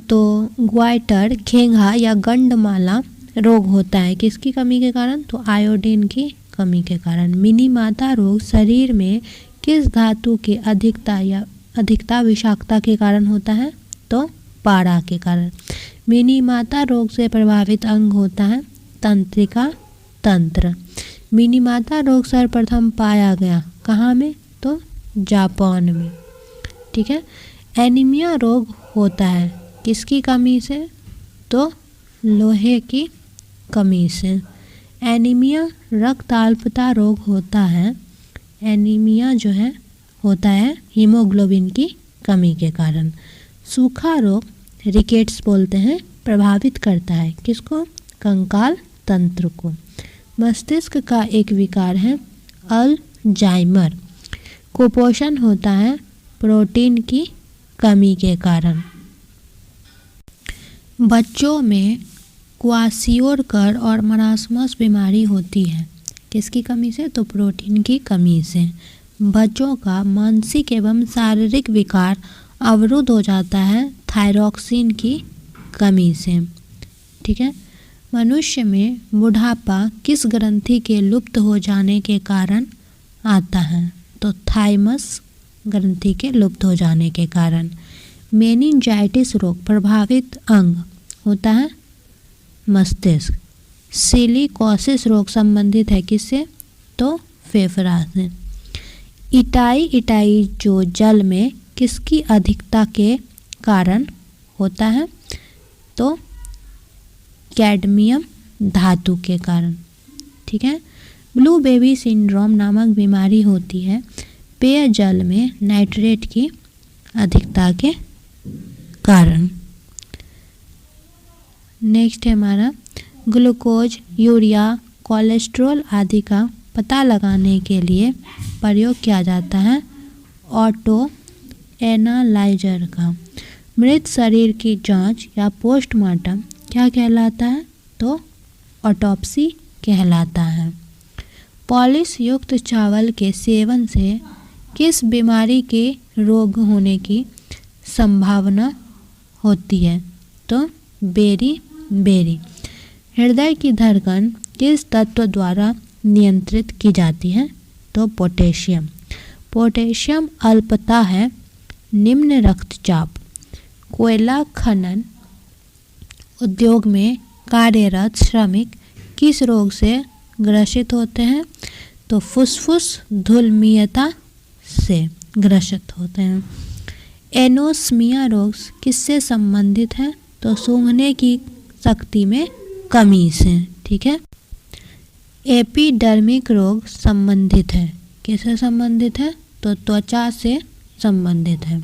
तो ग्वाइटर, घेंघा या गंडमाला रोग होता है किसकी कमी के कारण? तो आयोडीन की कमी के कारण। मिनीमाता रोग शरीर में किस धातु की अधिकता विषाक्तता के कारण होता है? तो पारा के कारण। मिनीमाता रोग से प्रभावित अंग होता है तंत्रिका तंत्र। मिनीमाता रोग सर्वप्रथम पाया गया कहाँ में? तो जापान में। ठीक है। एनीमिया रोग होता है किसकी कमी से? तो लोहे की कमी से। एनीमिया रक्त अल्पता रोग होता है। एनीमिया जो है होता है हीमोग्लोबिन की कमी के कारण। सूखा रोग रिकेट्स बोलते हैं प्रभावित करता है किसको? कंकाल तंत्र को। मस्तिष्क का एक विकार है अल्जाइमर। कुपोषण होता है प्रोटीन की कमी के कारण। बच्चों में क्वासियोरकर और मरासमस बीमारी होती है किसकी कमी से? तो प्रोटीन की कमी से। बच्चों का मानसिक एवं शारीरिक विकार अवरुद्ध हो जाता है थायरॉक्सिन की कमी से। ठीक है। मनुष्य में बुढ़ापा किस ग्रंथि के लुप्त हो जाने के कारण आता है? तो थाइमस ग्रंथि के लुप्त हो जाने के कारण। मेनिंजाइटिस रोग प्रभावित अंग होता है मस्तिष्क। सिलिकोसिस रोग संबंधित है किससे? तो फेफड़ा से। इटाई जो जल में किसकी अधिकता के कारण होता है? तो कैडमियम धातु के कारण। ठीक है। ब्लू बेबी सिंड्रोम नामक बीमारी होती है पेयजल में नाइट्रेट की अधिकता के कारण। नेक्स्ट है हमारा ग्लूकोज, यूरिया, कोलेस्ट्रॉल आदि का पता लगाने के लिए प्रयोग किया जाता है ऑटो एनालाइजर का। मृत शरीर की जांच या पोस्टमार्टम क्या कहलाता है? तो ऑटोप्सी कहलाता है। पॉलिश युक्त चावल के सेवन से किस बीमारी के रोग होने की संभावना होती है? तो बेरी। हृदय की धड़कन किस तत्व द्वारा नियंत्रित की जाती है? तो पोटेशियम अल्पता है। निम्न रक्तचाप। कोयला खनन उद्योग में कार्यरत श्रमिक किस रोग से ग्रसित होते हैं? तो फुसफुस धूलमीयता से ग्रसित होते हैं। एनोस्मिया रोग किससे संबंधित है? तो सूंघने की शक्ति में कमी से। ठीक है। एपिडर्मिक रोग संबंधित है। किससे संबंधित है? तो त्वचा से संबंधित है।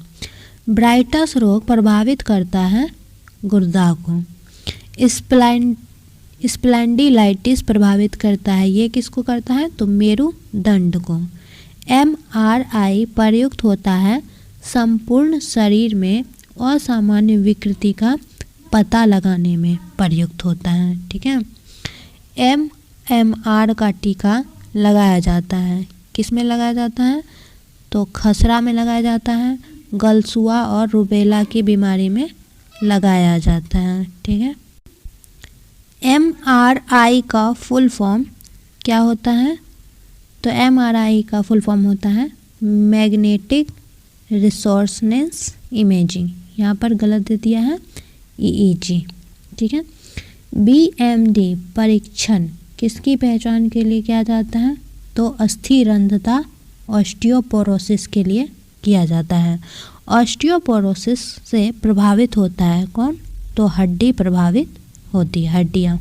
ब्राइटस रोग प्रभावित करता है गुर्दा को। स्प्लेंडिलाइटिस प्रभावित करता है, ये किसको करता है? तो मेरुदंड को। MRI प्रयुक्त होता है संपूर्ण शरीर में असामान्य विकृति का पता लगाने में प्रयुक्त होता है। ठीक है। MMR का टीका लगाया जाता है। किस में लगाया जाता है? तो खसरा में लगाया जाता है, गलसुआ और रूबेला की बीमारी में लगाया जाता है। ठीक है। MRI का फुल फॉर्म क्या होता है? तो MRI का फुल फॉर्म होता है मैग्नेटिक रिजोनेंस इमेजिंग। यहाँ पर गलत दे दिया है EEG। ठीक है। BMD परीक्षण किसकी पहचान के लिए किया जाता है? तो अस्थिरंध्रता ऑस्टियोपोरोसिस के लिए किया जाता है। ऑस्टियोपोरोसिस से प्रभावित होता है कौन? तो हड्डी प्रभावित होती है, हड्डियाँ।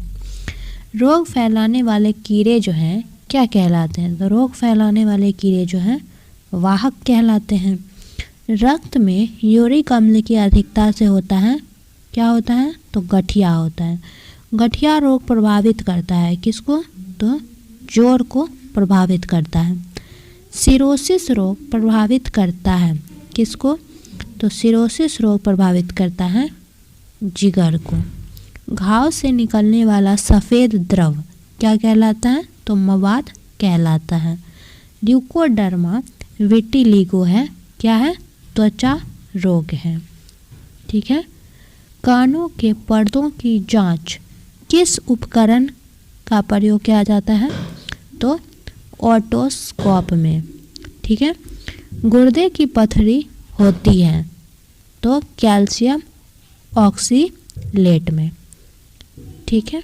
रोग फैलाने वाले कीड़े जो हैं क्या कहलाते हैं? तो रोग फैलाने वाले कीड़े जो हैं वाहक कहलाते हैं। रक्त में यूरिक अम्ल की अधिकता से होता है क्या होता है? तो गठिया होता है। गठिया रोग प्रभावित करता है किसको? तो जोड़ को प्रभावित करता है। सिरोसिस रोग प्रभावित करता है किसको? तो सिरोसिस रोग प्रभावित करता है जिगर को। घाव से निकलने वाला सफ़ेद द्रव क्या कहलाता है? तो मवाद कहलाता है। ल्यूकोडर्मा विटिलिगो है क्या है? त्वचा रोग है। ठीक है। कानों के पर्दों की जांच किस उपकरण का प्रयोग किया जाता है? तो ओटोस्कोप में। ठीक है। गुर्दे की पथरी होती है तो कैल्शियम ऑक्सीलेट में। ठीक है।